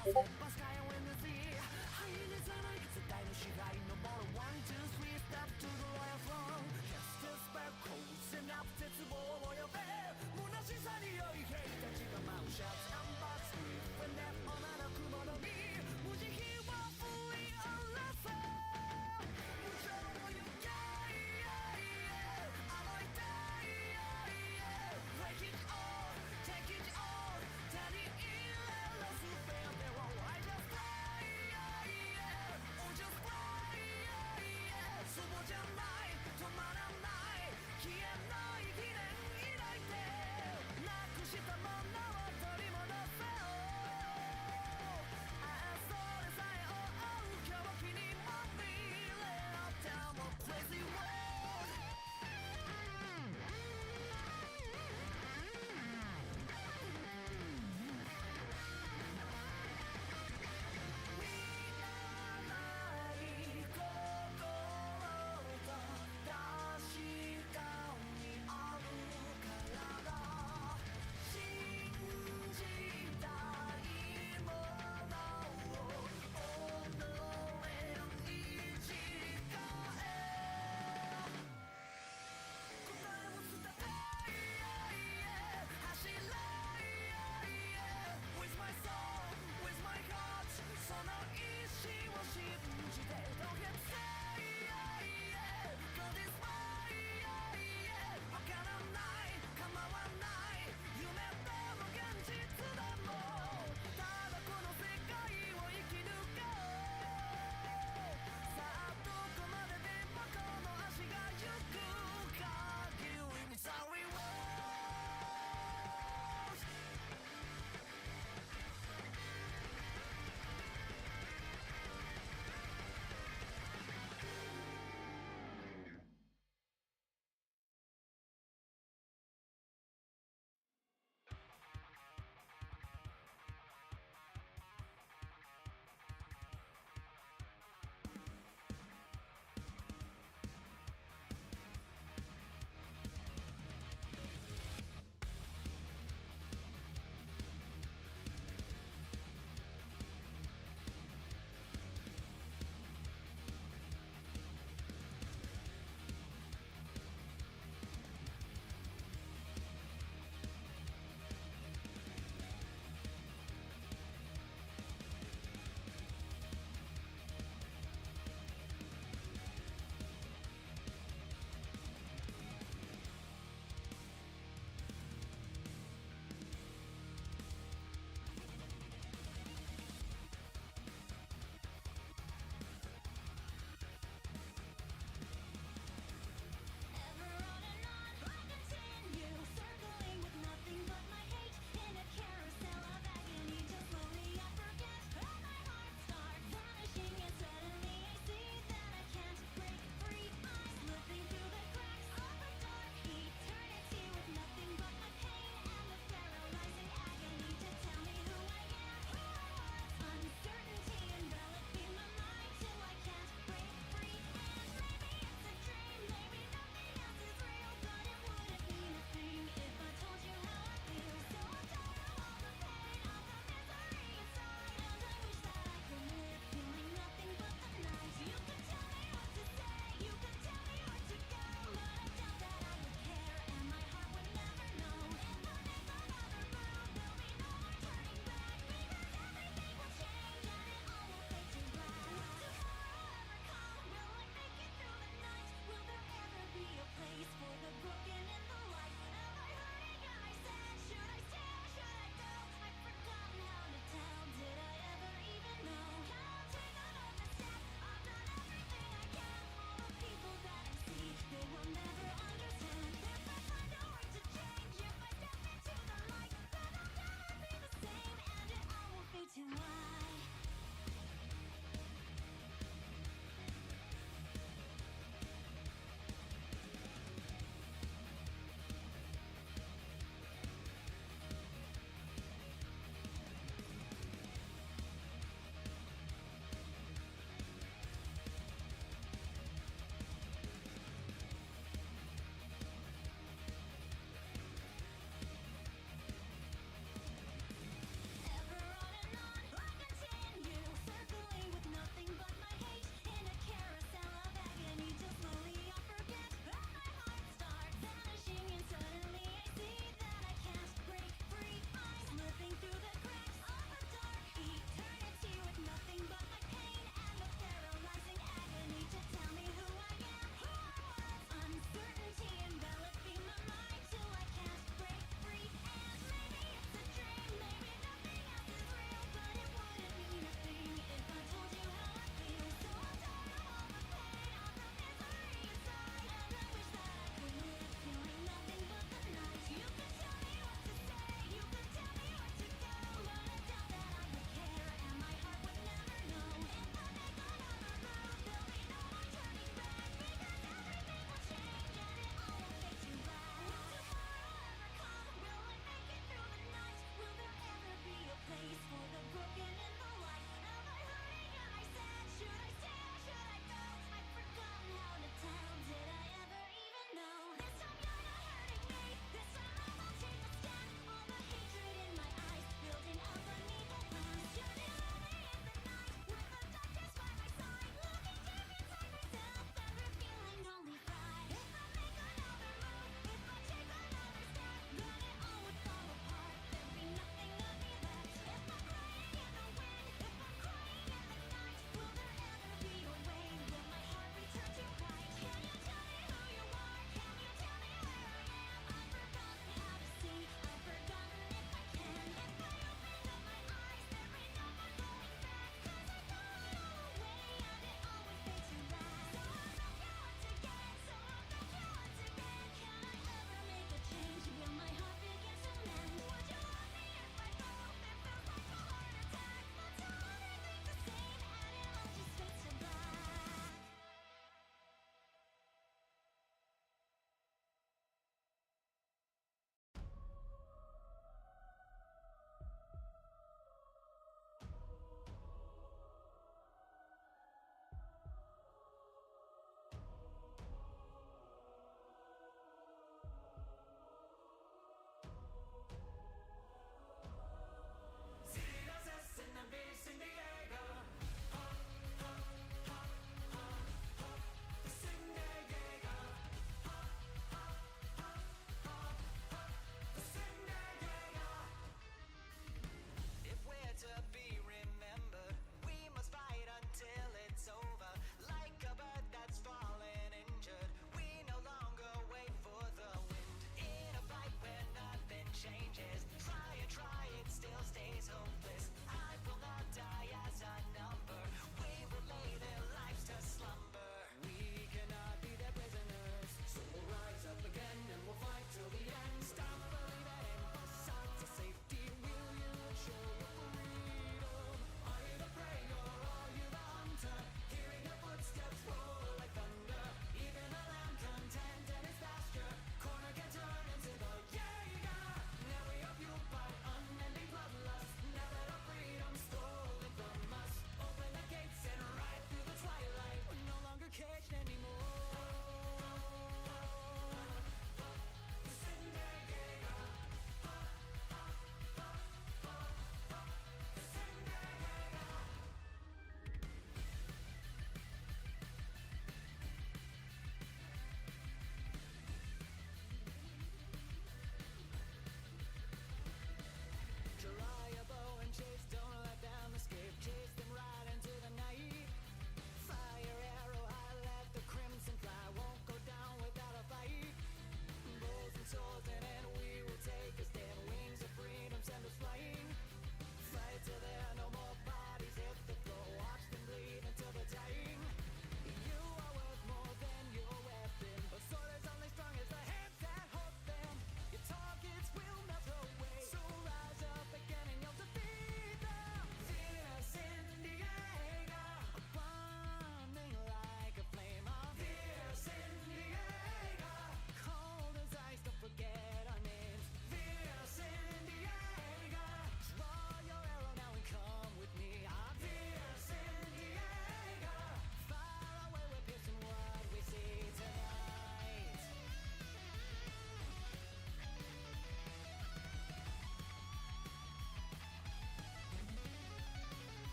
Take it all, 手に入れろすべてを愛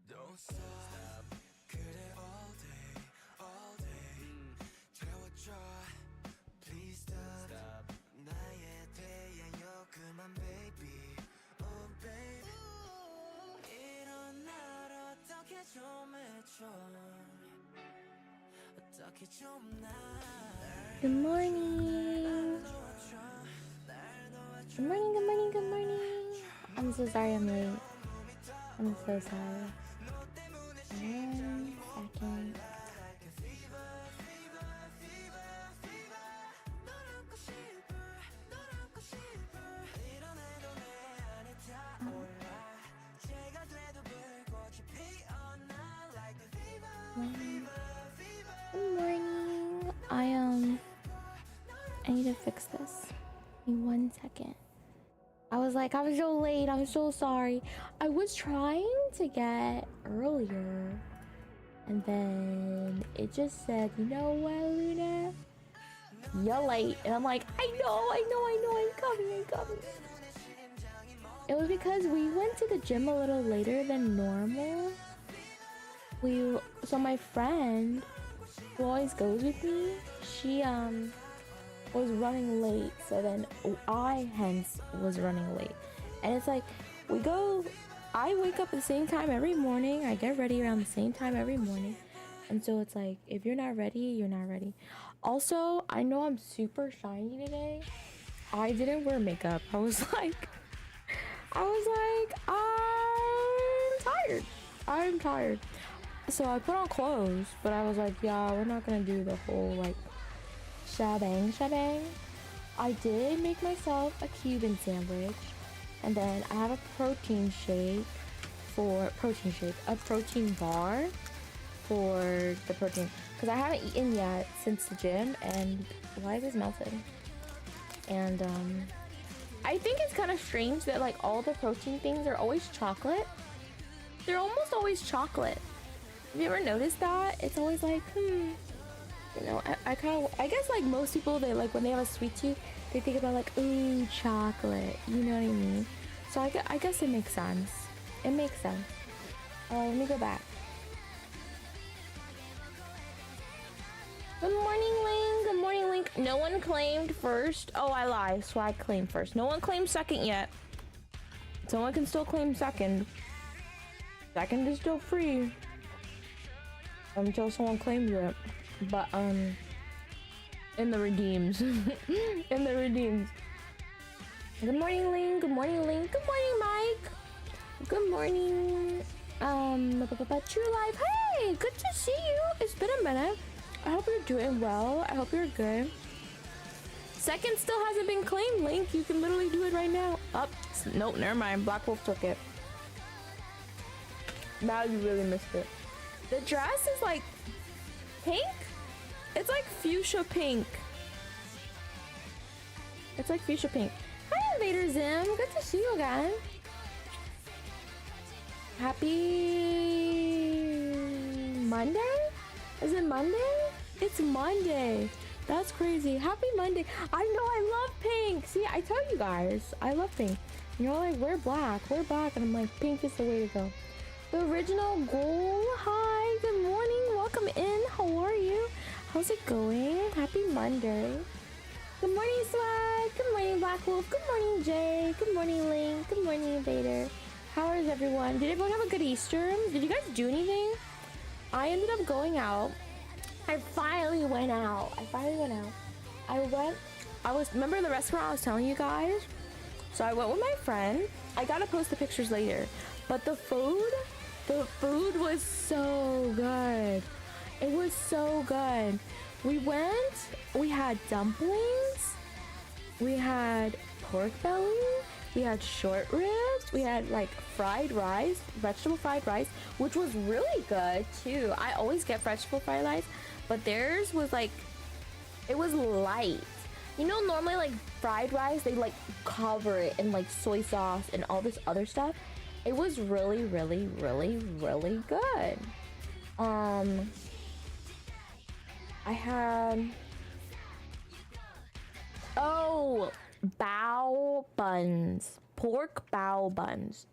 Don't stop. 그래 all day 채워줘. Please stop. 나에 대한 요금만 baby. Oh baby. 이런 날 어떻게 좀 해줘. 어떻게 좀 날. Good morning. Good morning, good morning, good morning. I'm so sorry I'm late. I'm so sorry. 1 second. Good morning. I need to fix this. Give me 1 second. I was so late. I'm so sorry. I was trying to get earlier, and then it just said, you know what, Luna? You're late. And I'm like, I know, I'm coming. It was because we went to the gym a little later than normal. So my friend who always goes with me, she was running late, so then I hence was running late. And it's like I wake up at the same time every morning, I get ready around the same time every morning, and so it's like, if you're not ready, you're not ready. Also, I know I'm super shiny today. I didn't wear makeup. I was like I'm tired, so I put on clothes, but I was like, yeah, we're not gonna do the whole like shebang. I did make myself a Cuban sandwich, and then I have a protein bar for the protein, because I haven't eaten yet since the gym. And why is this melted? And I think it's kind of strange that like all the protein things are always chocolate. They're almost always chocolate. Have you ever noticed that? It's always like, you know, I guess like most people, they like when they have a sweet tooth, they think about like, ooh, chocolate, you know what I mean? So I guess it makes sense. It makes sense. Let me go back. Good morning, Link. Good morning, Link. No one claimed first. Oh, I lied. So I claimed first. No one claimed second yet. Someone can still claim second. Second is still free until someone claims it. But in the redeems. In the redeems. Good morning, Link. Good morning, Link. Good morning, Mike. Good morning. True Life. Hey, good to see you. It's been a minute. I hope you're doing well. I hope you're good. Second still hasn't been claimed, Link. You can literally do it right now. Nope, never mind. Black Wolf took it. Now you really missed it. The dress is like pink. It's like fuchsia pink. It's like fuchsia pink. Hi, Invader Zim. Good to see you again. Happy Monday? Is it Monday? It's Monday. That's crazy. Happy Monday. I know, I love pink. See, I tell you guys, I love pink. You know, like, we're black. And I'm like, pink is the way to go. The original goal. Hi, good morning. Welcome in. How are you? How's it going? Happy Monday. Good morning, Swag. Good morning, Black Wolf. Good morning, Jay. Good morning, Link. Good morning, Invader. How is everyone? Did everyone have a good Easter? Did you guys do anything? I ended up going out. I finally went out. Remember the restaurant I was telling you guys? So I went with my friend. I gotta post the pictures later. But the food The food was so good. It was so good. We had dumplings, we had pork belly, we had short ribs, we had like fried rice, vegetable fried rice, which was really good too. I always get vegetable fried rice, but theirs was like, it was light. You know, normally like fried rice, they like cover it in like soy sauce and all this other stuff. It was really, really, really, really good. I had, oh, bao buns, pork bao buns.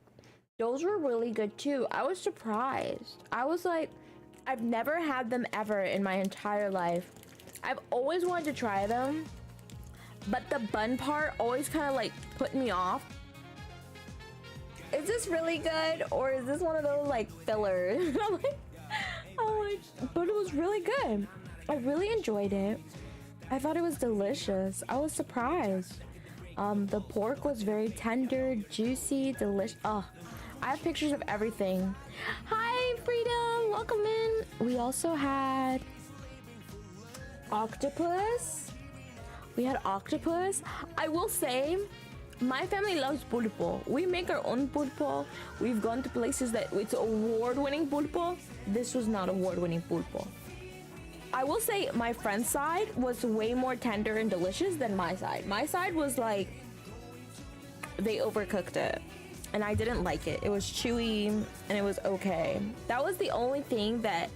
Those were really good too. I was surprised. I was like, I've never had them ever in my entire life. I've always wanted to try them, but the bun part always kind of like put me off. Is this really good, or is this one of those like fillers? I'm like, but it was really good. I really enjoyed it. I thought it was delicious. I was surprised. The pork was very tender, juicy, delicious. Oh, I have pictures of everything. Hi, Freedom, welcome in. We also had octopus. We had octopus. I will say, my family loves pulpo. We make our own pulpo. We've gone to places that it's award-winning pulpo. This was not award-winning pulpo. I will say my friend's side was way more tender and delicious than my side. My side was like, they overcooked it and I didn't like it. It was chewy and it was okay. That was the only thing that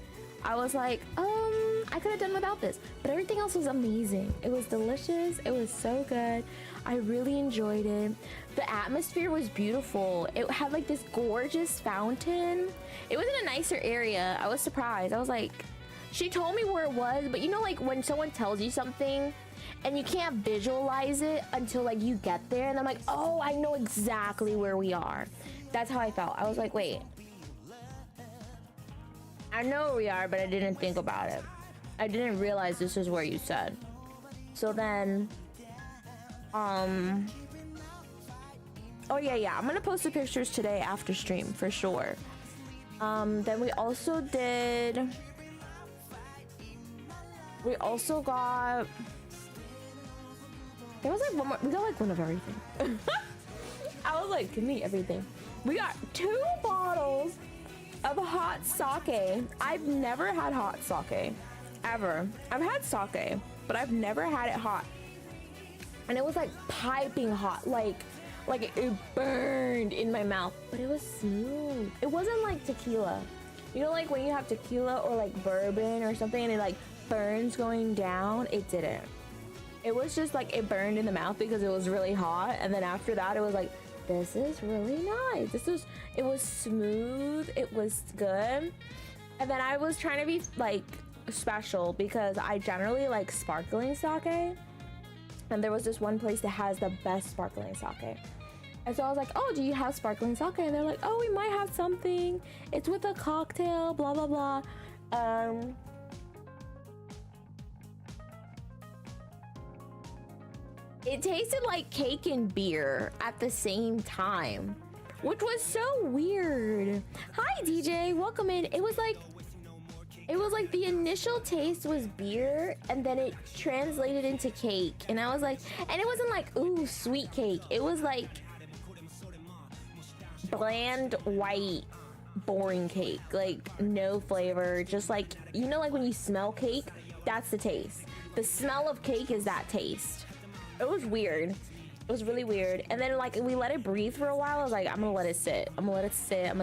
I was like, I could have done without this, but everything else was amazing. It was delicious. It was so good. I really enjoyed it. The atmosphere was beautiful. It had like this gorgeous fountain. It was in a nicer area. I was surprised. I was like, she told me where it was, but you know, like when someone tells you something and you can't visualize it until like you get there, and I'm like, oh, I know exactly where we are. That's how I felt. I was like, wait, I know where we are, but I didn't think about it. I didn't realize this is where you said. So then, oh yeah, I'm gonna post the pictures today after stream for sure. Then we also got, there was like one more, we got like one of everything. I was like, give me everything. We got 2 bottles of hot sake. I've never had hot sake, ever. I've had sake, but I've never had it hot. And it was like piping hot, like it burned in my mouth, but it was smooth. It wasn't like tequila. You know, like when you have tequila or like bourbon or something and it like burns going down? It didn't. It was just like it burned in the mouth because it was really hot, and then after that it was like, this is really nice. It was smooth, it was good. And then I was trying to be like special because I generally like sparkling sake, and there was this one place that has the best sparkling sake. And so I was like, oh, do you have sparkling sake? And they're like, oh, we might have something. It's with a cocktail, blah, blah, blah. It tasted like cake and beer at the same time, which was so weird. Hi, DJ, welcome in. It was like the initial taste was beer, and then it translated into cake. And I was like, and it wasn't like, ooh, sweet cake. It was like bland, white, boring cake. Like no flavor, just like, you know, like when you smell cake, that's the taste. The smell of cake is that taste. It was weird. It was really weird. And then like we let it breathe for a while. I was like, I'm gonna let it sit. I'm gonna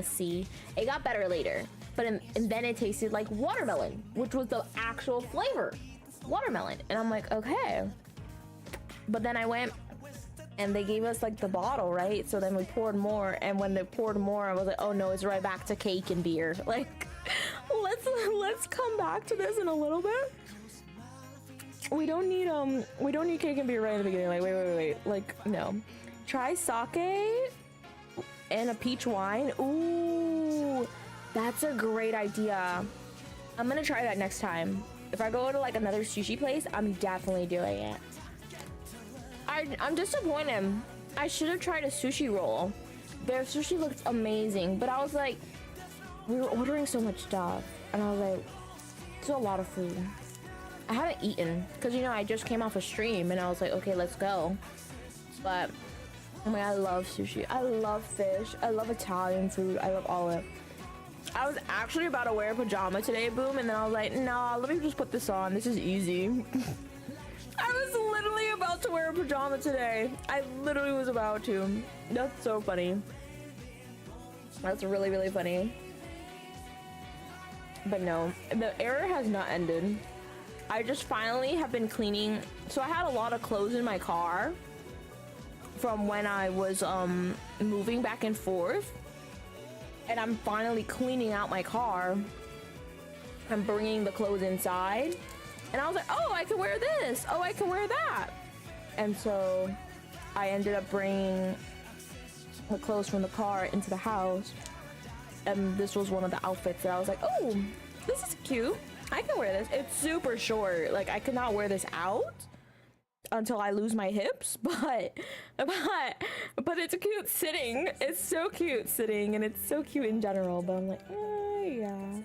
see. It got better later. And then it tasted like watermelon, which was the actual flavor. Watermelon. And I'm like, okay. But then I went and they gave us like the bottle, right? So then we poured more. And when they poured more, I was like, oh no, it's right back to cake and beer. Like, let's come back to this in a little bit. We don't need cake and beer right in the beginning. Like, wait. Like, no. Try sake and a peach wine. Ooh, that's a great idea. I'm gonna try that next time. If I go to like another sushi place, I'm definitely doing it. I'm disappointed. I should have tried a sushi roll. Their sushi looked amazing, but I was like, we were ordering so much stuff, and I was like, it's a lot of food. I haven't eaten because, you know, I just came off a stream and I was like, okay, let's go. But oh my God, I love sushi. I love fish. I love Italian food. I love all of it. I was actually about to wear a pajama today, boom, and then I was like, nah, let me just put this on. This is easy. I was literally about to wear a pajama today. I literally was about to. That's so funny. That's really, really funny. But no, the error has not ended. I just finally have been cleaning. So I had a lot of clothes in my car from when I was moving back and forth, and I'm finally cleaning out my car. I'm bringing the clothes inside, and I was like, oh, I can wear this, oh, I can wear that. And so I ended up bringing the clothes from the car into the house, and this was one of the outfits that I was like, oh, this is cute, I can wear this. It's super short, like I could not wear this out until I lose my hips, but it's a cute sitting. It's so cute sitting, and it's so cute in general. But I'm like, oh yeah,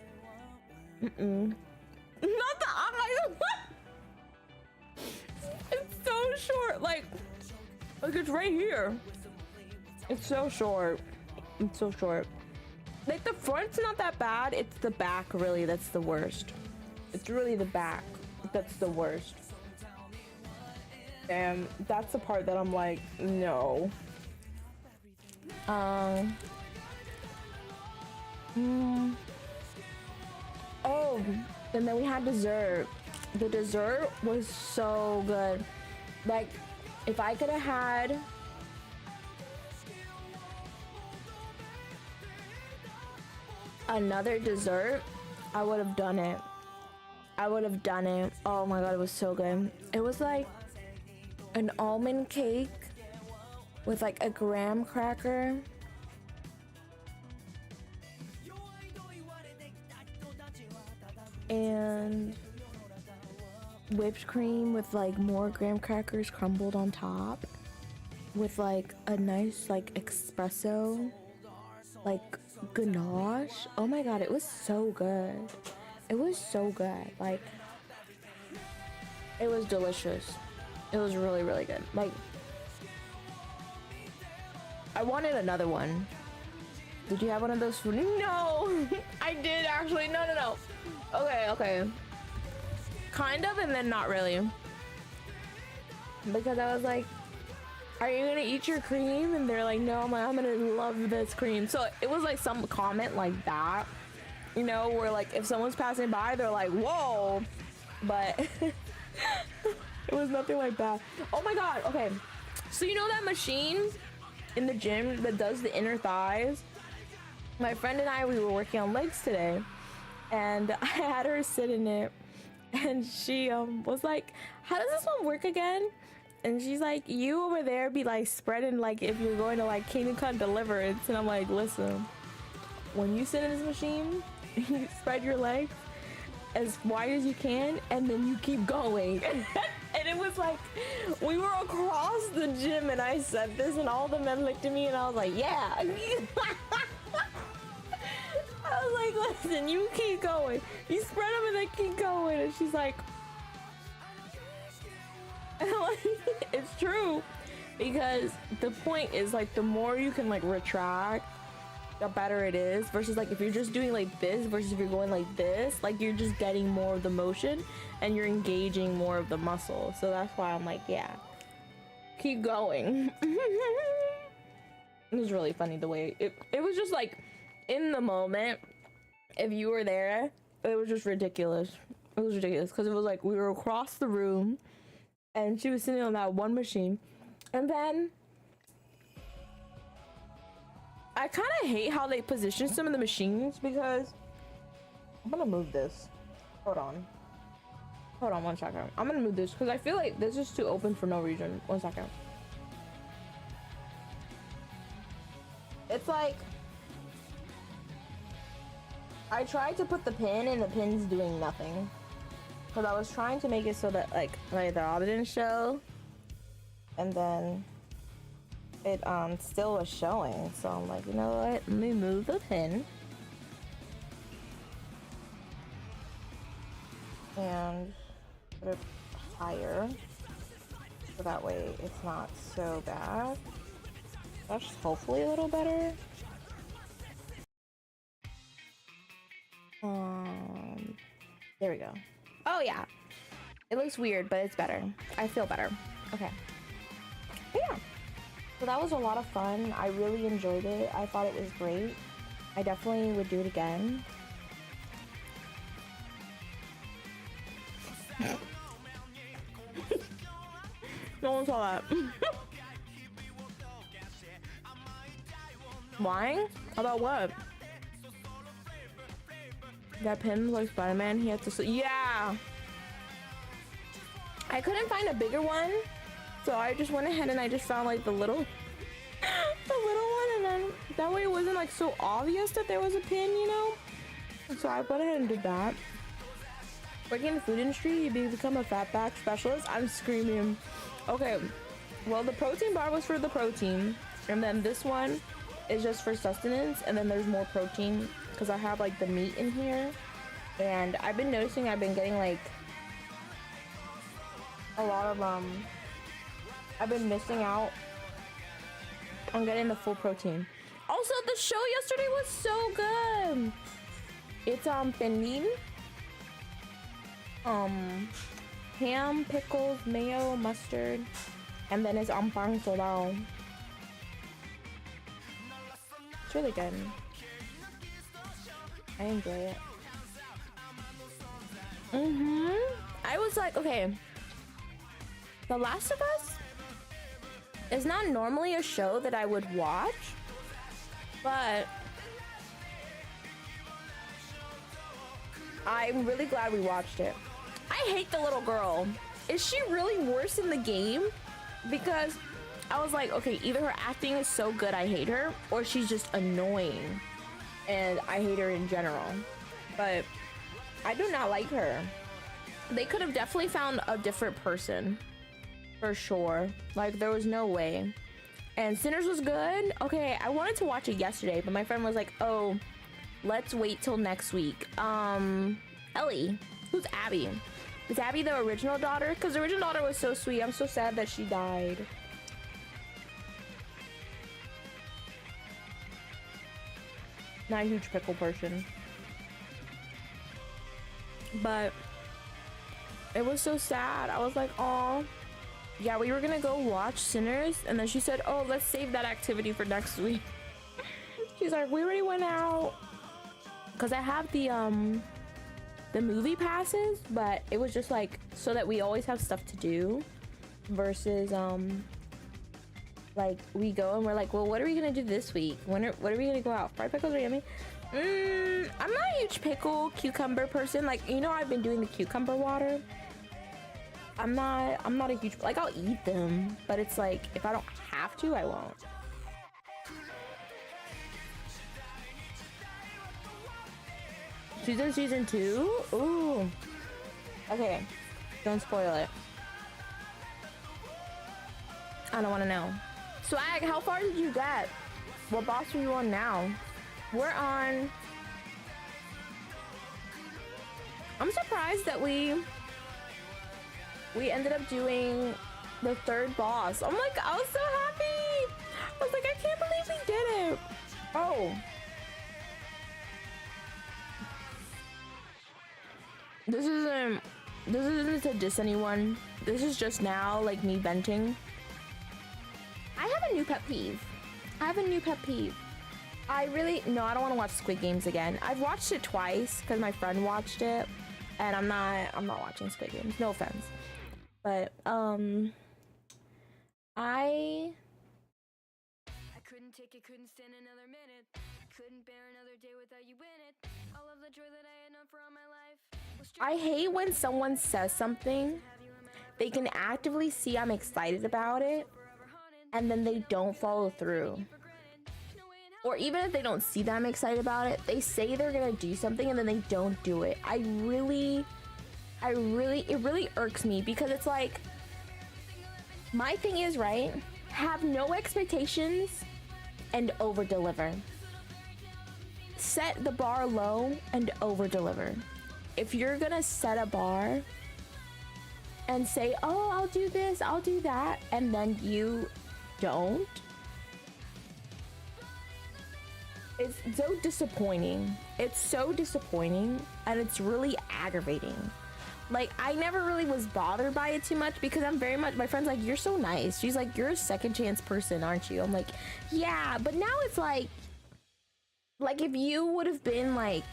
not the eye. It's so short. Like it's right here. It's so short. It's so short. Like the front's not that bad. It's the back really that's the worst. It's really the back that's the worst. And that's the part that I'm like, no. Oh, and then we had dessert. The dessert was so good. Like, if I could have had another dessert, I would have done it. I would have done it. Oh my God, it was so good. It was like an almond cake with like a graham cracker and whipped cream with like more graham crackers crumbled on top with like a nice like espresso like ganache. Oh my God, it was so good. It was so good. Like, it was delicious. It was really, really good. Like, I wanted another one. Did you have one of those food? No, I did actually. No. Okay. Kind of, and then not really. Because I was like, are you gonna eat your cream? And they're like, no. I'm like, I'm gonna love this cream. So it was like some comment like that, you know, where like if someone's passing by, they're like, whoa. But it was nothing like that. Oh my God. Okay. So you know that machine in the gym that does the inner thighs? My friend and I, we were working on legs today, and I had her sit in it, and she was like, how does this one work again? And she's like, you over there be like spreading like if you're going to like Kingdom Come Deliverance. And I'm like, listen, when you sit in this machine, you spread your legs as wide as you can, and then you keep going. And it was like, we were across the gym, and I said this, and all the men looked at me, and I was like, yeah. I was like, listen, you keep going. You spread them and then keep going. And she's like, it's true. Because the point is like, the more you can like retract, the better it is. Versus like, if you're just doing like this versus if you're going like this, like you're just getting more of the motion and you're engaging more of the muscle. So that's why I'm like, yeah, keep going. It was really funny the way it was just like, in the moment, if you were there, it was just ridiculous. It was ridiculous because it was like we were across the room and she was sitting on that one machine, and then I kind of hate how they position some of the machines, because I'm gonna move this. Hold on 1 second. I'm gonna move this because I feel like this is too open for no reason. 1 second. It's like I tried to put the pin and the pin's doing nothing. Because I was trying to make it so that like the arm didn't show. And then it still was showing. So I'm like, you know what? Let me move the pin. and put it higher so that way it's not so bad. That's hopefully a little better. There we go. Oh yeah, it looks weird, but it's better. I feel better. Okay. But yeah, so that was a lot of fun. I really enjoyed it. I thought it was great. I definitely would do it again. No one saw that. Lying? About what? That pin like Spider-Man, he had to yeah. I couldn't find a bigger one, so I just went ahead and I just found like the little the little one, and then that way it wasn't like so obvious that there was a pin, you know? So I went ahead and did that. Working in the food industry, you become a fat back specialist. I'm screaming. Okay, well the protein bar was for the protein, and then this one is just for sustenance, and then there's more protein because I have like the meat in here. And I've been noticing I've been getting like a lot of I've been missing out on getting the full protein. Also, the show yesterday was so good. It's pernil, ham, pickles, mayo, mustard, and then it's pan soldado. It's really good. I enjoy it. I was like, okay, The Last of Us is not normally a show that I would watch, but I'm really glad we watched it. I hate the little girl. Is she really worse in the game? Because I was like, okay, either her acting is so good I hate her, or she's just annoying and I hate her in general. But I do not like her. They could have definitely found a different person for sure. Like, there was no way. And Sinners was good. Okay, I wanted to watch it yesterday, but my friend was like, oh, let's wait till next week. Ellie, who's Abby? Is Abby the original daughter? Because the original daughter was so sweet. I'm so sad that she died. Not a huge pickle person, but it was so sad. I was like, oh yeah, we were gonna go watch Sinners, and then she said, oh, let's save that activity for next week. She's like, we already went out, because I have the movie passes, but it was just like so that we always have stuff to do versus like we go and we're like, well, what are we gonna do this week? What are we gonna go out? Fried pickles are yummy. I'm not a huge pickle cucumber person. Like, you know, I've been doing the cucumber water. I'm not a huge, like, I'll eat them, but it's like if I don't have to, I won't. Season 2? Ooh. Okay, don't spoil it. I don't want to know. Swag, how far did you get? What boss are you on now? We're on... I'm surprised that we ended up doing the 3rd boss. I'm like, I was so happy. I was like, I can't believe we did it. Oh. This isn't to diss anyone. This is just now like me venting. I have a new pet peeve. I don't want to watch Squid Games again. I've watched it twice because my friend watched it, and I'm not watching Squid Games. No offense, but I couldn't take it, couldn't stand another minute, couldn't bear another day without you in it. All of the joy that I had known for all my life. I hate when someone says something, they can actively see I'm excited about it, and then they don't follow through. Or even if they don't see that I'm excited about it, they say they're gonna do something and then they don't do it. It really irks me, because it's like, my thing is, right, have no expectations and over deliver. Set the bar low and over deliver. if you're gonna set a bar and say, oh, I'll do this, I'll do that, and then you don't, it's so disappointing. It's so disappointing, and it's really aggravating. Like, I never really was bothered by it too much because I'm very much, my friend's like, you're so nice. She's like, you're a second chance person, aren't you? I'm like, yeah, but now it's like if you would have been like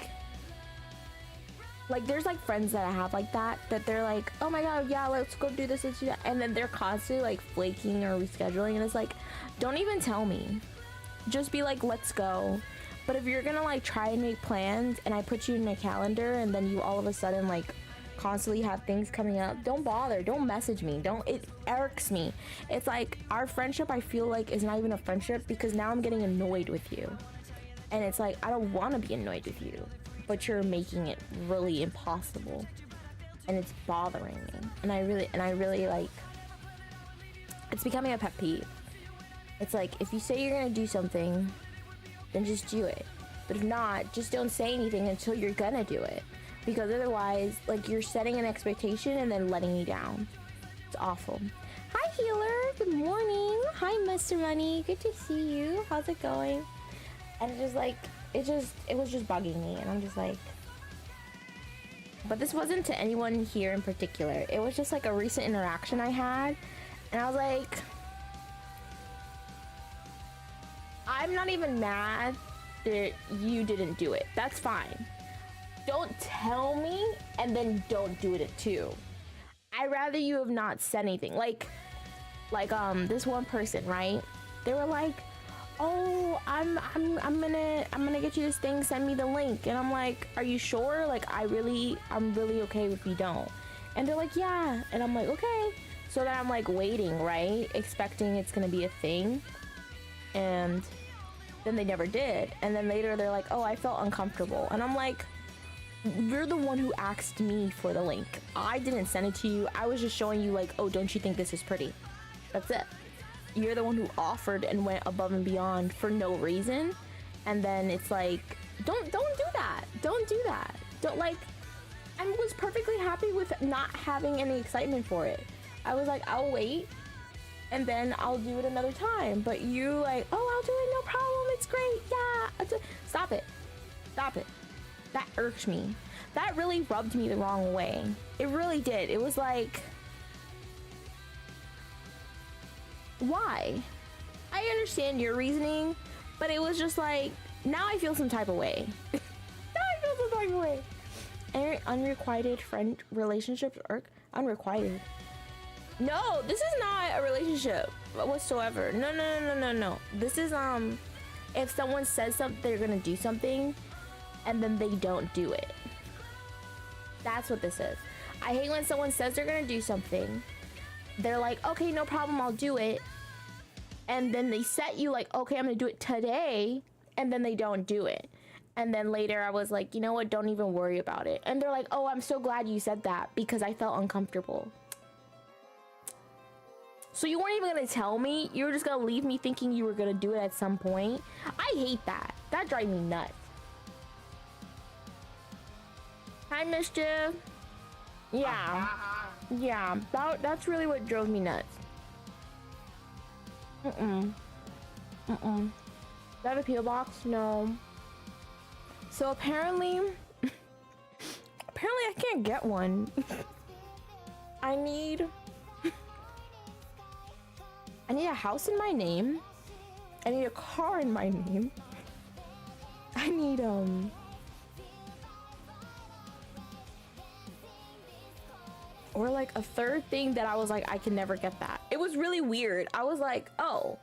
there's like friends that I have like that they're like, oh my god, yeah, let's go do this, let's do that, and then they're constantly like flaking or rescheduling, and it's like, don't even tell me, just be like, let's go. But if you're gonna like try and make plans and I put you in my calendar and then you all of a sudden like constantly have things coming up, don't bother, don't message me, don't, it irks me. It's like our friendship, I feel like, is not even a friendship because now I'm getting annoyed with you, and it's like, I don't want to be annoyed with you, but you're making it really impossible, and it's bothering me, and I really like, it's becoming a pet peeve. It's like, if you say you're gonna do something, then just do it, but if not, just don't say anything until you're gonna do it, because otherwise, like, you're setting an expectation and then letting me down. It's awful. Hi, Healer, good morning. Hi, Mr. Money, good to see you. How's it going? And just like, it was just bugging me, and I'm just like, but this wasn't to anyone here in particular. It was just like a recent interaction I had, and I was like, I'm not even mad that you didn't do it. That's fine. Don't tell me and then don't do it too. I'd rather you have not said anything. Like this one person, right? They were like, oh, I'm gonna get you this thing, send me the link. And I'm like, are you sure? Like, I'm really okay if you don't. And they're like, yeah. And I'm like, okay. So then I'm like waiting, right? Expecting it's gonna be a thing. And then they never did. And then later they're like, oh, I felt uncomfortable. And I'm like, you're the one who asked me for the link. I didn't send it to you. I was just showing you like, oh, don't you think this is pretty? That's it. You're the one who offered and went above and beyond for no reason. And then it's like, don't do that. Don't do that. Don't, like, I was perfectly happy with not having any excitement for it. I was like, I'll wait and then I'll do it another time. But you like, oh, I'll do it, no problem, it's great, yeah. Stop it. Stop it. That irked me. That really rubbed me the wrong way. It really did. It was like, why? I understand your reasoning, but it was just like, now I feel some type of way. Now I feel some type of way. Unrequited friend relationships irk. Unrequited. No, this is not a relationship whatsoever. No. This is if someone says something, they're gonna do something, and then they don't do it. That's what this is. I hate when someone says they're gonna do something, they're like, okay, no problem, I'll do it, and then they set you like, okay, I'm gonna do it today, and then they don't do it. And then later I was like, you know what, don't even worry about it. And they're like, oh, I'm so glad you said that because I felt uncomfortable. So you weren't even gonna tell me? You were just gonna leave me thinking you were gonna do it at some point? I hate that. That drives me nuts. Hi, Mischief. Yeah. Yeah, that's really what drove me nuts. Do I have a P.O. box? No. So apparently I can't get one. I need a house in my name. I need a car in my name. I need or like a third thing that I was like, I can never get that. It was really weird. I was like, oh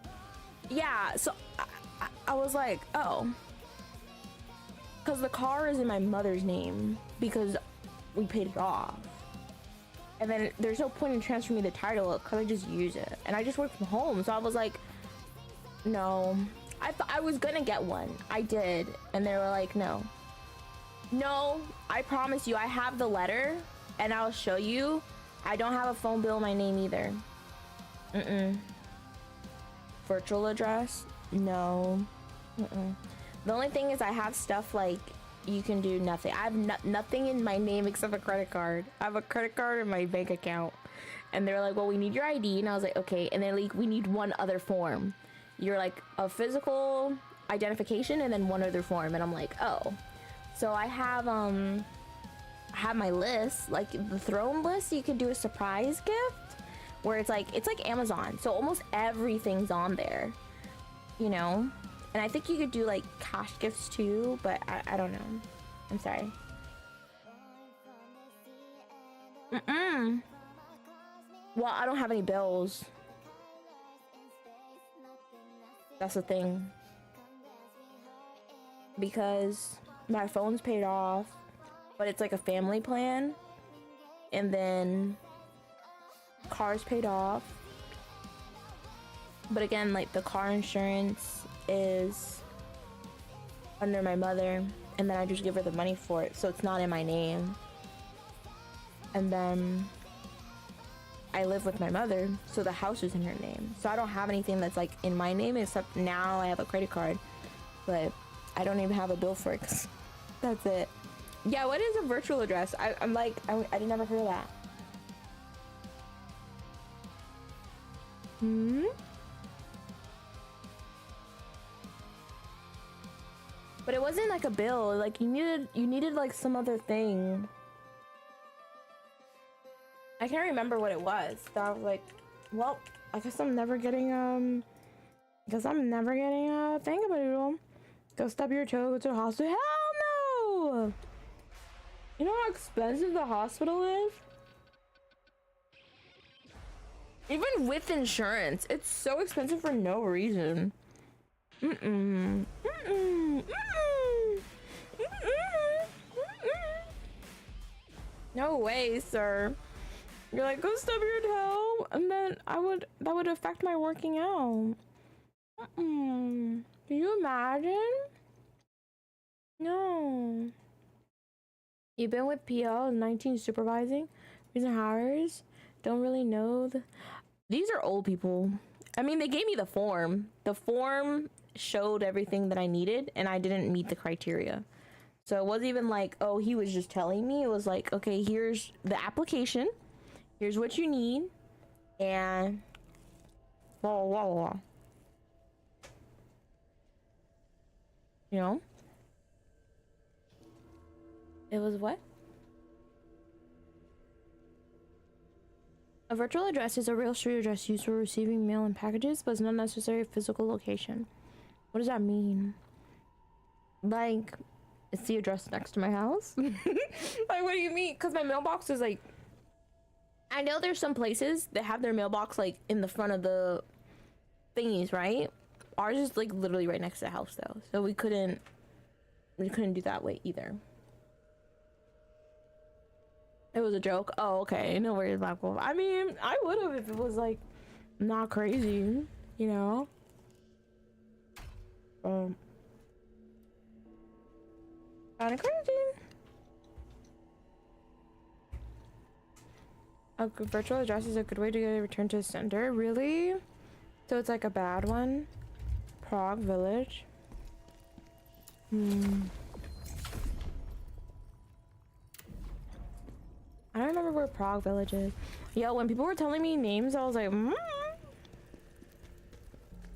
yeah, so I was like, oh, because the car is in my mother's name because we paid it off, and then there's no point in transferring me the title because I just use it, and I just work from home. So I was like, no, I thought I was gonna get one. I did, and they were like, no, I promise you, I have the letter and I'll show you. I don't have a phone bill in my name either. Virtual address? No. The only thing is I have stuff like you can do nothing. I have nothing in my name except a credit card. I have a credit card in my bank account. And they're like, well, we need your ID. And I was like, okay. And then like, we need one other form. You're like a physical identification and then one other form. And I'm like, oh. So I have my list, like the throne list. You could do a surprise gift where it's like Amazon. So almost everything's on there, you know? And I think you could do like cash gifts too, but I don't know. I'm sorry. Well, I don't have any bills. That's the thing. Because my phone's paid off, but it's like a family plan. And then car's paid off. But again, like the car insurance is under my mother, and then I just give her the money for it, so it's not in my name. And then I live with my mother, so the house is in her name. So I don't have anything that's like in my name, except now I have a credit card, but I don't even have a bill for it. That's it. Yeah, what is a virtual address? I'm like, I didn't ever hear that. But it wasn't like a bill. Like you needed like some other thing. I can't remember what it was. So I was like, well, I guess I'm never getting a thing about it. Go stub your toe, go to the hospital. Hell no! You know how expensive the hospital is? Even with insurance, it's so expensive for no reason. No way, sir. You're like, go stub your toe, and then that would affect my working out. Can you imagine? No. You've been with PL 19 supervising, recent hires, don't really know these are old people. I mean, they gave me the form. The form showed everything that I needed, and I didn't meet the criteria. So it wasn't even like, oh, he was just telling me. It was like, okay, here's the application. Here's what you need. And blah, blah, blah, blah. You know? It was what? A virtual address is a real street address used for receiving mail and packages, but it's not necessarily a physical location. What does that mean? Like, it's the address next to my house? Like, what do you mean? Because my mailbox is like... I know there's some places that have their mailbox like in the front of the thingies, right? Ours is like literally right next to the house though. So we couldn't do that way either. It was a joke. Oh, okay. No worries, Black Wolf. I mean, I would have if it was like not crazy, you know? Kind of crazy. A virtual address is a good way to get a return to the sender. Really? So it's like a bad one? Prague Village. I don't remember where Prague Village is. Yo, when people were telling me names, I was like,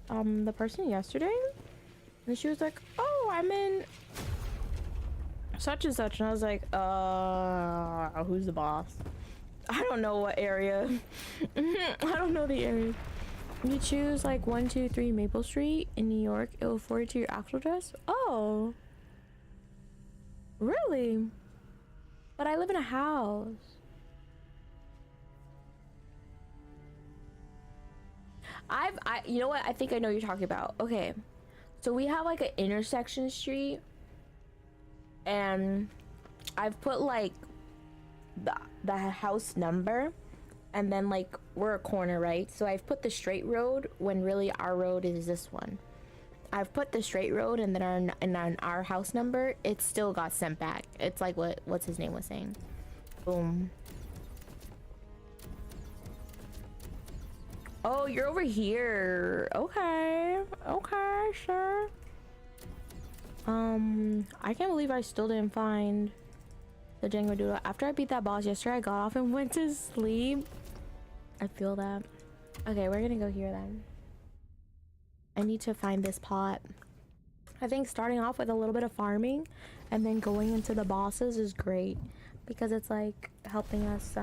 the person yesterday? And she was like, oh, I'm in such and such. And I was like, who's the boss? I don't know what area. I don't know the area. You choose like 123 Maple Street in New York. It will forward to your actual address. Oh, really? But I live in a house. You know what? I think I know what you're talking about. Okay, so we have like an intersection street, and I've put like the house number, and then like we're a corner, right? So I've put the straight road when really our road is this one. I've put the straight road, and then on our house number, it still got sent back. It's like what's his name was saying. Boom. Oh, you're over here. Okay, sure. I can't believe I still didn't find the Jenga Doodle. After I beat that boss yesterday, I got off and went to sleep. I feel that. Okay, we're gonna go here then. I need to find this pot. I think starting off with a little bit of farming and then going into the bosses is great because it's like helping us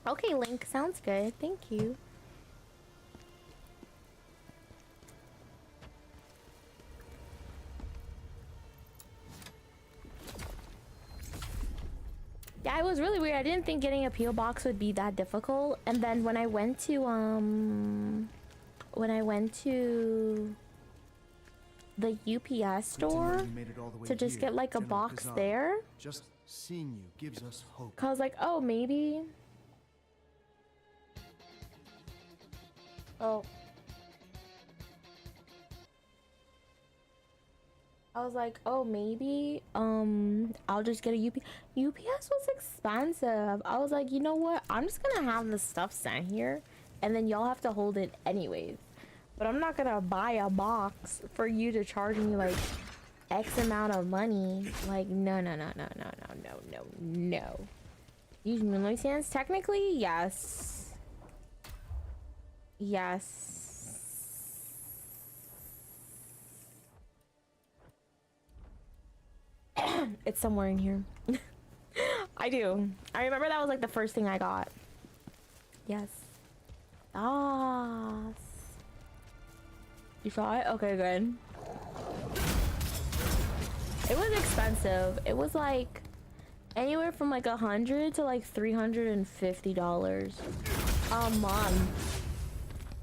Okay, Link, sounds good. Thank you. Yeah, it was really weird. I didn't think getting a PO box would be that difficult. And then when I went to the UPS store to just get like a box there, just seeing you gives us hope. I was like, oh, maybe. Oh. I was like, oh, maybe I'll just get a UPS. UPS was expensive. I was like, you know what? I'm just gonna have the stuff sent here and then y'all have to hold it anyways. But I'm not gonna buy a box for you to charge me like X amount of money. Like, no. Use moonlight sands? Technically, yes. Yes. It's somewhere in here. I do. I remember that was like the first thing I got. Yes. Ah. You saw it? Okay, good. It was expensive. It was like anywhere from like $100 to like $350 a month.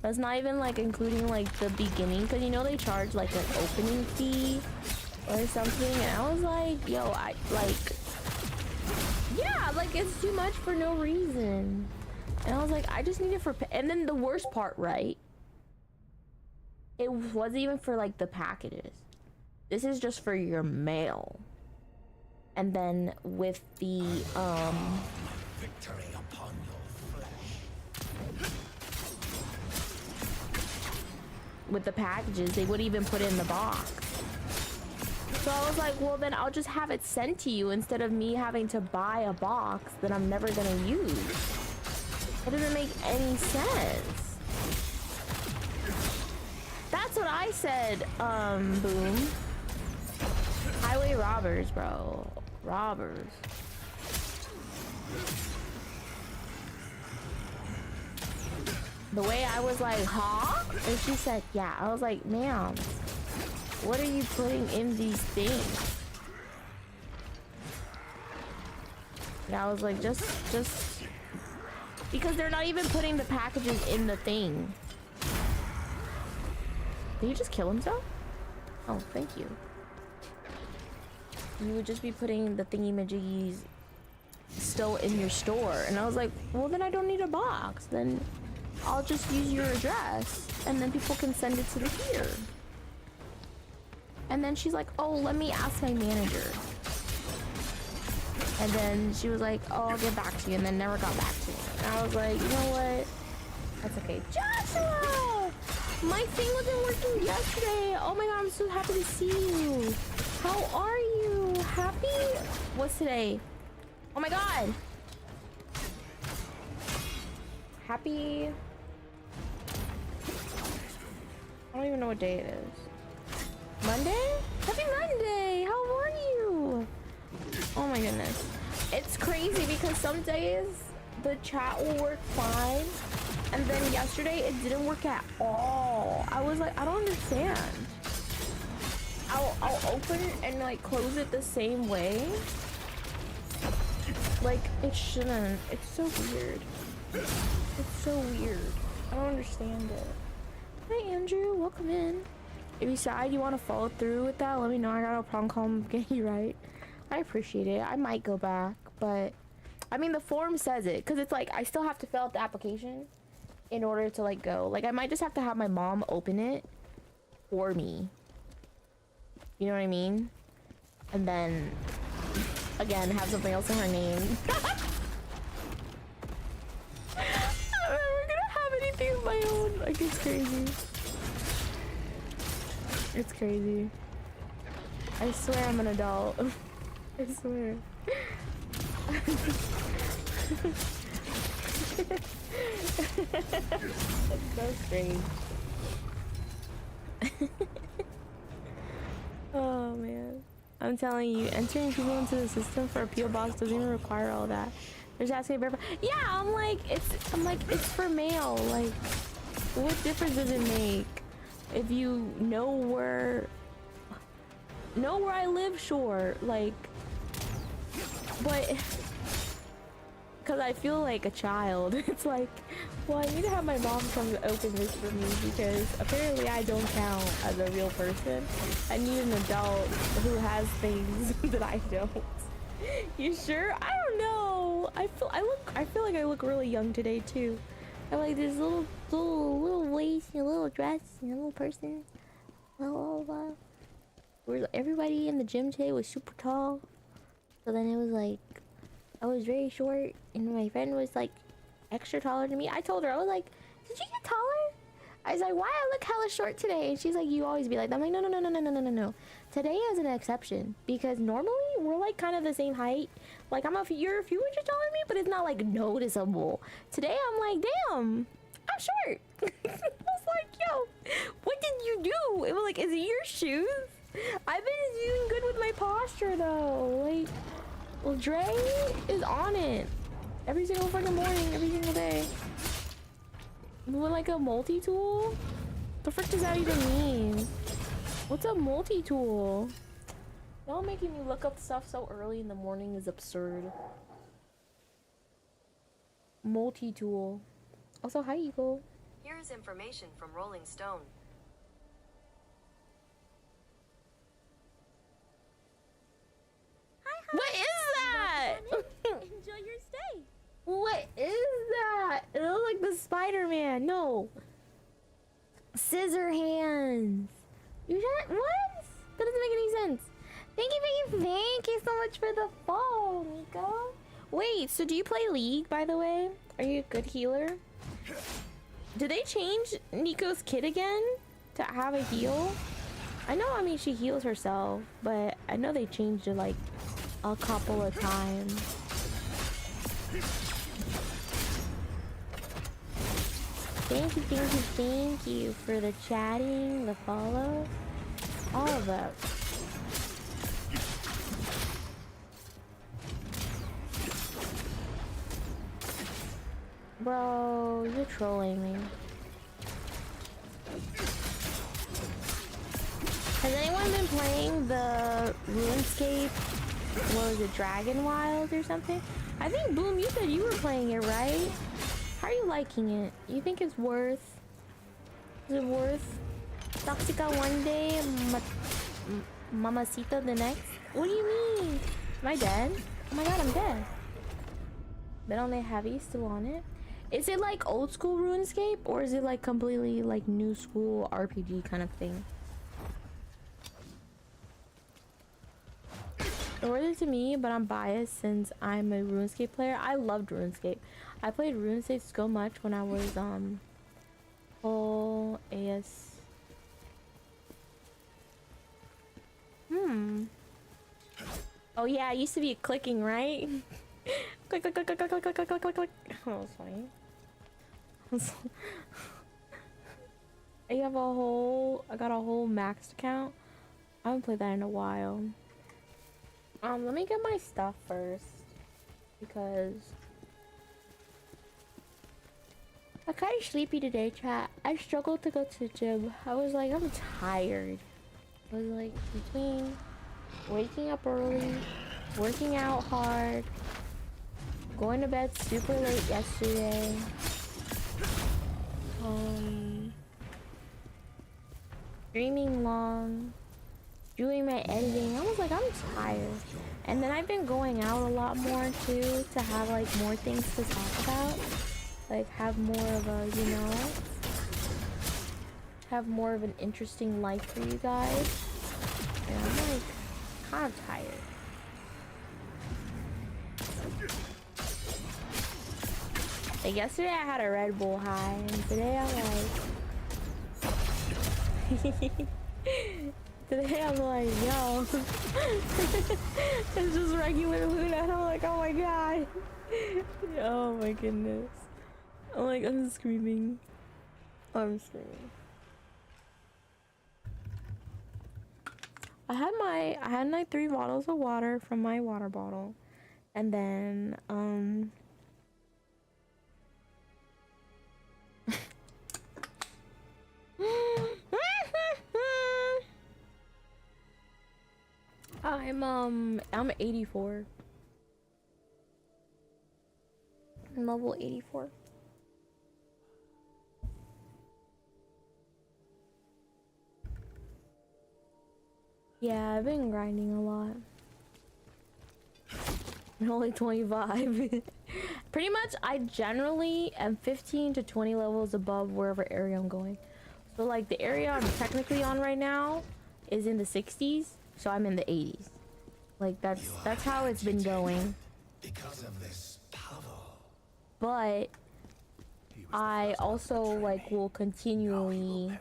That's not even like including like the beginning, because you know they charge like an opening fee or something, and I was like, yo, yeah, like it's too much for no reason. And I was like, I just need it for, and then the worst part, right? It wasn't even for like the packages. This is just for your mail. And then with the Victory upon your flesh. with the packages, they wouldn't even put it in the box. So I was like, well, then I'll just have it sent to you instead of me having to buy a box that I'm never gonna use. It doesn't make any sense. That's what I said, Boom. Highway robbers, bro. Robbers. The way I was like, huh? And she said, yeah. I was like, ma'am, what are you putting in these things? And I was like, just because they're not even putting the packages in the thing. Did he just kill himself? Oh, thank you. You would just be putting the thingy-majiggies still in your store. And I was like, well, then I don't need a box. Then I'll just use your address and then people can send it to the here. And then she's like, oh, let me ask my manager. And then she was like, oh, I'll get back to you, and then never got back to me. And I was like, you know what? That's okay. Joshua! My thing wasn't working yesterday. Oh my god, I'm so happy to see you. How are you? Happy? What's today? Oh my god. Happy. I don't even know what day it is. Monday? Happy Monday! How are you? Oh my goodness. It's crazy because some days the chat will work fine, and then yesterday it didn't work at all. I was like, I don't understand. I'll open it and like close it the same way. Like it shouldn't. It's so weird. It's so weird. I don't understand it. Hi Andrew, welcome in. If you decide you want to follow through with that, let me know. I got no problem calling getting you right. I appreciate it. I might go back, but I mean the form says it, because it's like I still have to fill out the application in order to like go. Like I might just have to have my mom open it for me. You know what I mean? And then again have something else in her name. We're gonna have my own. Like, it's crazy. It's crazy. I swear I'm an adult. I swear. It's so strange. Oh man. I'm telling you, entering people into the system for a PO box doesn't even require all that. They're just asking to verify. Yeah, I'm like, it's for mail. Like, what difference does it make if you know where I live? Sure, like, but because I feel like a child. It's like, well, I need to have my mom come open this for me because apparently I don't count as a real person. I need an adult who has things that I don't. You sure? I don't know. I feel like I look really young today too. I like this little waist and a little dress and a little person. Everybody in the gym today was super tall. So then it was like, I was very short and my friend was like extra taller than me. I told her, I was like, did you get taller? I was like, why I look hella short today? And she's like, you always be like that. I'm like, no. Today is an exception because normally we're like kind of the same height. Like you're a few inches taller than me, but it's not like noticeable. Today I'm like, damn, I'm short. I was like, yo, what did you do? It was like, is it your shoes? I've been doing good with my posture though. Like, well, Dre is on it every single fucking morning, every single day. With like a multi-tool? The frick does that even mean? What's a multi-tool? Y'all making me look up stuff so early in the morning is absurd. Multi-tool. Also, hi, Eagle. Here's information from Rolling Stone. What is that? Enjoy your stay. What is that? It looks like the Spider-Man. No. Scissor hands. You sure? What? That doesn't make any sense. Thank you so much for the follow, Nico. Wait, so do you play League, by the way? Are you a good healer? Did they change Nico's kit again to have a heal? I know, I mean, she heals herself, but I know they changed it like a couple of times. Thank you for the chatting, the follow, all of that. Bro, you're trolling me. Has anyone been playing the RuneScape? What was it, Dragon Wild or something? I think, Boom, you said you were playing it, right? How are you liking it? You think it's worth? Is it worth Toxica one day, Mamacita the next? What do you mean? Am I dead? Oh my god, I'm dead. Been on the heavy, still on it. Is it like old school RuneScape or is it like completely like new school RPG kind of thing? It worth it to me, but I'm biased since I'm a RuneScape player. I loved RuneScape. I played RuneScape so much when I was full AS. Oh yeah, it used to be clicking, right? Click, click, click, click, click, click, click, click, click, click. That was funny. I got a whole maxed account. I haven't played that in a while. Let me get my stuff first because I'm kind of sleepy today, chat. I struggled to go to the gym. I was like, I'm tired. I was like between waking up early, working out hard, going to bed super late yesterday, streaming long, doing my editing. I was like, I'm tired. And then I've been going out a lot more too to have like more things to talk about. Like have more of a, you know, have more of an interesting life for you guys. And I'm like kind of tired. Like yesterday I had a Red Bull high, and today I'm like... Today I'm like, yo. It's just regular Luna, and I'm like, oh my god. Oh my goodness. I'm screaming. I'm screaming. I had my 3 bottles of water from my water bottle. And then, I'm 84. I'm level 84. Yeah, I've been grinding a lot. I'm only 25. Pretty much, I generally am 15 to 20 levels above wherever area I'm going. So like the area I'm technically on right now is in the 60s, so I'm in the 80s. Like that's how it's been going. Because of this power. But I also like will continually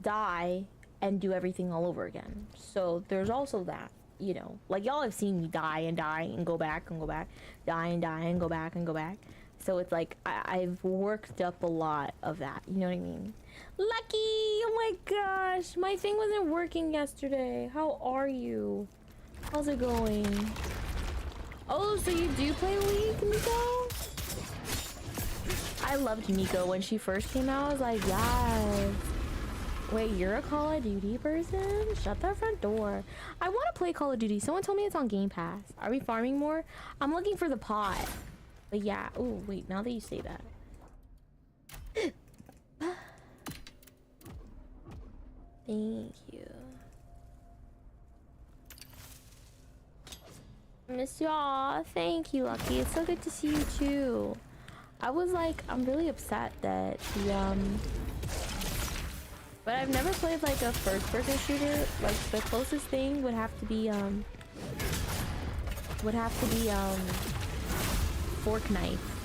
die and do everything all over again. So there's also that, you know, like y'all have seen me die and go back and go back, die and go back and go back. So it's like I've worked up a lot of that, you know what I mean? Lucky, oh my gosh, my thing wasn't working yesterday. How are you? How's it going? Oh, so you do play League, Nico? I loved Nico when she first came out. I was like, yes. Wait, you're a Call of Duty person? Shut that front door. I want to play Call of Duty. Someone told me it's on Game Pass. Are we farming more? I'm looking for the pot. But yeah. Oh, wait. Now that you say that. Thank you. Miss y'all. Thank you, Lucky. It's so good to see you too. I was like, I'm really upset that the but I've never played like a first-person shooter. Like the closest thing would have to be Fork Knife.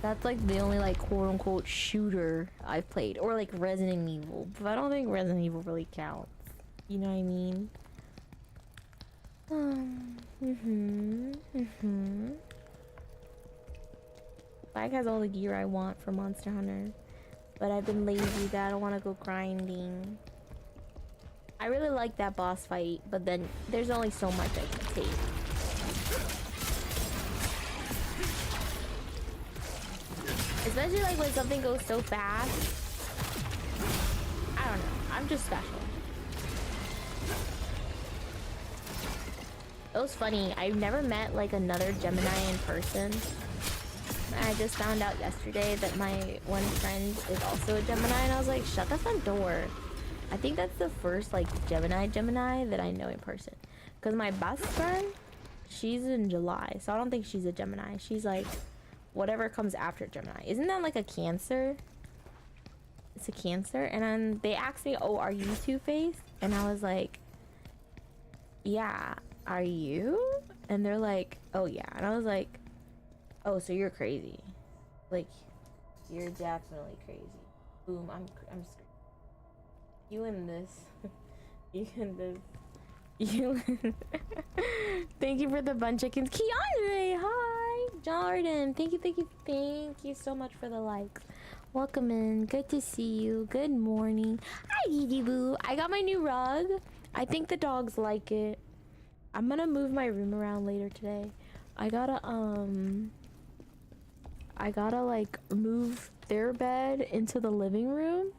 That's like the only like quote-unquote shooter I've played, or like Resident Evil. But I don't think Resident Evil really counts. You know what I mean? Bike has all the gear I want for Monster Hunter. But I've been lazy that I don't want to go grinding. I really like that boss fight, but then there's only so much I can take. Especially like when something goes so fast. I don't know. I'm just special. It was funny. I've never met like another Gemini in person. I just found out yesterday that my one friend is also a Gemini, and I was like, shut the front door. I think that's the first like Gemini that I know in person. Because my best friend, she's in July, so I don't think she's a Gemini. She's like whatever comes after Gemini. Isn't that like a Cancer? It's a Cancer. And then they asked me, oh, are you Two-Faced? And I was like, yeah, are you? And they're like, oh yeah. And I was like, oh, so you're crazy. Like, you're definitely crazy. Boom, I'm screwed. You and this. You and this. You and... Thank you for the bun chickens. Keandre, hi. Jordan, thank you so much for the likes. Welcome in. Good to see you. Good morning. Hi, Gigi Boo. I got my new rug. I think the dogs like it. I'm gonna move my room around later today. I gotta like move their bed into the living room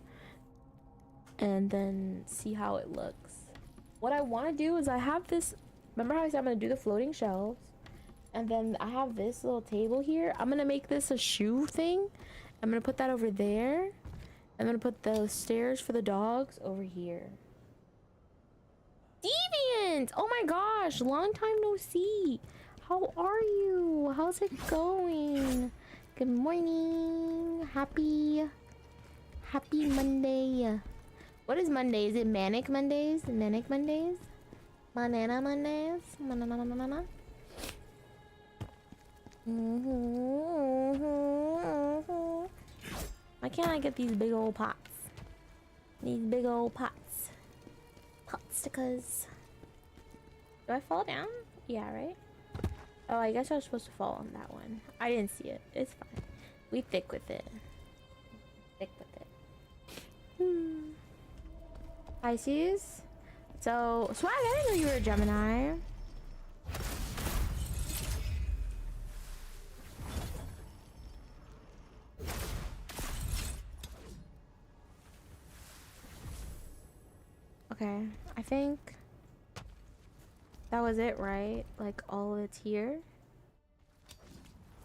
and then see how it looks. What I want to do is I have this, remember how I said I'm going to do the floating shelves, and then I have this little table here. I'm going to make this a shoe thing. I'm going to put that over there. I'm going to put the stairs for the dogs over here. Deviant! Oh my gosh, long time no see. How are you? How's it going? Good morning. Happy Monday. What is Monday? Is it Manic Mondays? Manic Mondays? Banana Mondays? Why can't I get these big old pots? These big old pots. Pot stickers. Do I fall down? Yeah, right? Oh, I guess I was supposed to fall on that one. I didn't see it. It's fine. We thick with it. Thick with it. Pisces. So, Swag, I didn't know you were a Gemini. Okay, I think that was it, right? Like, all of it's here.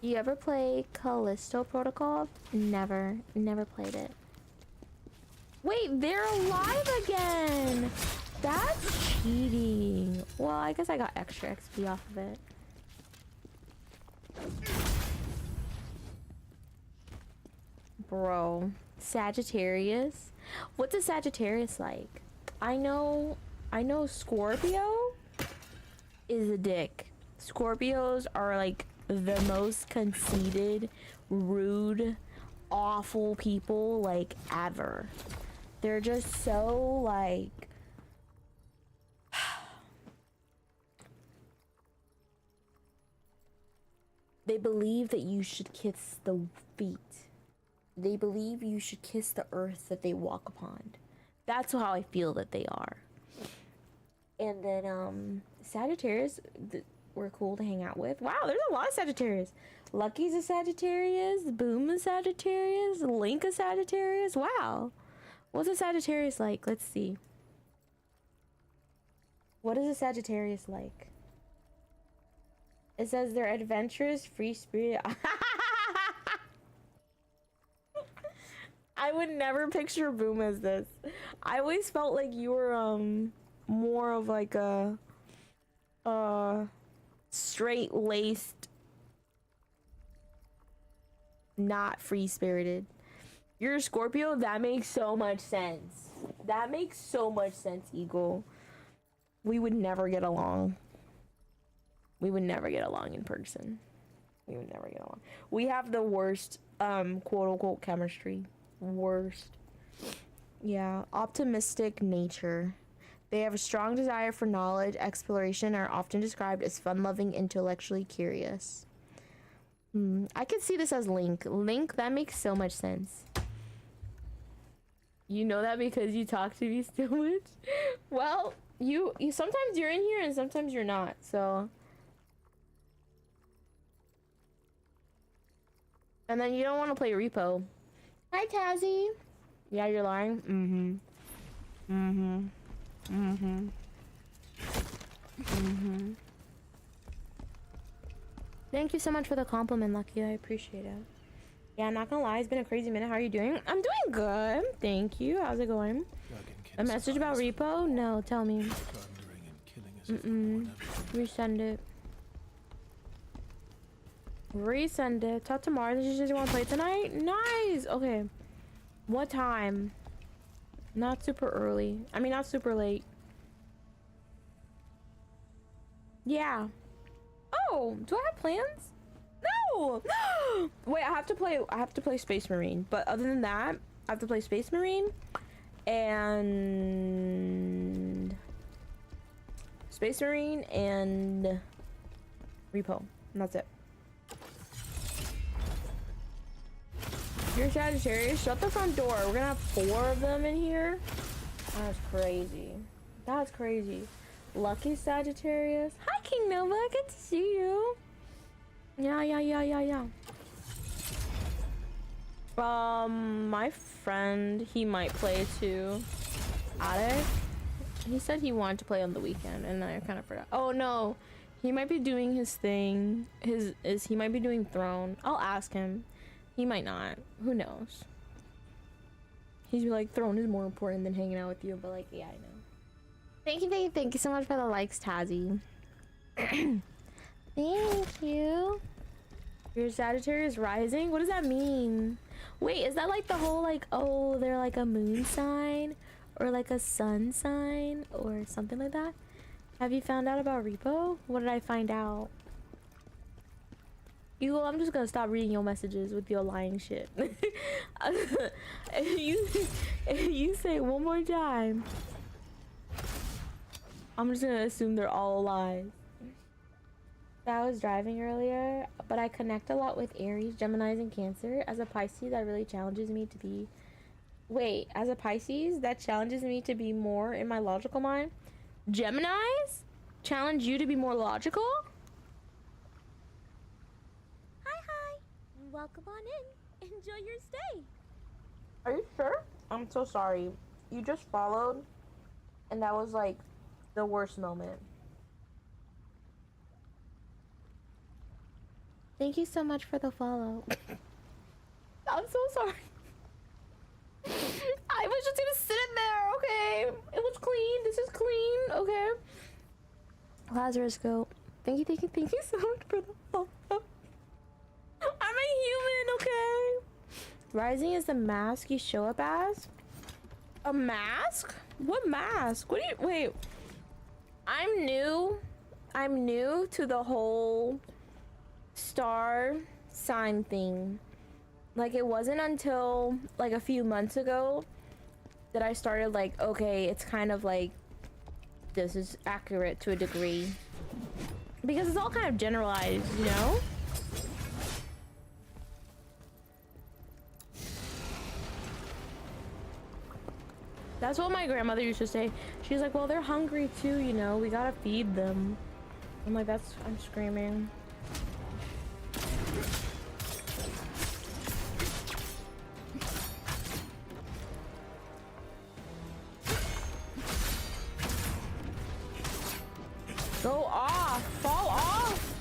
You ever play Callisto Protocol? Never played it. Wait, they're alive again! That's cheating. Well, I guess I got extra XP off of it. Bro, Sagittarius? What's a Sagittarius like? I know Scorpio is a dick. Scorpios are like the most conceited, rude, awful people like ever. They're just so like they believe that you should kiss the feet. They believe you should kiss the earth that they walk upon. That's how I feel that they are. And then Sagittarius were cool to hang out with. Wow, there's a lot of Sagittarius. Lucky's a Sagittarius, Boom is Sagittarius, Link is Sagittarius. Wow. What's a Sagittarius like? Let's see. What is a Sagittarius like? It says they're adventurous, free spirit. I would never picture Boom as this. I always felt like you were more of like a straight-laced, not free-spirited. You're a Scorpio? That makes so much sense. That makes so much sense, Eagle. We would never get along. We would never get along in person. We would never get along. We have the worst quote-unquote chemistry. Worst. Yeah, optimistic nature. They have a strong desire for knowledge, exploration, are often described as fun-loving, intellectually curious. I could see this as Link. Link, that makes so much sense. You know that because you talk to me so much? Well, you sometimes you're in here and sometimes you're not, so. And then you don't want to play repo. Hi, Tazzy. Yeah, you're lying? Thank you so much for the compliment, Lucky. I appreciate it. Yeah, I'm not gonna lie, it's been a crazy minute. How are you doing? I'm doing good. Thank you. How's it going? A message about repo? No, tell me. Resend it. Resend it. Talk tomorrow. Did you just want to play tonight? Nice. Okay. What time? Not super early. I mean, not super late. Yeah. Oh, do I have plans? No. Wait, I have to play Space Marine. But other than that, I have to play Space Marine and Repo. And that's it. You're Sagittarius? Shut the front door. We're gonna have 4 of them in here? That's crazy. That's crazy. Lucky Sagittarius. Hi, King Nova. Good to see you. Yeah. My friend, he might play too. Adek. He said he wanted to play on the weekend, and I kind of forgot. Oh no, he might be doing his thing. He might be doing Throne. I'll ask him. He might not. Who knows? He's like, Throne is more important than hanging out with you, but like, yeah, I know. Thank you so much for the likes, Tazzy. Thank you. Your Sagittarius rising? What does that mean? Wait, is that like the whole like, oh, they're like a moon sign or like a sun sign or something like that? Have you found out about Repo? What did I find out? You, I'm just gonna stop reading your messages with your lying shit. If you say it one more time, I'm just gonna assume they're all lies. I was driving earlier, but I connect a lot with Aries, Geminis, and Cancer. As a Pisces, that really challenges me to be... Wait, as a Pisces, that challenges me to be more in my logical mind? Geminis? Challenge you to be more logical? Hi. Welcome on in. Enjoy your stay. Are you sure? I'm so sorry. You just followed, and that was like the worst moment. Thank you so much for the follow. I'm so sorry. I was just gonna sit in there, okay? It was clean. This is clean, okay? Lazarus go. Thank you so much for the follow. I'm a human, okay? Rising is the mask you show up as? A mask? What mask? What do you... Wait. I'm new to the whole star sign thing. Like, it wasn't until like a few months ago that I started like, okay, it's kind of like this is accurate to a degree, because it's all kind of generalized, you know? That's what my grandmother used to say. She's like, well, they're hungry too, you know, we gotta feed them. I'm like, I'm screaming. Go off! Fall off!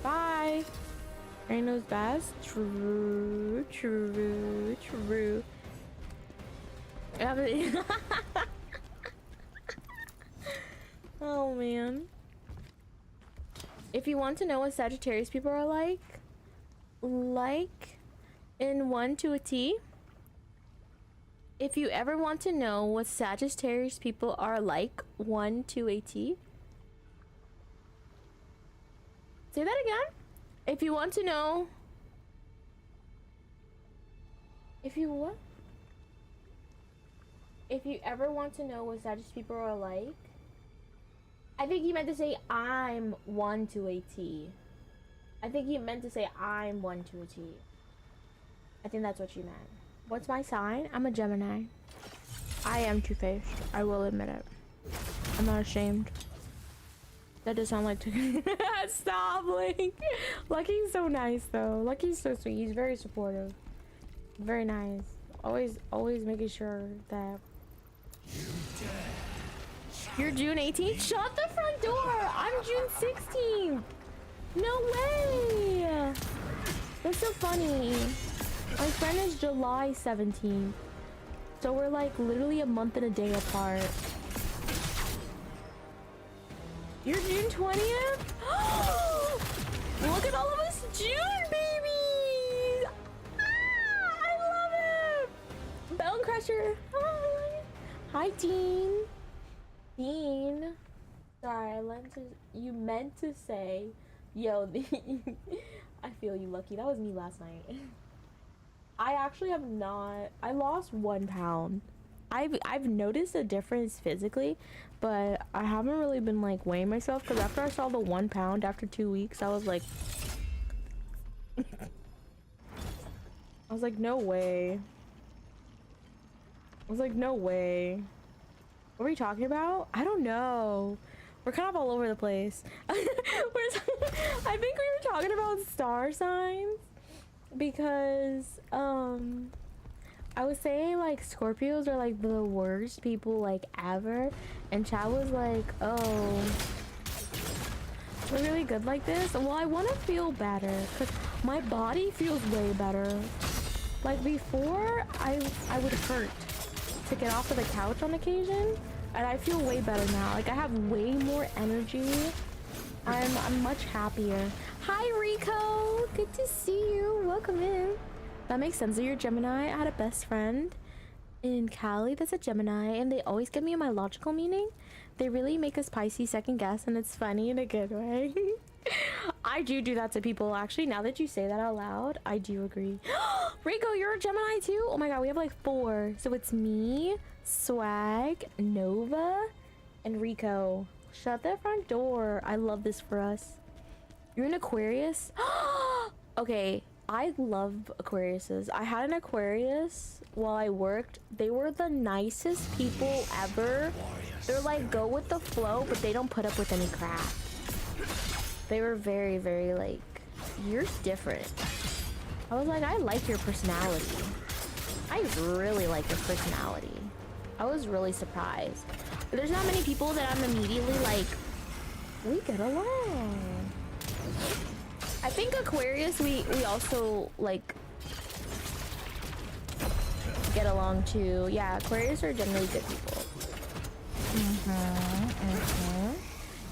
Bye! Rain knows best. True. Oh man. If you want to know what Sagittarius people are like in 1 to a T. If you ever want to know what Sagittarius people are like 1 to a T. Say that again. If you want to know. If you ever want to know what Sagittarius people are like. I think you meant to say I'm 1 to a T. I think you meant to say I'm 1 to a T. I think that's what you meant. What's my sign? I'm a Gemini. I am two-faced. I will admit it. I'm not ashamed. That does sound like stop, Link. Lucky's so nice though. Lucky's so sweet. He's very supportive. Very nice. Always making sure that you're June 18th? Shut the front door! I'm June 16th! No way! That's so funny. My friend is July 17th. So we're like literally a month and a day apart. You're June 20th? Look at all of us June babies! Ah, I love it! Bone Crusher! Hi, Dean. Dean. Sorry, you meant to say, yo, I feel you, Lucky. That was me last night. I actually have not, I lost 1 pound. I've noticed a difference physically, but I haven't really been like weighing myself, because after I saw the 1 pound after 2 weeks, I was like, no way. I was like, no way. What are we talking about? I don't know. We're kind of all over the place. I think we were talking about star signs, because I was saying like Scorpios are like the worst people like ever, and Chad was like, oh, we're really good like this. Well, I want to feel better because my body feels way better. Like before, I would hurt to get off of the couch on occasion, and I feel way better now. Like I have way more energy. I'm much happier. Hi Rico, good to see you. Welcome in. That makes sense that you're Gemini. I had a best friend in Cali that's a Gemini, and they always get me in my logical meaning. They really make us Pisces second guess, and it's funny in a good way. I do that to people, actually. Now that you say that out loud, I do agree. Rico, you're a Gemini too? Oh my god, we have like 4. So it's me, Swag, Nova, and Rico. Shut that front door. I love this for us. You're an Aquarius? Okay, I love Aquariuses. I had an Aquarius while I worked. They were the nicest people ever. They're like go with the flow, but they don't put up with any crap. They were very, very like, you're different. I was like, I like your personality. I really like your personality. I was really surprised. But there's not many people that I'm immediately like, we get along. I think Aquarius, we also like get along too. Yeah, Aquarius are generally good people.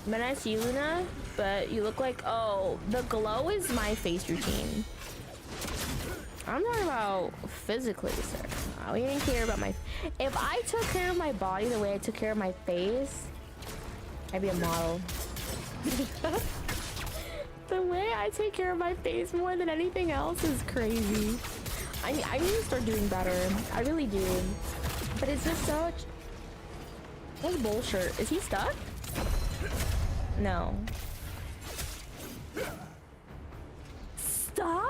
But I see Luna, but you look like, oh, the glow is my face routine. I'm talking about physically, sir. We didn't care about my... If I took care of my body the way I took care of my face, I'd be a model. The way I take care of my face more than anything else is crazy. I need to start doing better. I really do. But it's just such... That's bullshit. Is he stuck? No. Stop!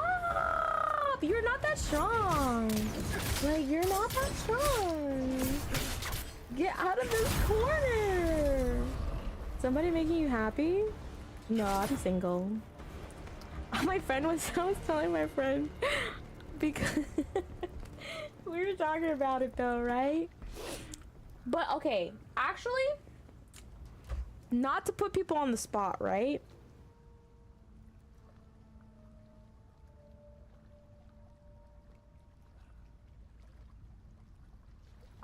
You're not that strong. Like, you're not that strong. Get out of this corner. Somebody making you happy? No, I'm single. My friend was, I was telling my friend, because we were talking about it though, right? But okay, actually, not to put people on the spot, right?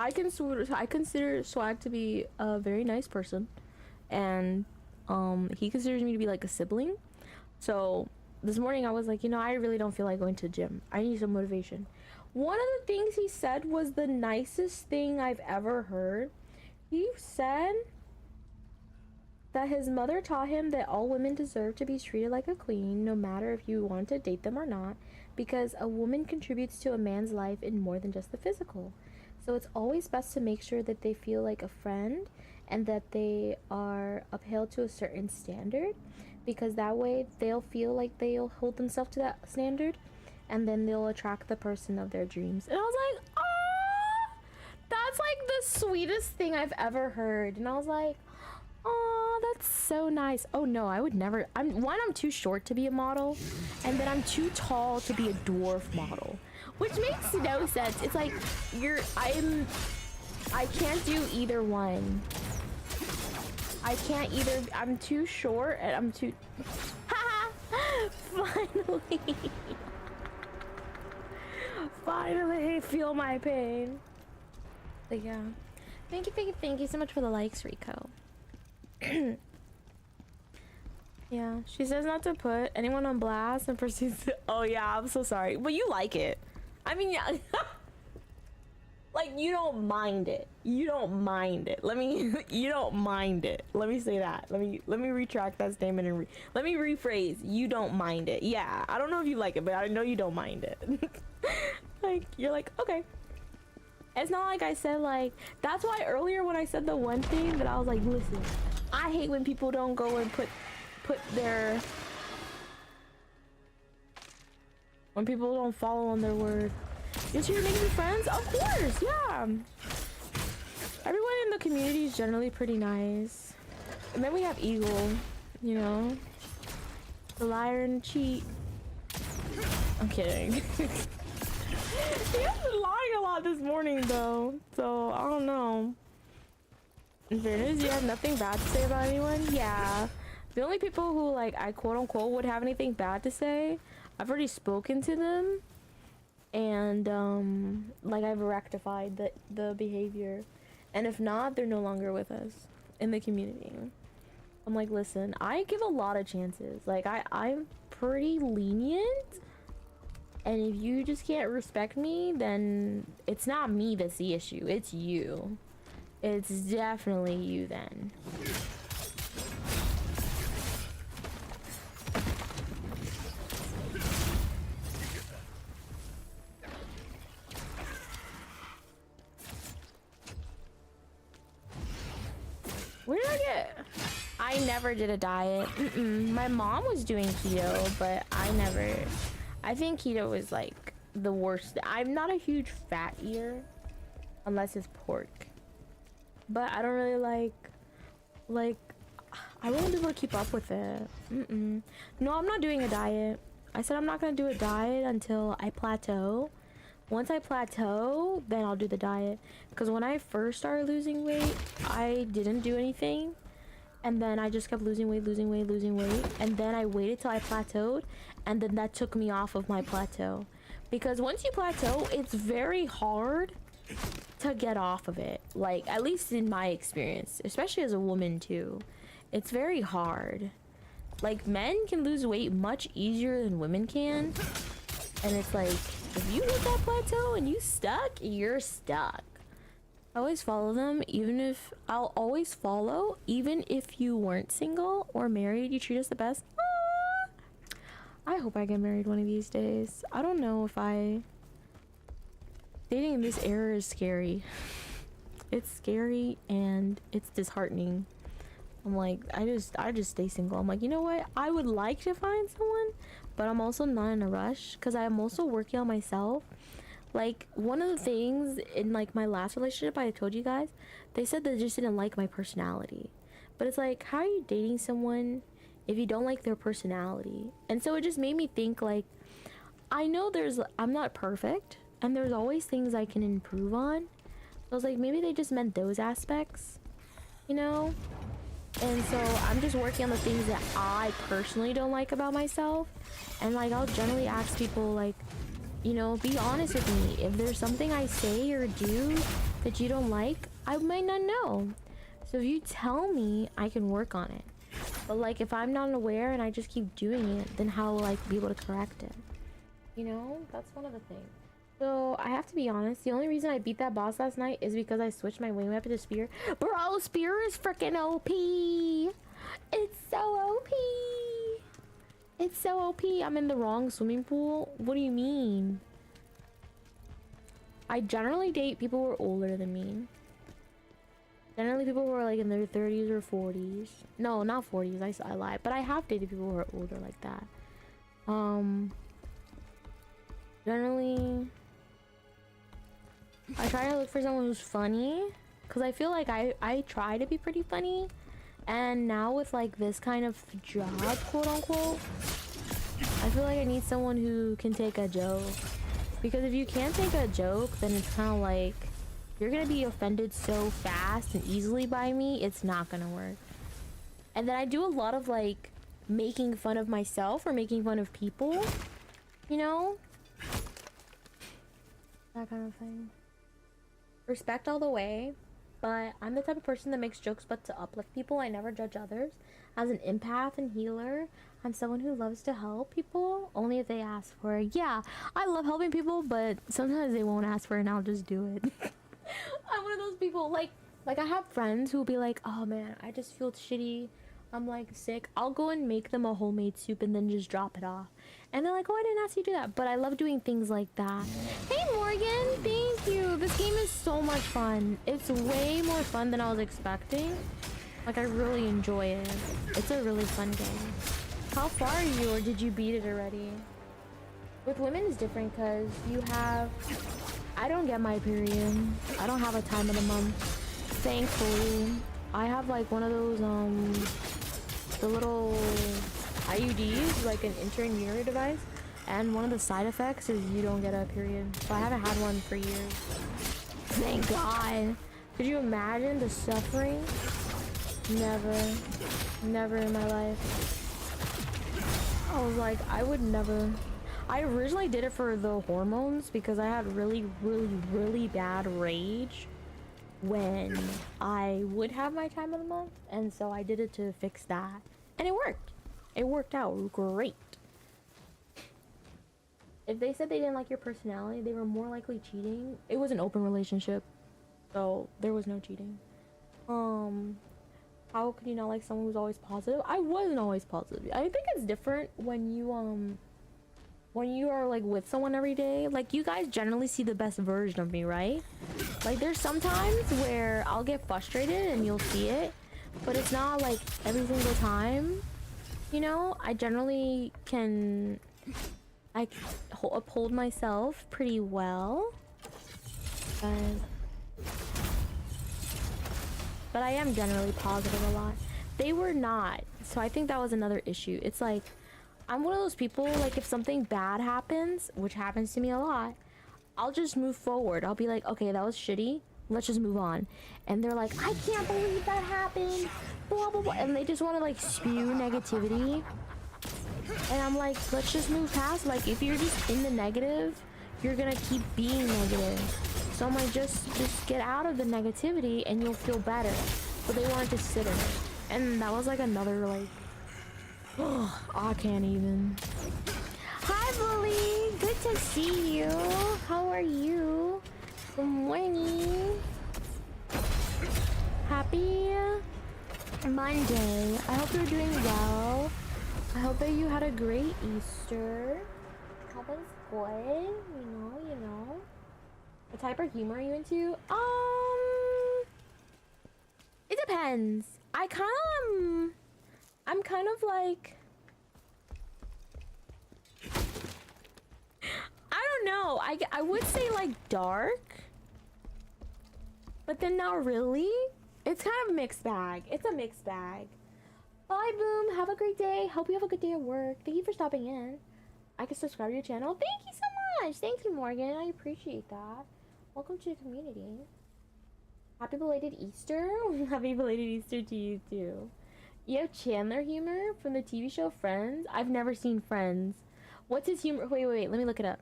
I consider Swag to be a very nice person, and he considers me to be like a sibling. So this morning I was like, you know, I really don't feel like going to the gym. I need some motivation. One of the things he said was the nicest thing I've ever heard. He said that his mother taught him that all women deserve to be treated like a queen, no matter if you want to date them or not, because a woman contributes to a man's life in more than just the physical. So it's always best to make sure that they feel like a friend and that they are upheld to a certain standard, because that way they'll feel like they'll hold themselves to that standard, and then they'll attract the person of their dreams. And I was like, oh, that's like the sweetest thing I've ever heard. And I was like, oh, that's so nice. Oh no, I would never. I'm too short to be a model, and then I'm too tall to be a dwarf model, which makes no sense. It's like I can't do either one. I can't either. I'm too short and I'm too... Finally. Finally feel my pain. But yeah. Thank you so much for the likes, Rico. Yeah, she says not to put anyone on blast and proceeds to... Oh yeah, I'm so sorry. But you like it. I mean, yeah. Like, you don't mind it. You don't mind it. You don't mind it. Let me say that. Let me retract that statement and let me rephrase. You don't mind it. Yeah, I don't know if you like it, but I know you don't mind it. Like, you're like, okay. It's not like I said, like, that's why earlier when I said the one thing that I was like, listen, I hate when people don't go and put their... When people don't follow on their word. Yes, you're making friends? Of course, yeah. Everyone in the community is generally pretty nice. And then we have Eagle, you know? The liar and cheat. I'm kidding. He has been lying a lot this morning though, so I don't know. In fairness, you have nothing bad to say about anyone? Yeah. The only people who, like, I quote unquote would have anything bad to say, I've already spoken to them. And like, I've rectified the behavior, and if not, they're no longer with us in the community. I'm like, listen, I give a lot of chances. Like, I'm pretty lenient, and if you just can't respect me, then it's not me that's the issue, it's you. It's definitely you then. I never did a diet. My mom was doing keto, but I never. I think keto is like the worst. I'm not a huge fat eater unless it's pork, but I don't really like I won't be able to keep up with it. No, I'm not doing a diet. I said I'm not gonna do a diet until I plateau. Once I plateau, then I'll do the diet. Because when I first started losing weight, I didn't do anything. And then I just kept losing weight. And then I waited till I plateaued. And then that took me off of my plateau. Because once you plateau, it's very hard to get off of it. Like, at least in my experience. Especially as a woman, too. It's very hard. Like, men can lose weight much easier than women can. And it's like, if you hit that plateau and you stuck, you're stuck. I always follow them, I'll always follow, even if you weren't single or married, you treat us the best. I hope I get married one of these days. I don't know if dating in this era is scary. It's scary and it's disheartening. I'm like, I just stay single. I'm like, you know what? I would like to find someone, but I'm also not in a rush because I'm also working on myself. Like, one of the things in like my last relationship, I told you guys, they said they just didn't like my personality. But it's like, how are you dating someone if you don't like their personality? And so it just made me think, like, I know I'm not perfect and there's always things I can improve on. So I was like, maybe they just meant those aspects, you know? And so I'm just working on the things that I personally don't like about myself. And like, I'll generally ask people, like, you know, be honest with me. If there's something I say or do that you don't like, I might not know. So if you tell me, I can work on it. But like, if I'm not aware and I just keep doing it, then how will I be able to correct it? You know, that's one of the things. So I have to be honest, the only reason I beat that boss last night is because I switched my wing weapon to spear. Bro, spear is freaking OP. It's so OP. It's so OP. I'm in the wrong swimming pool. What do you mean? I generally date people who are older than me. Generally people who are like in their 30s or 40s. No, not 40s. I lied. But I have dated people who are older like that. Generally, I try to look for someone who's funny, because I feel like I try to be pretty funny, and now with like this kind of job, quote unquote, I feel like I need someone who can take a joke. Because if you can't take a joke, then it's kind of like you're gonna be offended so fast and easily by me, it's not gonna work. And then I do a lot of like making fun of myself or making fun of people, you know, that kind of thing. Respect all the way, but I'm the type of person that makes jokes but to uplift people. I never judge others. As an empath and healer, I'm someone who loves to help people only if they ask for it. Yeah, I love helping people, but sometimes they won't ask for it and I'll just do it. I'm one of those people, like I have friends who will be like, oh man, I just feel shitty, I'm like sick. I'll go and make them a homemade soup and then just drop it off. And they're like, oh, I didn't ask you to do that. But I love doing things like that. Hey, Morgan, thank you. This game is so much fun. It's way more fun than I was expecting. Like, I really enjoy it. It's a really fun game. How far are you, or did you beat it already? With women, it's different because you have... I don't get my period. I don't have a time of the month. Thankfully. I have, like, one of those, the little IUDs, like an intrauterine device, and one of the side effects is you don't get a period. So I haven't had one for years. Thank God. Could you imagine the suffering? Never in my life. I was like, I would never. I originally did it for the hormones because I had really bad rage when I would have my time of the month, and so I did it to fix that, and it worked. It worked out great. If they said they didn't like your personality, they were more likely cheating. It was an open relationship, so there was no cheating. How could you not like someone who's always positive? I wasn't always positive. I think it's different when you are like with someone every day. Like, you guys generally see the best version of me, right? Like, there's sometimes where I'll get frustrated and you'll see it, but it's not like every single time. You know, I generally can uphold myself pretty well. But I am generally positive a lot. They were not. So I think that was another issue. It's like, I'm one of those people, like if something bad happens, which happens to me a lot, I'll just move forward. I'll be like, okay, that was shitty. Let's just move on. And they're like, I can't believe that happened. Blah, blah, blah. And they just want to like spew negativity. And I'm like, let's just move past. Like, if you're just in the negative, you're gonna keep being negative. So I'm like, just get out of the negativity and you'll feel better. But they wanted to sit in it. And that was like another like, oh, I can't even. Hi, Bully. Good to see you. How are you? Good morning. Happy Monday. I hope you're doing well. I hope that you had a great Easter. Hope it's good. You know. What type of humor are you into? It depends. I'm kind of like, I don't know. I would say like dark, but then not really. It's kind of a mixed bag. It's a mixed bag. Bye, Boom. Have a great day. Hope you have a good day at work. Thank you for stopping in. I can subscribe to your channel. Thank you so much. Thank you, Morgan. I appreciate that. Welcome to the community. Happy belated Easter. Happy belated Easter to you too. You have Chandler humor from the TV show Friends? I've never seen Friends. What's his humor? Wait. Let me look it up.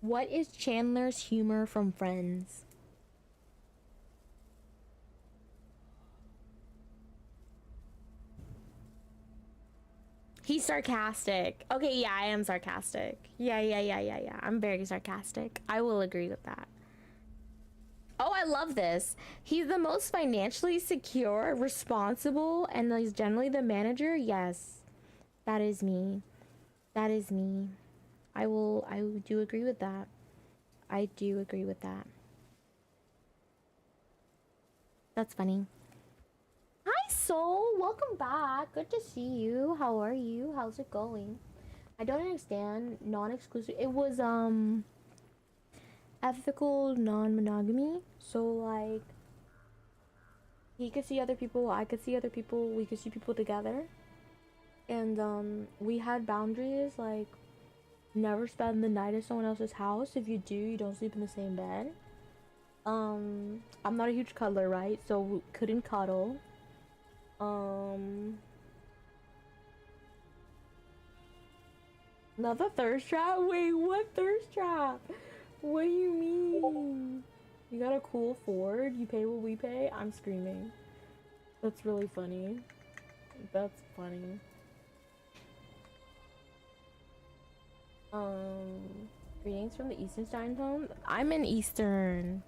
What is Chandler's humor from Friends? He's sarcastic. Okay, yeah, I am sarcastic. Yeah. I'm very sarcastic. I will agree with that. Oh, I love this. He's the most financially secure, responsible, and he's generally the manager. Yes, that is me. That is me. I do agree with that. I do agree with that. That's funny. Hi, Soul. Welcome back. Good to see you. How are you? How's it going? I don't understand non-exclusive. It was, ethical non-monogamy. So like he could see other people, I could see other people, we could see people together, and we had boundaries like never spend the night at someone else's house. If you do, you don't sleep in the same bed. I'm not a huge cuddler, right? So we couldn't cuddle. Another thirst trap? Wait, what thirst trap? What do you mean? You got a cool Ford? You pay what we pay? I'm screaming. That's really funny. That's funny. Greetings from the Eastern Time Zone. I'm in Eastern.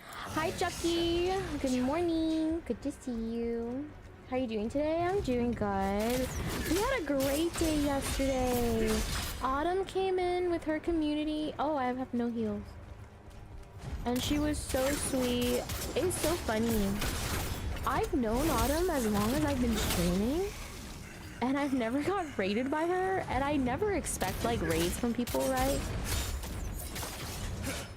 Hi, Chucky. Good morning. Good to see you. How are you doing today? I'm doing good. We had a great day yesterday. Autumn came in with her community. Oh, I have no heels. And she was so sweet. It's so funny. I've known Autumn as long as I've been streaming, and I've never got raided by her, and I never expect like raids from people, right?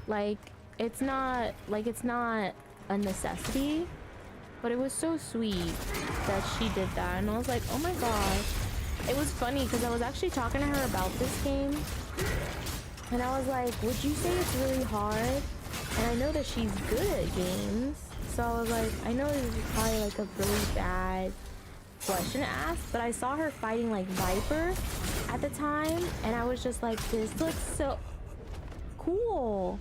Like it's not a necessity, but it was so sweet that she did that, and I was like, oh my gosh. It was funny because I was actually talking to her about this game, and I was like, would you say it's really hard? And I know that she's good at games, so I was like, I know this is probably like a really bad question to ask, but I saw her fighting like Viper at the time, and I was just like, this looks so cool.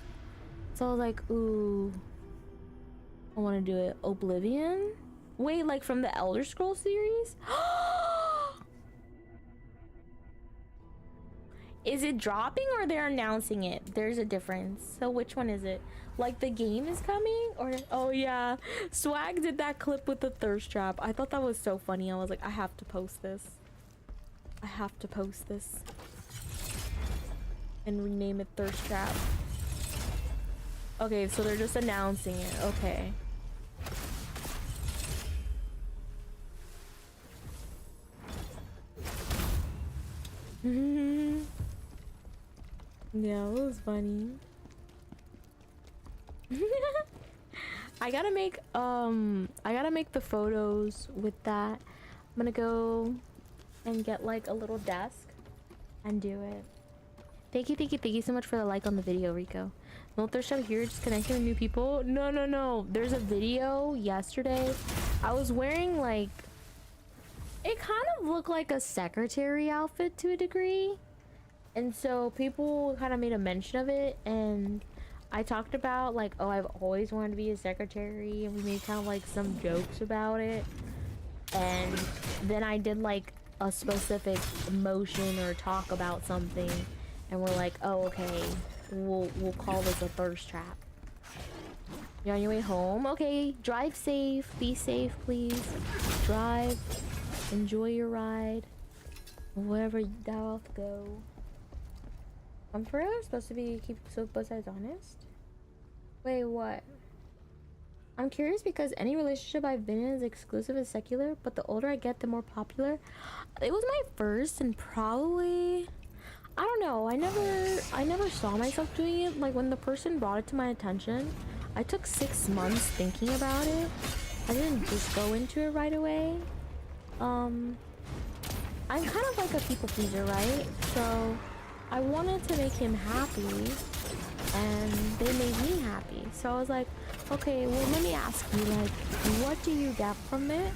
So I was like, ooh, I want to do it. Oblivion? Wait, like from the Elder Scrolls series? Is it dropping or they're announcing it? There's a difference. So which one is it? Like the game is coming, or oh yeah, Swag did that clip with the thirst trap. I thought that was so funny. I was like, I have to post this. I have to post this and rename it thirst trap. Okay, so they're just announcing it. Okay. Yeah, it was funny. I gotta make the photos with that. I'm gonna go and get like a little desk and do it. Thank you so much for the like on the video, Rico. No thirst trap here, just connecting with new people. No. There's a video yesterday. I was wearing like, it kind of looked like a secretary outfit to a degree. And so people kind of made a mention of it, and I talked about like, oh, I've always wanted to be a secretary, and we made kind of like some jokes about it. And then I did like a specific motion or talk about something, and we're like, oh, okay, we'll call this a thirst trap. You're on your way home? Okay, drive safe, be safe, please. Drive, enjoy your ride, wherever thou wilt go. I'm for real supposed to be keep both sides honest? Wait, what? I'm curious because any relationship I've been in is exclusive and secular, but the older I get, the more popular. It was my first, and probably, I don't know, I never saw myself doing it. Like when the person brought it to my attention, I took 6 months thinking about it. I didn't just go into it right away. I'm kind of like a people pleaser, right? So I wanted to make him happy, and they made me happy. So I was like, okay, well, let me ask you, like, what do you get from it?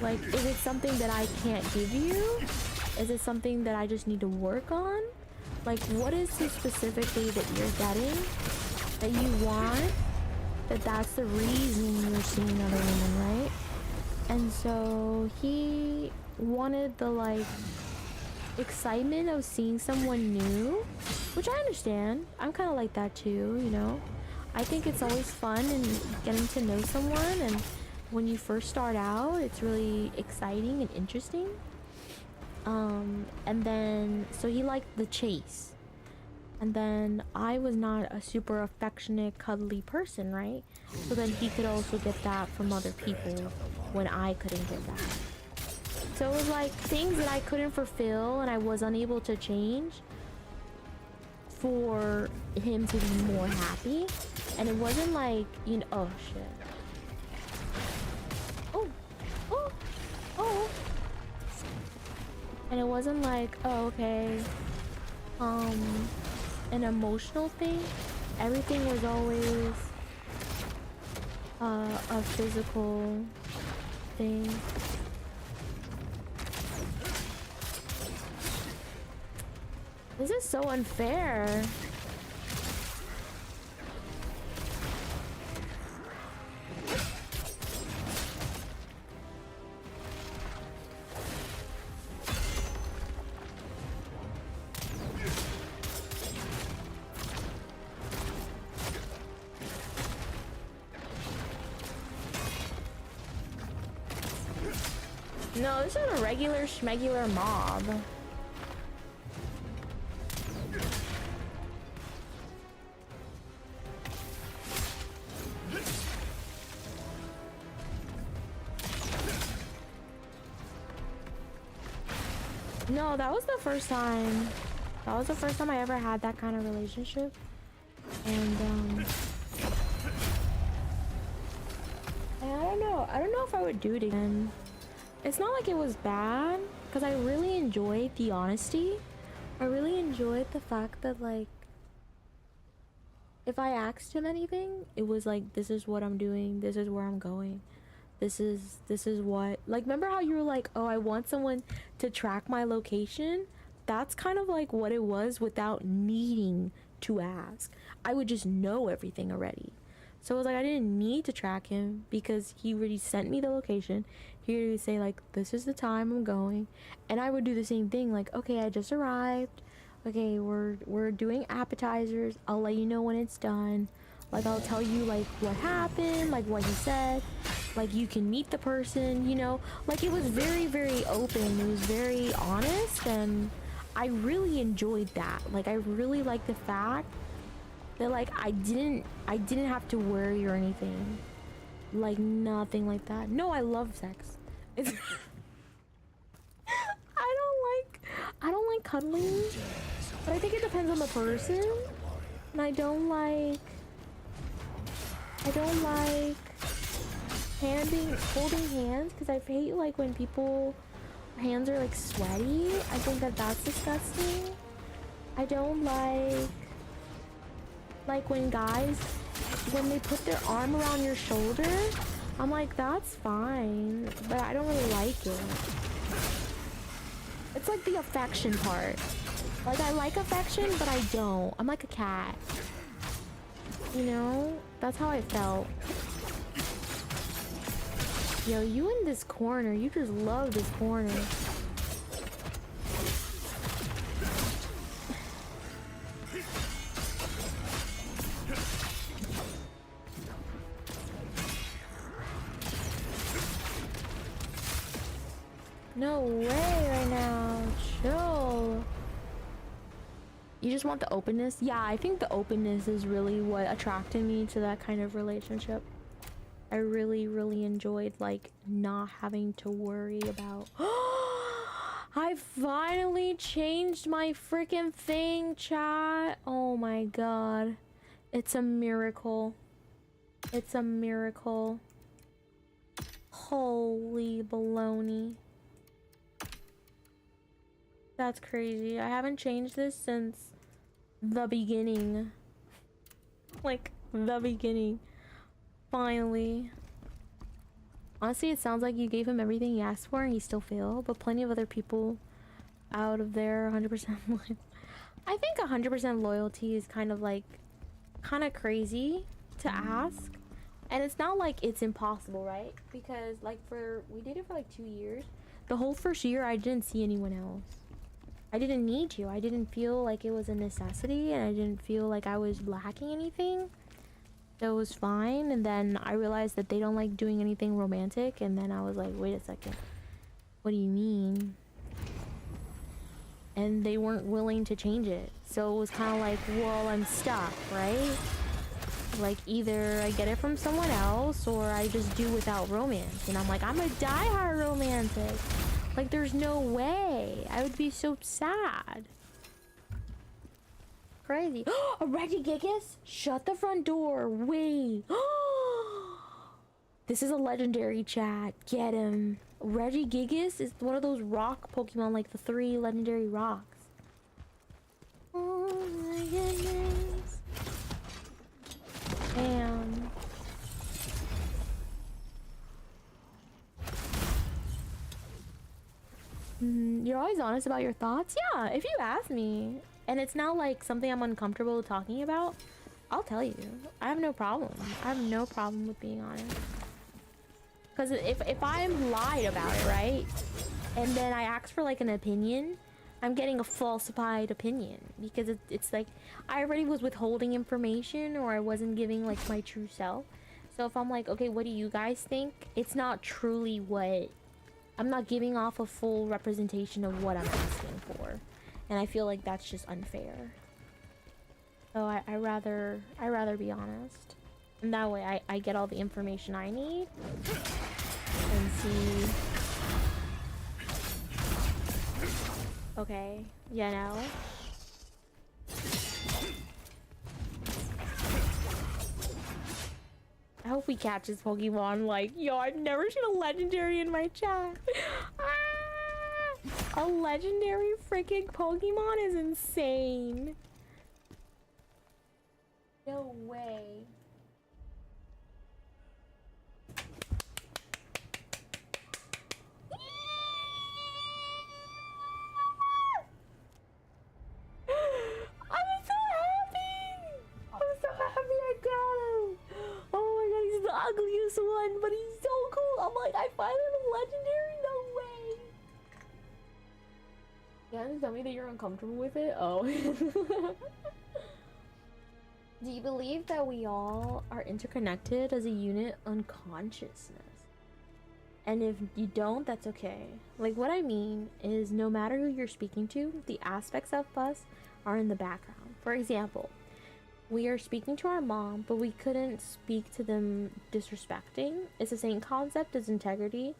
Like, is it something that I can't give you? Is it something that I just need to work on? Like, what is it specifically that you're getting that you want, that's the reason you're seeing another woman, right? And so he wanted the, like, excitement of seeing someone new, which I understand. I'm kind of like that too, you know. I think it's always fun and getting to know someone, and when you first start out, it's really exciting and interesting. And then so he liked the chase, and then I was not a super affectionate, cuddly person, right? So then he could also get that from other people when I couldn't get that. So it was like things that I couldn't fulfill and I was unable to change for him to be more happy. And it wasn't like, you know, oh shit. Oh. And it wasn't like, oh, okay, an emotional thing. Everything was always a physical thing. This is so unfair. No, this is a regular schmegular mob. No, that was the first time. That was the first time I ever had that kind of relationship. And I don't know if I would do it again. It's not like it was bad, because I really enjoyed the honesty. I really enjoyed the fact that, like, if I asked him anything, it was like, this is what I'm doing, this is where I'm going, this is what, like, remember how you were like, oh, I want someone to track my location? That's kind of like what it was without needing to ask. I would just know everything already. So it was like, I didn't need to track him because he already sent me the location. He would say, like, this is the time I'm going, and I would do the same thing, like, okay, I just arrived, okay, we're doing appetizers, I'll let you know when it's done, like, I'll tell you, like, what happened, like, what he said, like, you can meet the person, you know, like, it was very, very open, it was very honest, and I really enjoyed that. Like, I really liked the fact that, like, I didn't have to worry or anything. Like, nothing like that. No, I love sex. It's I don't like like cuddling, but I think it depends on the person. And I don't like holding hands because I hate like when people hands are like sweaty. I think that that's disgusting. I don't like when guys, when they put their arm around your shoulder, I'm like, that's fine, but I don't really like it. It's like the affection part. Like, I like affection, but I don't. I'm like a cat. You know? That's how I felt. Yo, you in this corner. You just love this corner. No way right now. Chill. You just want the openness? Yeah, I think the openness is really what attracted me to that kind of relationship. I really, really enjoyed like not having to worry about I finally changed my freaking thing, chat. Oh my god. It's a miracle. It's a miracle. Holy baloney. That's crazy. I haven't changed this since the beginning. Like, the beginning. Finally. Honestly, it sounds like you gave him everything he asked for and he still failed, but plenty of other people out of there 100% loyal. I think 100% loyalty is kind of like, kind of crazy to ask. And it's not like it's impossible, right? Because like we dated for like 2 years. The whole first year, I didn't see anyone else. I didn't need to. I didn't feel like it was a necessity, and I didn't feel like I was lacking anything. So it was fine. And then I realized that they don't like doing anything romantic, and then I was like, wait a second. What do you mean? And they weren't willing to change it. So it was kind of like, well, I'm stuck, right? Like, either I get it from someone else, or I just do without romance. And I'm like, I'm a diehard romantic. Like, there's no way. I would be so sad. Crazy. A Regigigas? Shut the front door. Wait. This is a legendary, chat. Get him. Regigigas is one of those rock Pokemon, like the 3 legendary rocks. Oh my goodness. Damn. You're always honest about your thoughts? Yeah, if you ask me, and it's not like something I'm uncomfortable talking about, I'll tell you. I have no problem. I have no problem with being honest. Because if I'm lied about it, right? And then I ask for like an opinion, I'm getting a falsified opinion. Because it's like, I already was withholding information, or I wasn't giving like my true self. So if I'm like, okay, what do you guys think? It's not truly what... I'm not giving off a full representation of what I'm asking for. And I feel like that's just unfair. So I rather be honest. And that way I get all the information I need. And see... Okay. Yeah, no. I hope he catches Pokemon. Like, yo, I've never seen a legendary in my chat. A legendary freaking Pokemon is insane. No way. Ugliest one, but he's so cool. I'm like, I finally have a legendary? No way. Yeah, just tell me that you're uncomfortable with it. Oh. Do you believe that we all are interconnected as a unit on consciousness? And if you don't, that's okay. Like, what I mean is, no matter who you're speaking to, the aspects of us are in the background. For example, we are speaking to our mom, but we couldn't speak to them disrespecting. It's the same concept as integrity,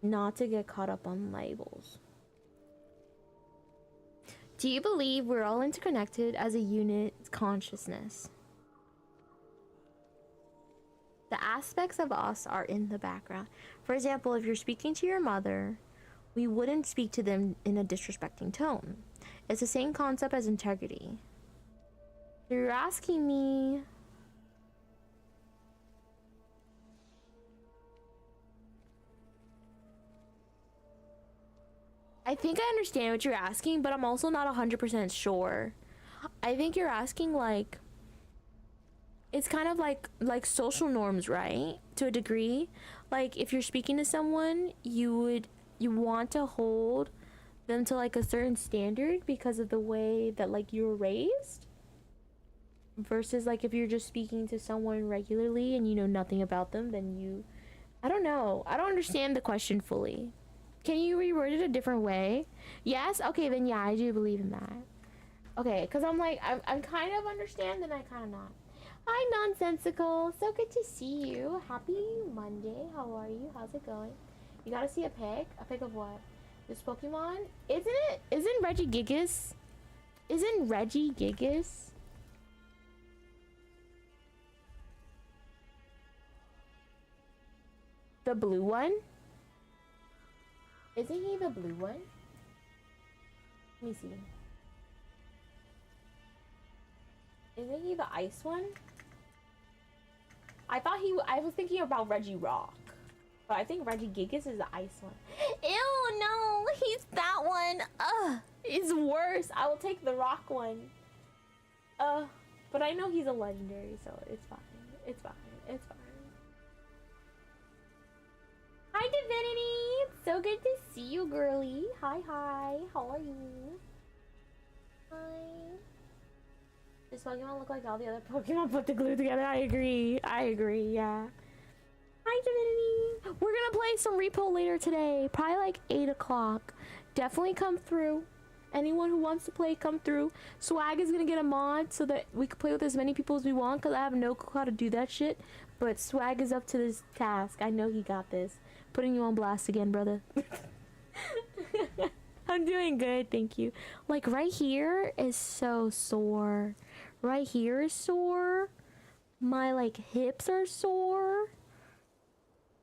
not to get caught up on labels. Do you believe we're all interconnected as a unit consciousness? The aspects of us are in the background. For example, if you're speaking to your mother, we wouldn't speak to them in a disrespecting tone. It's the same concept as integrity. So you're asking me... I think I understand what you're asking, but I'm also not 100% sure. I think you're asking like... It's kind of like social norms, right? To a degree. Like if you're speaking to someone, you want to hold them to like a certain standard because of the way that like you were raised. Versus like if you're just speaking to someone regularly and you know nothing about them, then you... I don't know. I don't understand the question fully. Can you reword it a different way? Yes? Okay, then yeah, I do believe in that. Okay, because I'm like, I'm kind of understand and I kind of not. Hi, Nonsensical. So good to see you. Happy Monday. How are you? How's it going? You gotta see a pic? A pic of what? This Pokemon? Isn't Reggie Gigas? Isn't Reggie Gigas? The blue one? Isn't he the blue one? Let me see. Isn't he the ice one? I was thinking about Reggie Rock. But I think Reggie Gigas is the ice one. Ew, no! He's that one! Ugh! It's worse! I will take the rock one. But I know he's a legendary, so it's fine. It's fine. It's fine. Hi, Divinity! It's so good to see you, girly. Hi, hi. How are you? Hi. Does Pokemon look like all the other Pokemon put the glue together? I agree. I agree, yeah. Hi, Divinity! We're gonna play some repo later today. Probably like 8 o'clock. Definitely come through. Anyone who wants to play, come through. Swag is gonna get a mod so that we can play with as many people as we want, because I have no clue how to do that shit. But Swag is up to this task. I know he got this. Putting you on blast again, brother. I'm doing good, thank you. Like right here is so sore. Right here is sore. My like hips are sore.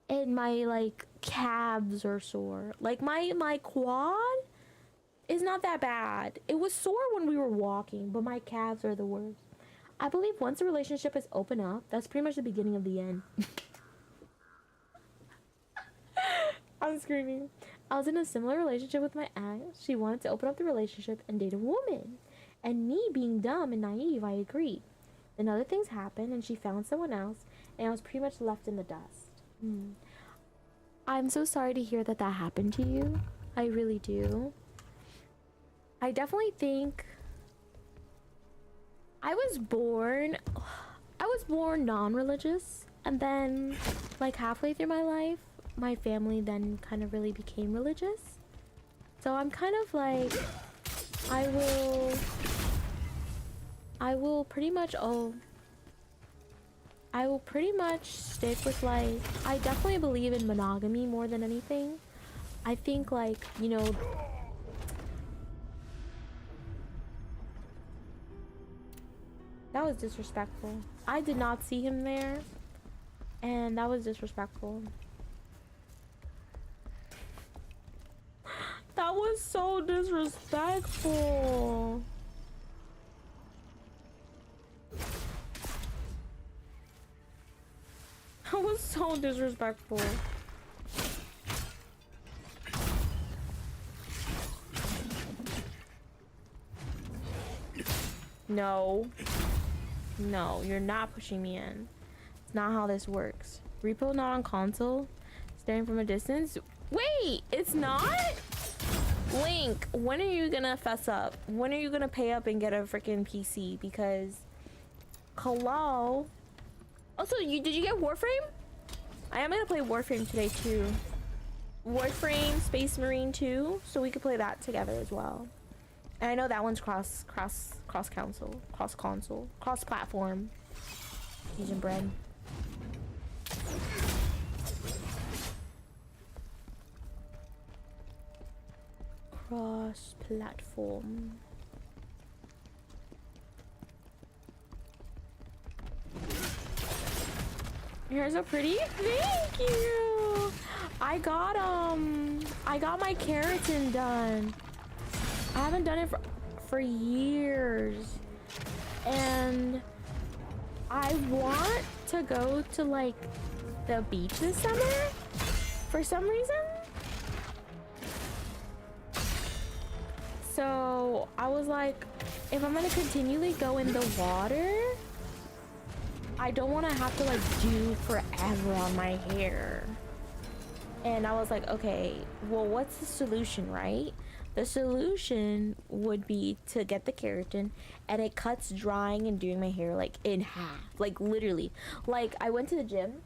And my like calves are sore. Like my quad is not that bad. It was sore when we were walking, but my calves are the worst. I believe once a relationship is open up, that's pretty much the beginning of the end. I'm screaming. I was in a similar relationship with my ex. She wanted to open up the relationship and date a woman. And me being dumb and naive, I agreed. Then other things happened and she found someone else and I was pretty much left in the dust. I'm so sorry to hear that that happened to you. I really do. I definitely think I was born non-religious, and then like halfway through my life my family then kind of really became religious. So I'm kind of like I will pretty much stick with like, I definitely believe in monogamy more than anything. I think like, you know, that was disrespectful. I did not see him there and that was disrespectful. That was so disrespectful. That was so disrespectful. No. No, you're not pushing me in. It's not how this works. Repo not on console? Staring from a distance? Wait, it's not? Link, when are you gonna fess up? When are you gonna pay up and get a freaking PC? Because, hello? Also, did you get Warframe? I am gonna play Warframe today too. Warframe Space Marine 2, so we could play that together as well. And I know that one's cross platform. Fusion bread. Cross platform. Your hair's so pretty. Thank you. I got my keratin done. I haven't done it for years. And I want to go to like the beach this summer for some reason. So I was like, if I'm gonna continually go in the water, I don't want to have to like do forever on my hair. And I was like, okay, well, what's the solution, right? The solution would be to get the keratin, and it cuts drying and doing my hair like in half, like literally. Like I went to the gym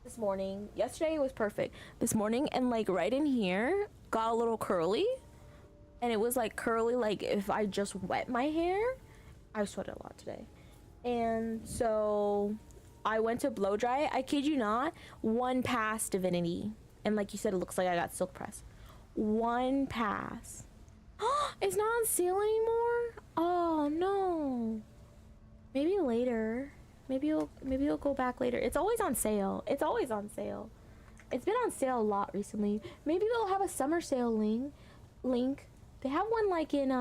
this morning. Yesterday was perfect. This morning, and like right in here got a little curly, and it was like curly like if I just wet my hair. I sweated a lot today. And so I went to blow dry. I kid you not, one pass, Divinity. And like you said, it looks like I got silk press. One pass. It's not on sale anymore? Oh no. Maybe later. Maybe it'll go back later. It's always on sale. It's always on sale. It's been on sale a lot recently. Maybe they'll have a summer sale link. They have one like in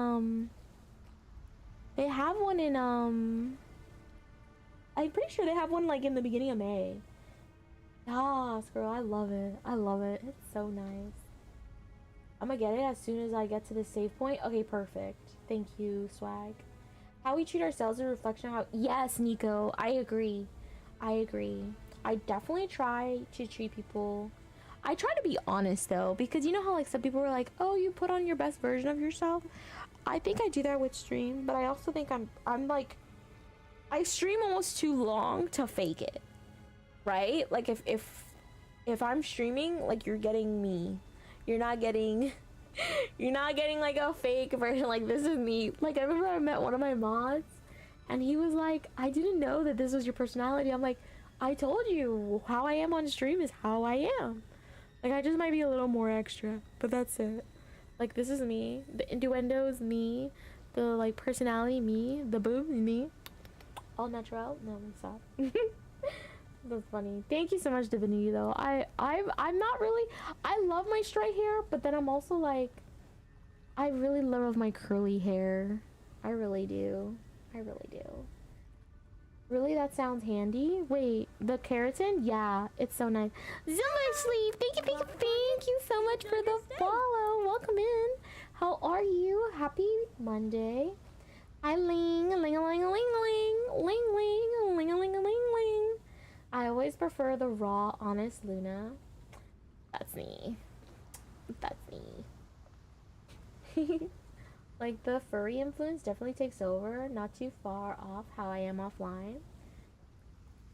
I'm pretty sure they have one like in the beginning of May. Ah, girl, I love it. I love it. It's so nice. I'm gonna get it as soon as I get to the save point. Okay, perfect. Thank you, Swag. How we treat ourselves is a reflection of how... Yes, Nico, I agree. I agree. I definitely try to treat people... I try to be honest, though, because you know how like some people were like, oh, you put on your best version of yourself? I think I do that with stream, but I also think I'm like... I stream almost too long to fake it, right? Like if I'm streaming, like you're getting me. You're not getting like a fake version. Like this is me. Like I remember I met one of my mods, and he was like, I didn't know that this was your personality. I'm like, I told you how I am on stream is how I am. Like I just might be a little more extra, but that's it. Like this is me. The innuendos me. The like personality me. The boobs me. All natural? No, stop. That's funny. Thank you so much, Divinity, though. I'm not really... I love my straight hair, but then I'm also like... I really love my curly hair. I really do. I really do. Really? That sounds handy? Wait, the keratin? Yeah, it's so nice. So much sleep! Thank you so much for the follow. Welcome in. How are you? Happy Monday. Hi, ling, ling, ling, ling, ling, ling, ling, ling, ling, ling, ling. I always prefer the raw, honest Luna. That's me. That's me. Like the furry influence definitely takes over. Not too far off how I am offline.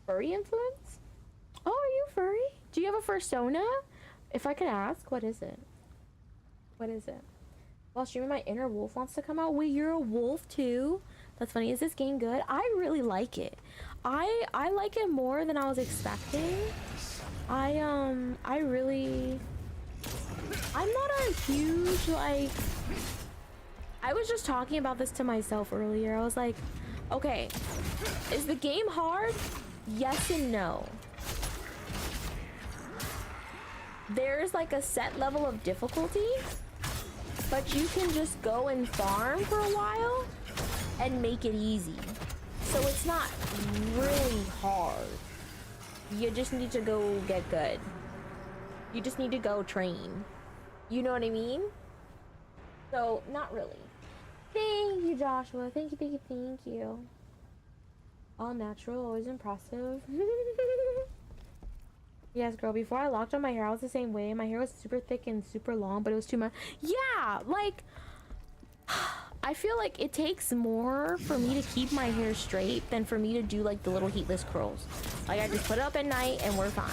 Furry influence? Oh, are you furry? Do you have a fursona? If I could ask, what is it? What is it? While streaming, my inner wolf wants to come out. Wait, you're a wolf too? That's funny. Is this game good? I really like it. I like it more than I was expecting. I'm not a huge like... I was just talking about this to myself earlier. I was like, okay, is the game hard? Yes and no. There's like a set level of difficulty, but you can just go and farm for a while and make it easy. So it's not really hard. You just need to go get good. You just need to go train. You know what I mean? So, not really. Thank you, Joshua. Thank you. All natural, always impressive. Yes, girl, before I locked on my hair, I was the same way. My hair was super thick and super long, but it was too much. Yeah, like... I feel like it takes more for me to keep my hair straight than for me to do like the little heatless curls. Like I just put it up at night and we're fine.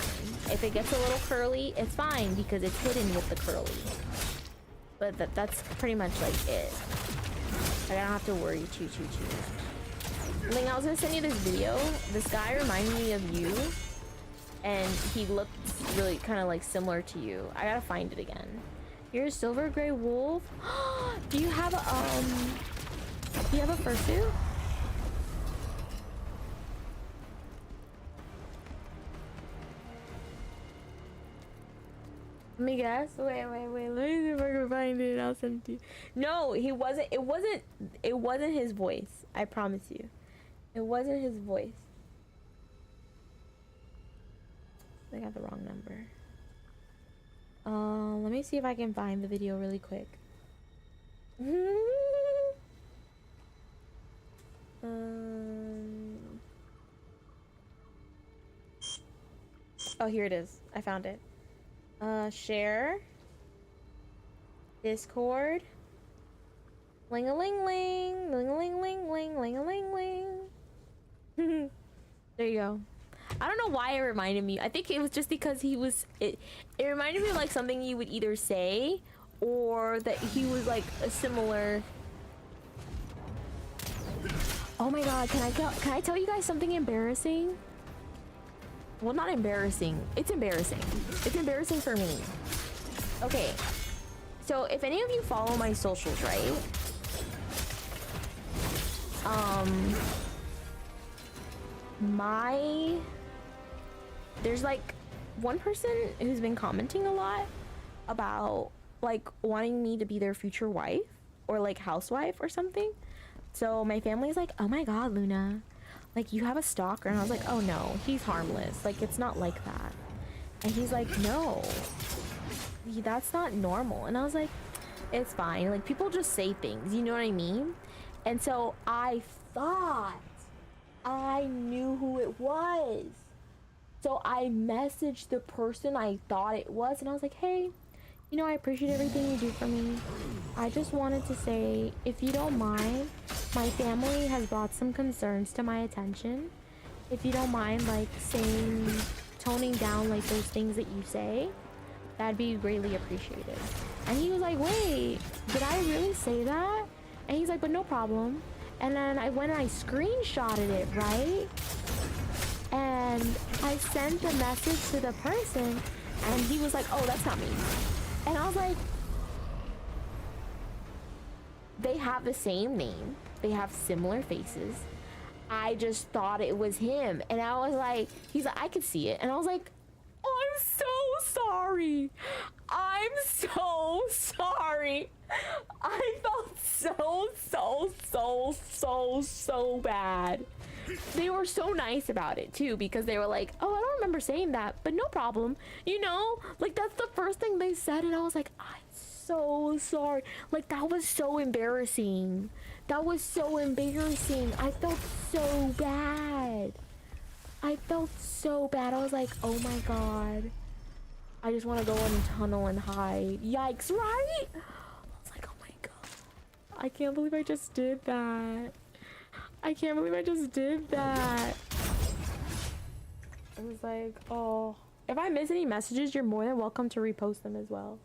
If it gets a little curly, it's fine because it's hidden with the curly. But that's pretty much like it. Like I don't have to worry too. Ling, I was gonna send you this video. This guy reminded me of you. And he looked really kind of like similar to you. I gotta find it again. You're a silver gray wolf. Do you have a fursuit? Let me guess. Wait. Let me see if I can find it. I'll send it to you. No, he wasn't. It wasn't his voice. I promise you. It wasn't his voice. I got the wrong number. Let me see if I can find the video really quick. Oh, here it is. I found it. Share. Discord. Ling-a-ling-ling. Ling-a-ling-ling-ling. Ling-a-ling-ling. There you go. I don't know why it reminded me. I think it was just because it reminded me of like something you would either say or that he was like a similar. Oh my god, can I tell you guys something embarrassing? Well, not embarrassing. It's embarrassing. It's embarrassing for me. Okay. So if any of you follow my socials, right? There's like one person who's been commenting a lot about like wanting me to be their future wife or like housewife or something. So my family's like, oh my god, Luna, like you have a stalker. And I was like, oh no, he's harmless, like it's not like that. And he's like, no, that's not normal. And I was like, it's fine, like people just say things, you know what I mean? And so I thought I knew who it was. So I messaged the person I thought it was, and I was like, hey, you know, I appreciate everything you do for me. I just wanted to say, if you don't mind, my family has brought some concerns to my attention. If you don't mind, like, toning down, like, those things that you say, that'd be greatly appreciated. And he was like, wait, did I really say that? And he's like, but no problem. And then I went and I screenshotted it, right? And I sent the message to the person, and he was like, oh, that's not me. And I was like, they have the same name, they have similar faces, I just thought it was him. And I was like, he's like, I could see it. And I was like, I'm so sorry, I'm so sorry. I felt so bad. They were so nice about it too, because they were like, oh, I don't remember saying that, but no problem, you know, like that's the first thing they said. And I was like, I'm so sorry. Like that was so embarrassing. That was so embarrassing. I felt so bad. I felt so bad. I was like, oh my god, I just want to go in a tunnel and hide. Yikes, right? I was like, oh my god, I can't believe I just did that. I can't believe I just did that. I was like, oh. If I miss any messages, you're more than welcome to repost them as well.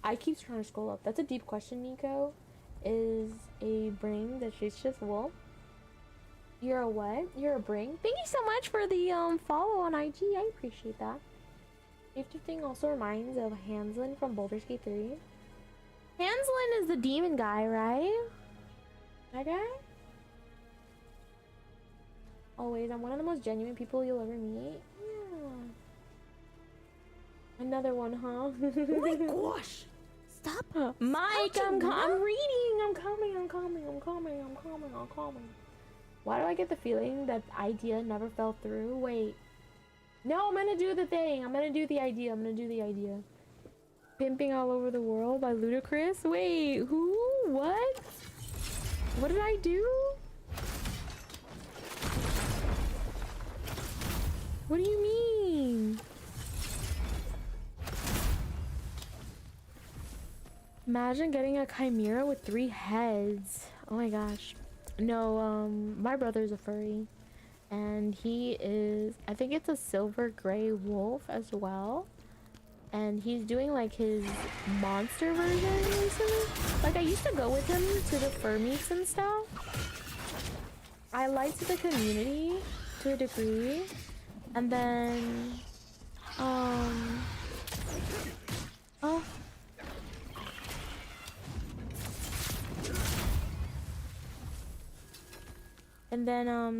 I keep trying to scroll up. That's a deep question, Nico. Is a bring that shit's just wool? You're a what? You're a bring? Thank you so much for the follow on IG. I appreciate that. Gifting also reminds of Hanslin from Baldur's Gate 3. Hanslin is the demon guy, right? That guy? Always, I'm one of the most genuine people you'll ever meet. Yeah. Another one, huh? Oh my gosh! Stop. Mike, I'm reading. I'm coming. Why do I get the feeling that idea never fell through? Wait. No, I'm gonna do the thing. I'm gonna do the idea. Pimping All Over the World by Ludacris. Wait, who? What? What did I do? What do you mean? Imagine getting a chimera with 3 heads. Oh my gosh. No, my brother's a furry. And he is, I think it's a silver gray wolf as well. And he's doing like his monster version recently. Like I used to go with him to the fur meets and stuff. I liked the community to a degree. And then,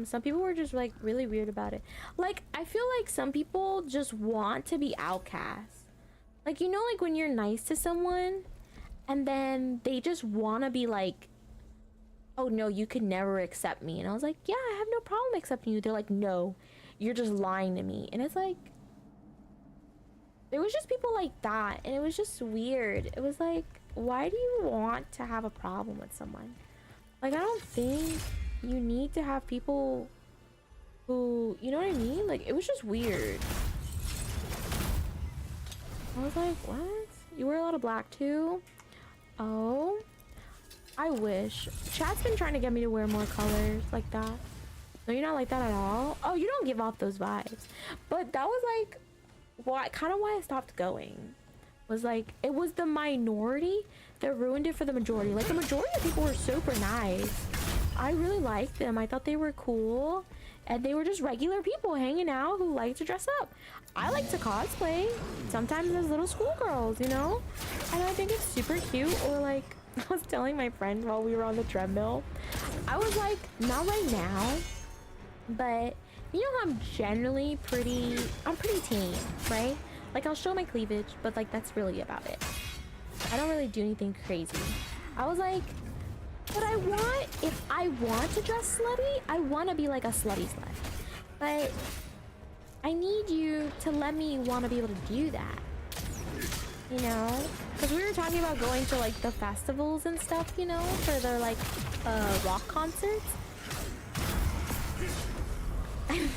some people were just like really weird about it. Like, I feel like some people just want to be outcasts. Like, you know, like when you're nice to someone and then they just want to be like, oh no, you could never accept me. And I was like, yeah, I have no problem accepting you. They're like, no, you're just lying to me. And it's like, there was just people like that, and it was just weird. It was like, why do you want to have a problem with someone? Like, I don't think you need to have people who, you know what I mean? Like, it was just weird. I was like, what? You wear a lot of black too? Oh, I wish. Chat's been trying to get me to wear more colors like that. No, you're not like that at all. Oh, you don't give off those vibes. But that was like, kind of why I stopped going. Was like, it was the minority that ruined it for the majority. Like, the majority of people were super nice. I really liked them. I thought they were cool. And they were just regular people hanging out who like to dress up. I like to cosplay. Sometimes as little schoolgirls, you know? And I think it's super cute. Or like, I was telling my friend while we were on the treadmill, I was like, not right now, but you know how I'm generally I'm pretty tame, right? Like, I'll show my cleavage, but like, that's really about it. I don't really do anything crazy. I was like, but if I want to dress slutty, I want to be like a slutty slut. But I need you to let me want to be able to do that. You know? Because we were talking about going to like the festivals and stuff, you know, for their like rock concerts. And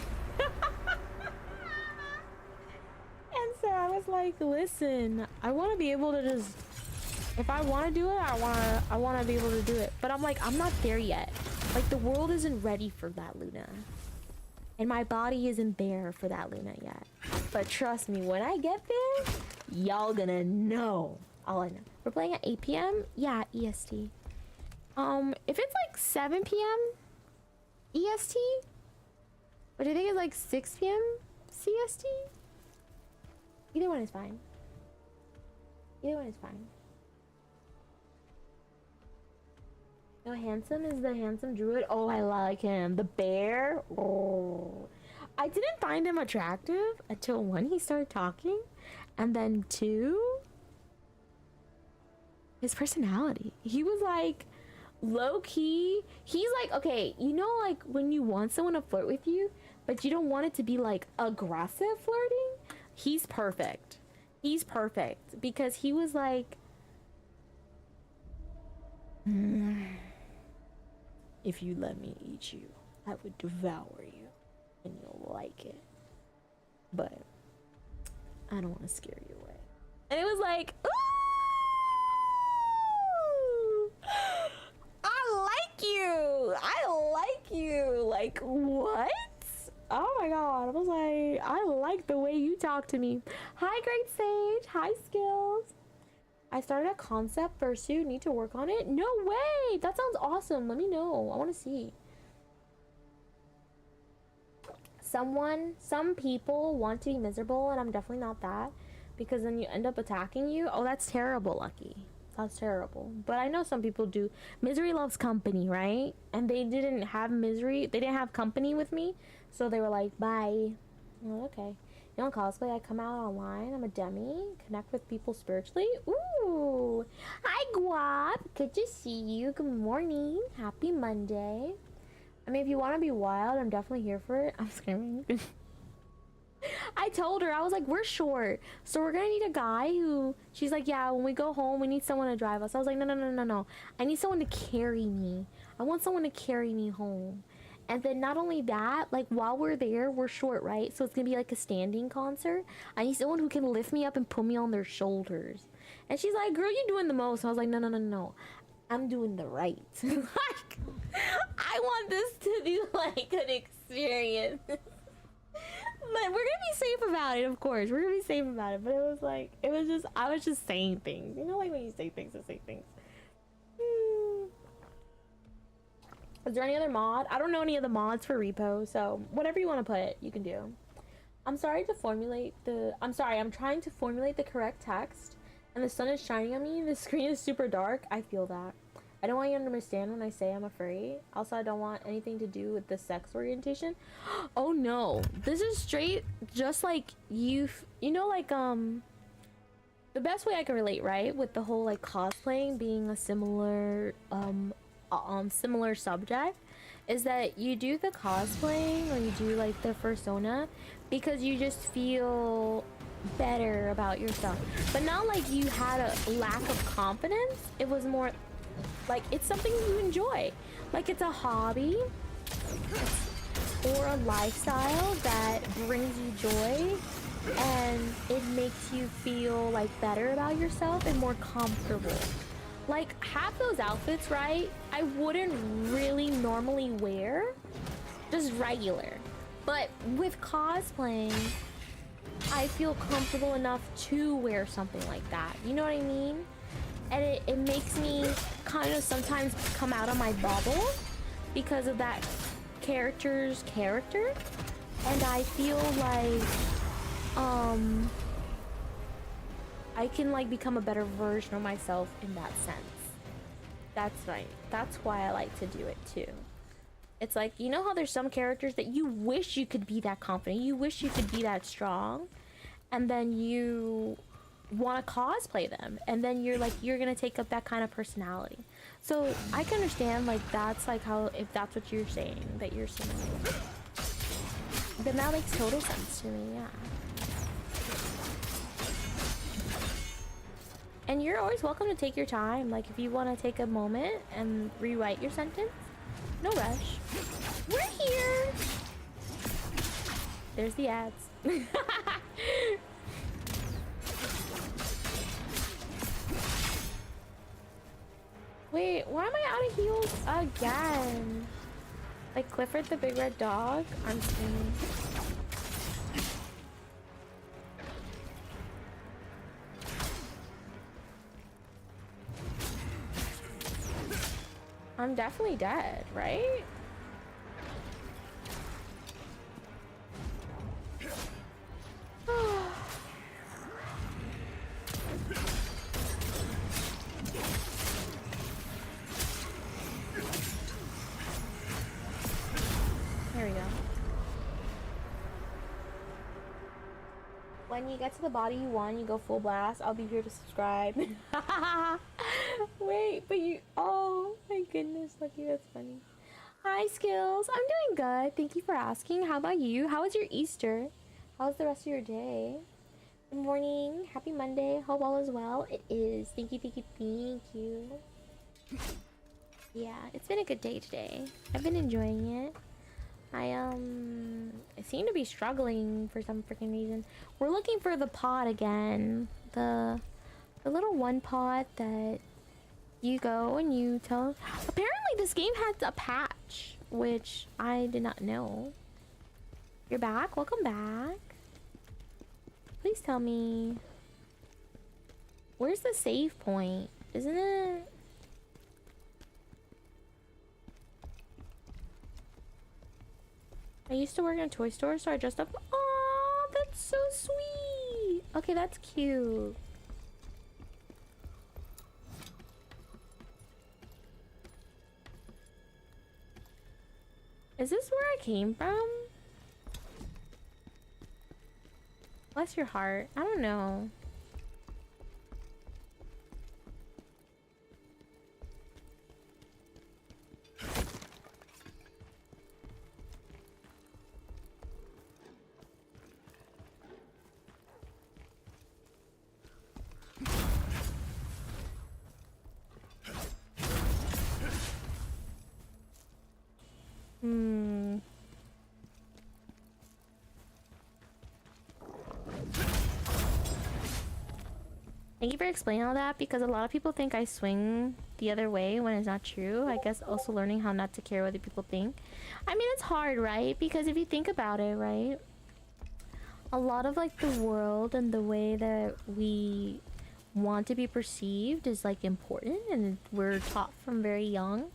so I was like, listen, I want to be able to just, if I want to do it, I want to be able to do it. But I'm like, I'm not there yet. Like, the world isn't ready for that, Luna. And my body isn't there for that, Luna, yet. But trust me, when I get there, y'all gonna know. All I know. We're playing at 8 p.m. Yeah, EST. If it's like 7 p.m. EST, which I think is like 6 p.m. CST, either one is fine. Either one is fine. No, handsome is the handsome druid. Oh, I like him. The bear. Oh, I didn't find him attractive until one, he started talking, and then two, his personality. He was like low key. He's like, okay, you know, like when you want someone to flirt with you, but you don't want it to be like aggressive flirting. He's perfect. He's perfect because he was like, if you let me eat you, I would devour you and you'll like it. But I don't want to scare you away. And it was like, ooh, I like you. I like you. Like, what? Oh my god. I was like, I like the way you talk to me. Hi, Great Sage. Hi, Skills. I started a concept fursuit. Need to work on it? No way! That sounds awesome. Let me know. I want to see. Some people want to be miserable, and I'm definitely not that. Because then you end up attacking you. Oh, that's terrible, Lucky. That's terrible. But I know some people do. Misery loves company, right? And they didn't have misery. They didn't have company with me. So they were like, bye. Oh, okay. You know, cosplay, I come out online. I'm a demi. Connect with people spiritually. Ooh. Hi, Guap. Good to see you. Good morning. Happy Monday. I mean, if you want to be wild, I'm definitely here for it. I'm screaming. I told her, I was like, we're short. So we're going to need a guy who... She's like, yeah, when we go home, we need someone to drive us. I was like, no. I need someone to carry me. I want someone to carry me home. And then not only that, like while we're there, we're short, right? So it's gonna be like a standing concert. I need someone who can lift me up and put me on their shoulders. And she's like, girl, you're doing the most. I was like, no. I'm doing the right. Like, I want this to be like an experience. But we're gonna be safe about it, of course. We're gonna be safe about it. But it was like, I was just saying things. You know, like when you say things to say things. Is there any other mod? I don't know any of the mods for repo, so whatever you want to put, you can do. I'm trying to formulate the correct text, and the sun is shining on me. The screen is super dark. I feel that. I don't want you to understand when I say I'm afraid. Also, I don't want anything to do with the sex orientation. Oh no, this is straight, just like you know, like the best way I can relate, right, with the whole like cosplaying being a similar similar subject, is that you do the cosplaying or you do like the persona because you just feel better about yourself, but not like you had a lack of confidence. It was more like it's something you enjoy, like it's a hobby or a lifestyle that brings you joy, and it makes you feel like better about yourself and more comfortable. Like half those outfits, right, I wouldn't really normally wear, just regular, but with cosplaying I feel comfortable enough to wear something like that, you know what I mean? And it makes me kind of sometimes come out of my bubble because of that character's character, and I feel like I can like become a better version of myself in that sense. That's why I like to do it too. It's like, you know how there's some characters that you wish you could be that confident, you wish you could be that strong, and then you want to cosplay them, and then you're like, you're gonna take up that kind of personality. So I can understand, like, that's like how, if that's what you're saying, that you're saying, then that makes total sense to me, yeah. And you're always welcome to take your time. Like, if you want to take a moment and rewrite your sentence, no rush. We're here! There's the ads. Wait, why am I out of heels again? Like Clifford the Big Red Dog? I'm screaming. I'm definitely dead, right? There we go. When you get to the body you want, you go full blast. I'll be here to subscribe. Wait, but you... Oh, my goodness, Lucky, that's funny. Hi, Skills. I'm doing good. Thank you for asking. How about you? How was your Easter? How was the rest of your day? Good morning. Happy Monday. Hope all is well. It is. Thank you, thank you, thank you. Yeah, it's been a good day today. I've been enjoying it. I seem to be struggling for some freaking reason. We're looking for the pod again. The little one pod that you go and you tell. Apparently this game has a patch, which I did not know. You're back? Welcome back. Please tell me. Where's the save point? Isn't it? I used to work in a toy store, so I dressed up. Oh, that's so sweet. Okay, that's cute. Is this where I came from? Bless your heart. I don't know. Thank you for explaining all that, because a lot of people think I swing the other way when it's not true. I guess also learning how not to care what other people think. I mean, it's hard, right? Because if you think about it, right? A lot of like the world and the way that we want to be perceived is like important, and we're taught from very young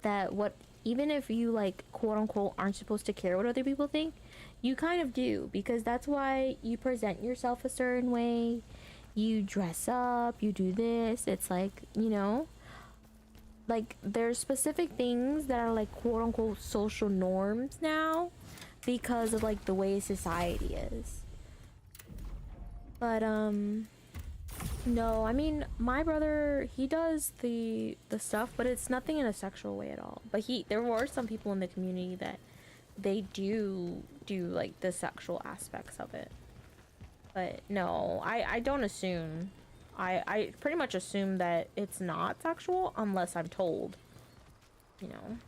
that what, even if you like quote unquote aren't supposed to care what other people think, you kind of do, because that's why you present yourself a certain way. You dress up, you do this. It's like, you know, like there's specific things that are like quote unquote social norms now because of like the way society is. But No, I mean my brother, he does the stuff, but it's nothing in a sexual way at all. But there were some people in the community that they do like the sexual aspects of it. But no, I don't assume. I pretty much assume that it's not sexual unless I'm told, you know.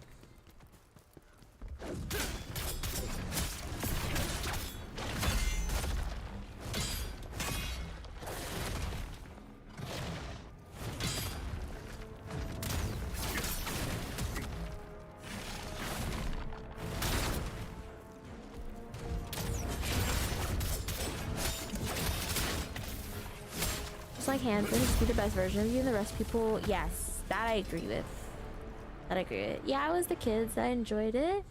Like hands and just be the best version of you, and the rest people, yes, that I agree with. Yeah, I was the kids, I enjoyed it,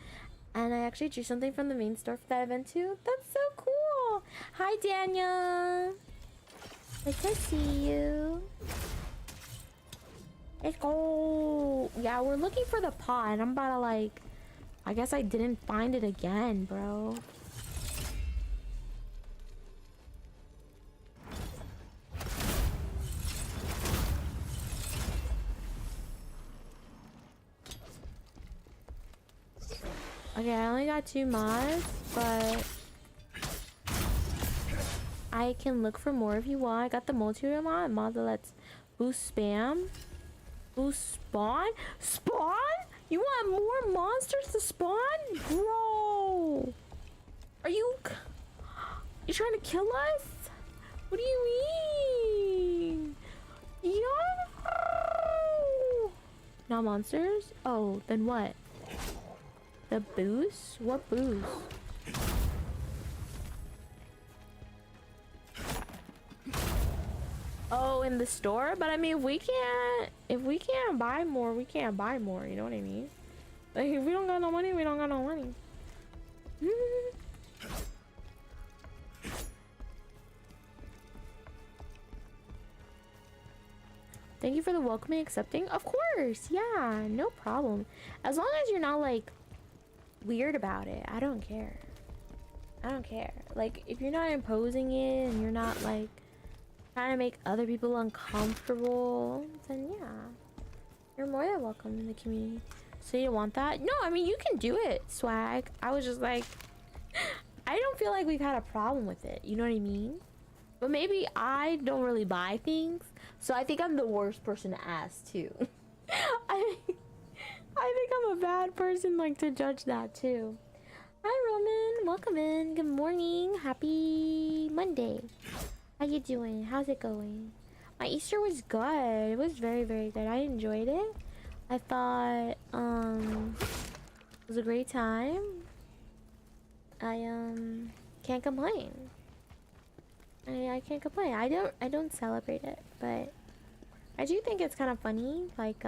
and I actually drew something from the main store for that event too. That's so cool. Hi Daniel, nice to see you. Let's go. Yeah, we're looking for the pot, and I'm about to like, I guess I didn't find it again, bro. Okay, I only got 2 mods, but I can look for more if you want. I got the multi-reel mod that lets boost spam, boost spawn. Spawn? You want more monsters to spawn? Bro! Are you trying to kill us? What do you mean? Yo! Not monsters? Oh, then what? The boost? What boost? Oh, in the store? But I mean, if we can't buy more, we can't buy more, you know what I mean? Like, if we don't got no money, we don't got no money. Thank you for the welcoming, accepting. Of course, yeah, no problem. As long as you're not like weird about it, I don't care. I don't care. Like, if you're not imposing it and you're not like trying to make other people uncomfortable, then yeah, you're more than welcome in the community. So you want that? No, I mean, you can do it, swag. I was just like, I don't feel like we've had a problem with it, you know what I mean? But maybe I don't really buy things, so I think I'm the worst person to ask too. I think I'm a bad person like to judge that too. Hi Roman, welcome in. Good morning. Happy Monday. How you doing? How's it going? My Easter was good. It was very, very good. I enjoyed it. I thought it was a great time. I can't complain. I can't complain. I don't celebrate it, but I do think it's kind of funny. Like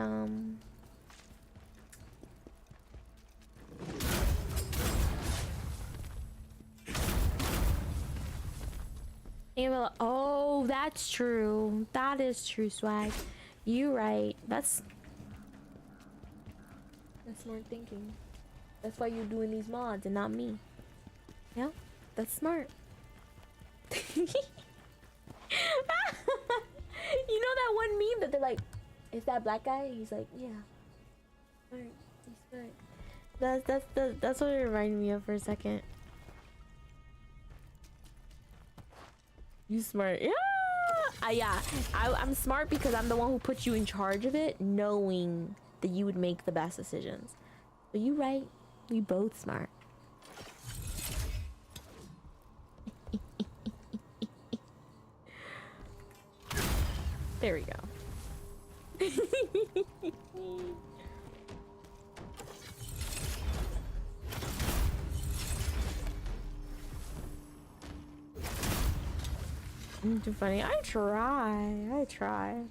oh, that's true. That is true, swag. You right. That's smart thinking. That's why you're doing these mods and not me. Yeah, that's smart. You know that one meme that they're like, is that black guy? He's like, yeah. Alright, he's smart. That's what it reminded me of for a second. You smart. Yeah. Yeah. I'm smart because I'm the one who put you in charge of it, knowing that you would make the best decisions. But you right. We both smart. There we go. Too funny. I try.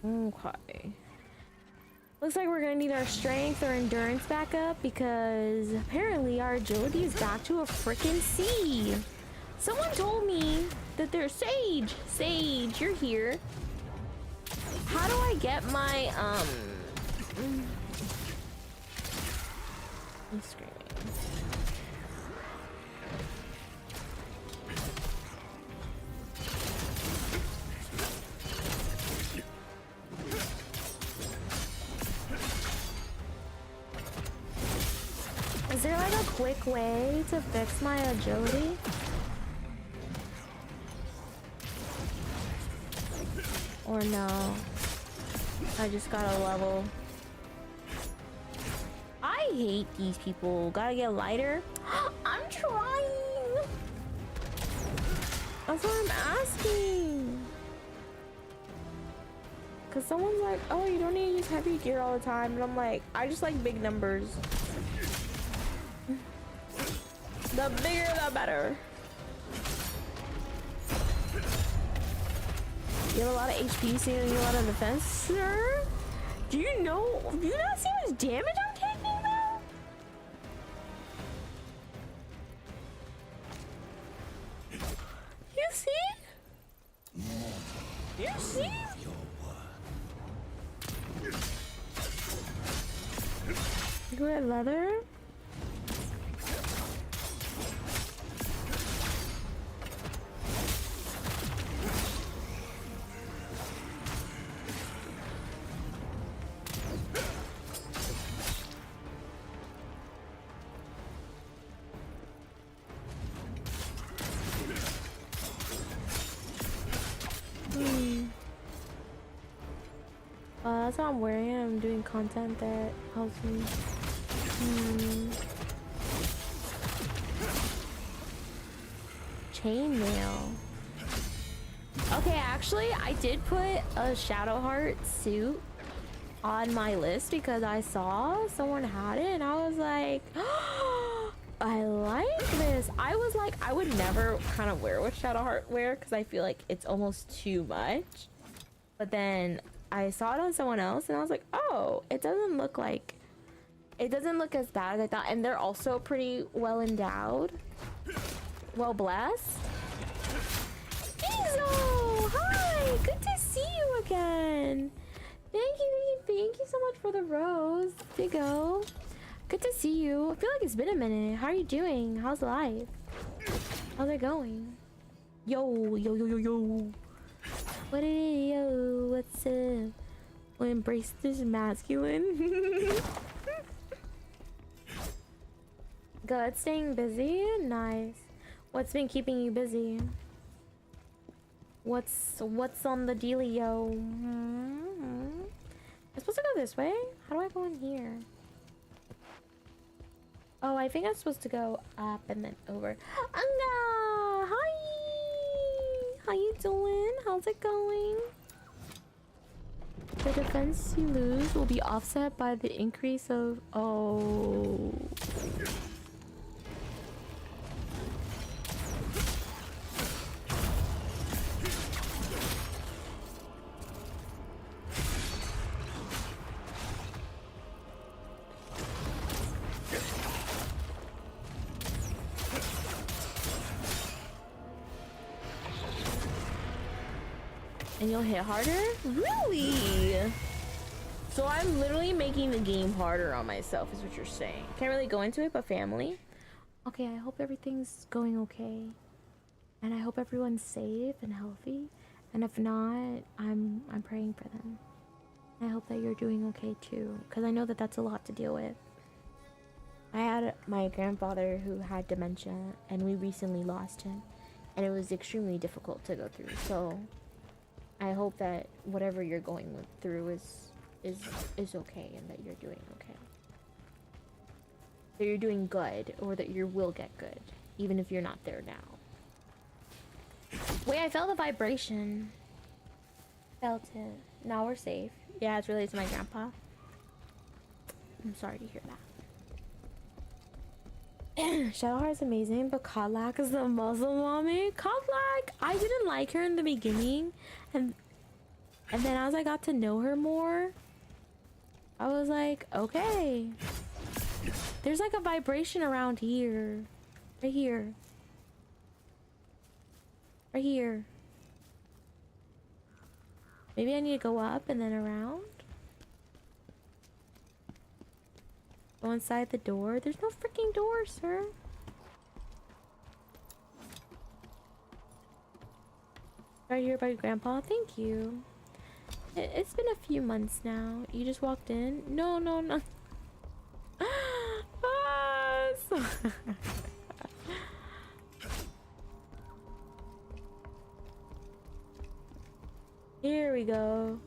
Okay. Looks like we're gonna need our strength or endurance back up because apparently our agility is back to a frickin' C. Someone told me that there's Sage. Sage, you're here. How do I get my he's screaming. like a quick way to fix my agility? Or no? I just gotta level. I hate these people. Gotta get lighter. I'm trying. That's what I'm asking. Cause someone's like, oh, you don't need to use heavy gear all the time. And I'm like, I just like big numbers. The bigger the better. You have a lot of HP, so you need a lot of defense, sir? Do you know? Do you not see how much damage I'm taking, though? You see? You see? Good leather. That's what I'm wearing. I'm doing content that helps me. Chainmail. Okay, actually, I did put a Shadowheart suit on my list because I saw someone had it and I was like, oh, I like this. I was like, I would never kind of wear what Shadowheart wear because I feel like it's almost too much. But then I saw it on someone else and I was like, oh, it doesn't look as bad as I thought. And they're also pretty well endowed. Well blessed. Izo! Hi! Good to see you again. Thank you so much for the rose. Diggo. Good to see you. I feel like it's been a minute. How are you doing? How's life? How's it going? Yo. What it is, yo? What's up? We'll embrace this masculine. Good, staying busy? Nice. What's been keeping you busy? What's on the dealio? I'm supposed to go this way? How do I go in here? Oh, I think I'm supposed to go up and then over. Anga! Hi! How you doing? How's it going? The defense you lose will be offset by the increase of... Oh... And you'll hit harder? Really? So I'm literally making the game harder on myself is what you're saying. Can't really go into it, but family. Okay, I hope everything's going okay. And I hope everyone's safe and healthy. And if not, I'm praying for them. I hope that you're doing okay too. Because I know that that's a lot to deal with. I had my grandfather who had dementia and we recently lost him. And it was extremely difficult to go through. So... I hope that whatever you're going through is okay and that you're doing okay. That you're doing good or that you will get good, even if you're not there now. Wait, I felt the vibration. Felt it. Now we're safe. Yeah, it's related to my grandpa. I'm sorry to hear that. Shadowheart is amazing, but Kodlak is the Muslim mommy. Kodlak, I didn't like her in the beginning, and then as I got to know her more, I was like, okay. There's like a vibration around here. Right here. Right here. Maybe I need to go up and then around. Go inside the door. There's no freaking door, sir. Right here by grandpa. Thank you. It's been a few months now. You just walked in? No. Ah, so Here we go.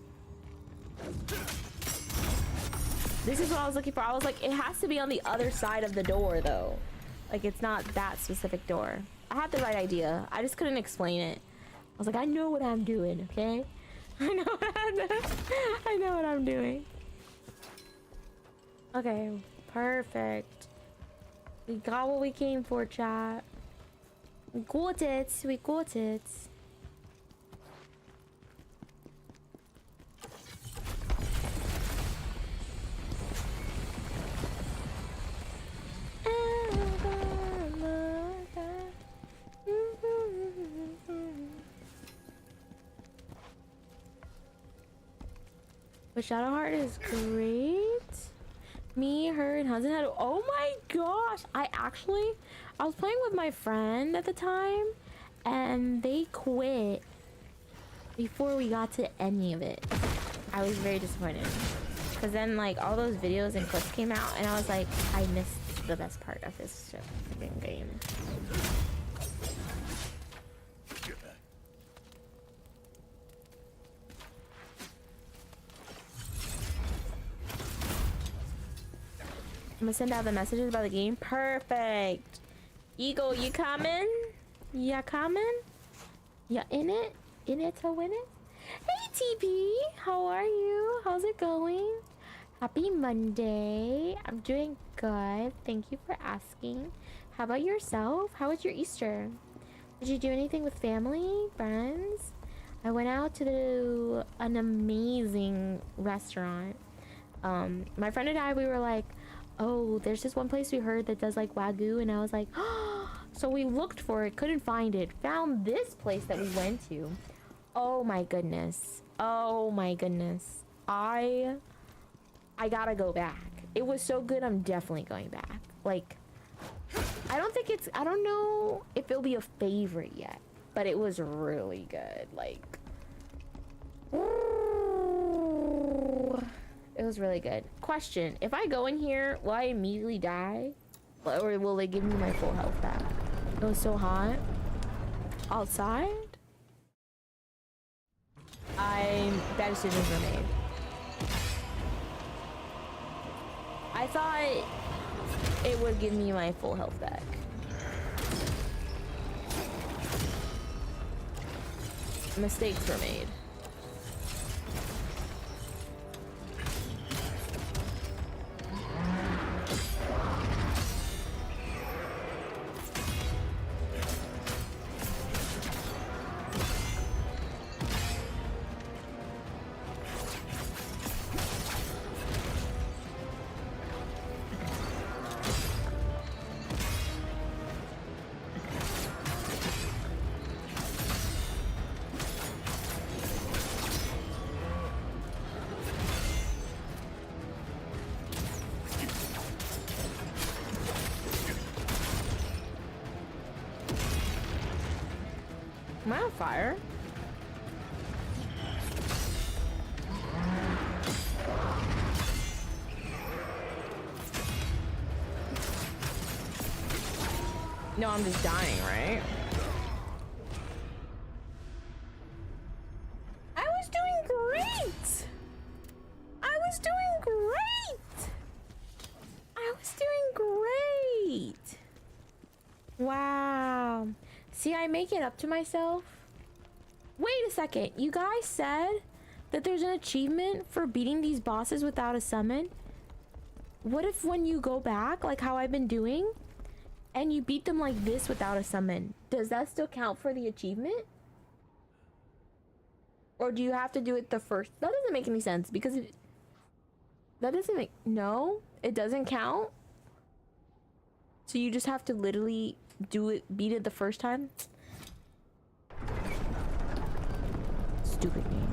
This is what I was looking for. I was like, it has to be on the other side of the door, though. Like, it's not that specific door. I had the right idea. I just couldn't explain it. I was like, I know what I'm doing, okay? I know what I'm doing. Okay, perfect. We got what we came for, chat. We got it. We got it. But Shadowheart is great. Me, her, and Khazan had. Oh my gosh! I was playing with my friend at the time, and they quit before we got to any of it. I was very disappointed. Cause then like all those videos and clips came out, and I was like, I missed the best part of this freaking game. I'm gonna send out the messages about the game. Perfect. Eagle, you coming? Ya coming? Ya in it? In it to win it? Hey TP, how are you? How's it going? Happy Monday. I'm doing good. Thank you for asking. How about yourself? How was your Easter? Did you do anything with family, friends? I went out to an amazing restaurant. My friend and I, we were like, oh, there's this one place we heard that does like Wagyu, and I was like, oh. So we looked for it, couldn't find it, found this place that we went to. Oh my goodness. Oh my goodness. I gotta go back. It was so good, I'm definitely going back. Like, I don't know if it'll be a favorite yet, but it was really good. Like, ooh. It was really good. Question, if I go in here, will I immediately die? Or will they give me my full health back? It was so hot. Outside? Bad decisions were made. I thought it would give me my full health back. Mistakes were made. Am I on fire? No, I'm just dying, right? I was doing great! I was doing great! I was doing great! Wow. See, I make it up to myself. Wait a second. You guys said that there's an achievement for beating these bosses without a summon. What if when you go back, like how I've been doing, and you beat them like this without a summon? Does that still count for the achievement? Or do you have to do it the first? That doesn't make any sense because that doesn't make... No, it doesn't count. So you just have to literally beat it the first time? Stupid game.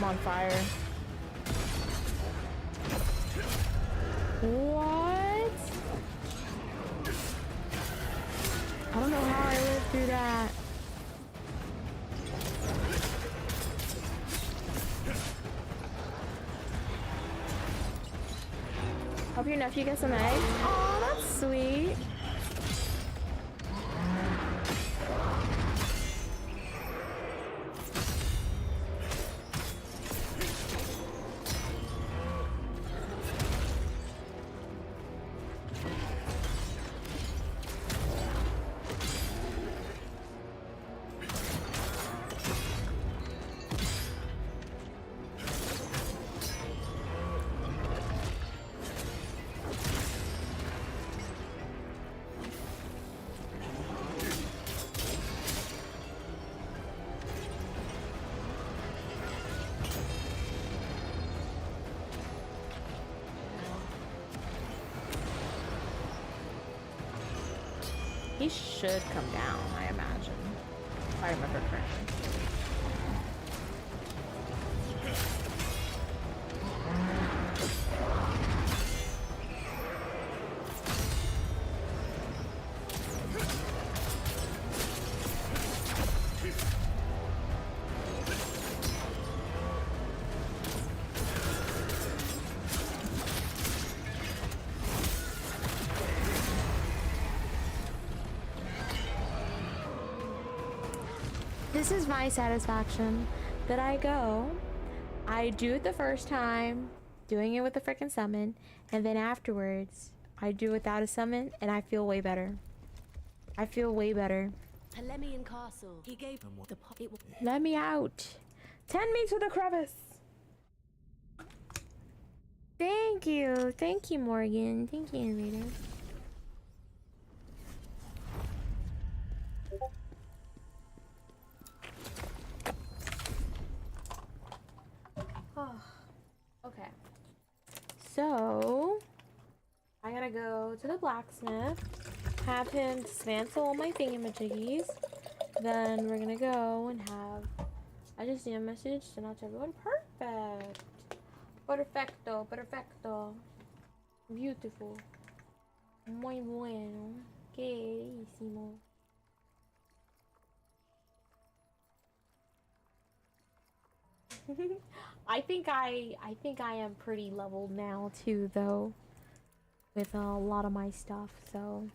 on fire. What? I don't know how I lived through that. Hope your nephew gets some eggs. Oh, that's sweet. He should come down, I imagine. If I remember correctly. This is my satisfaction that I go, I do it the first time, doing it with the frickin' summon, and then afterwards I do it without a summon and I feel way better. I feel way better. Polemian Castle. He gave them what the Let me out. 10 meets with a crevice. Thank you. Thank you, Morgan. Thank you, Invader. Okay. So, I gotta go to the blacksmith, have him dismantle all my thingamajiggies. Then we're gonna go and have. I just need a message sent out to everyone. Perfect. Perfecto. Perfecto. Beautiful. Muy bueno. Queridísimo. I think I am pretty leveled now too, though, with a lot of my stuff. So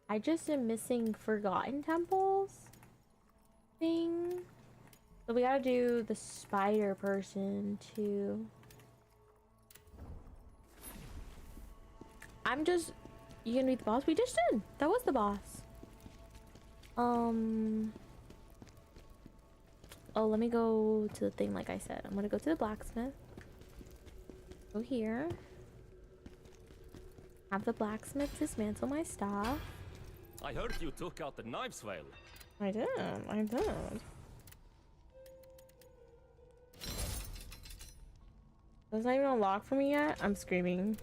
I just am missing Forgotten Temples thing. So we gotta do the spider person too. You gonna be the boss? We just did. That was the boss. Oh, let me go to the thing like I said. I'm gonna go to the blacksmith. Go here. Have the blacksmith dismantle my stuff. I heard you took out the knives well. I did. It's not even unlocked for me yet. I'm screaming.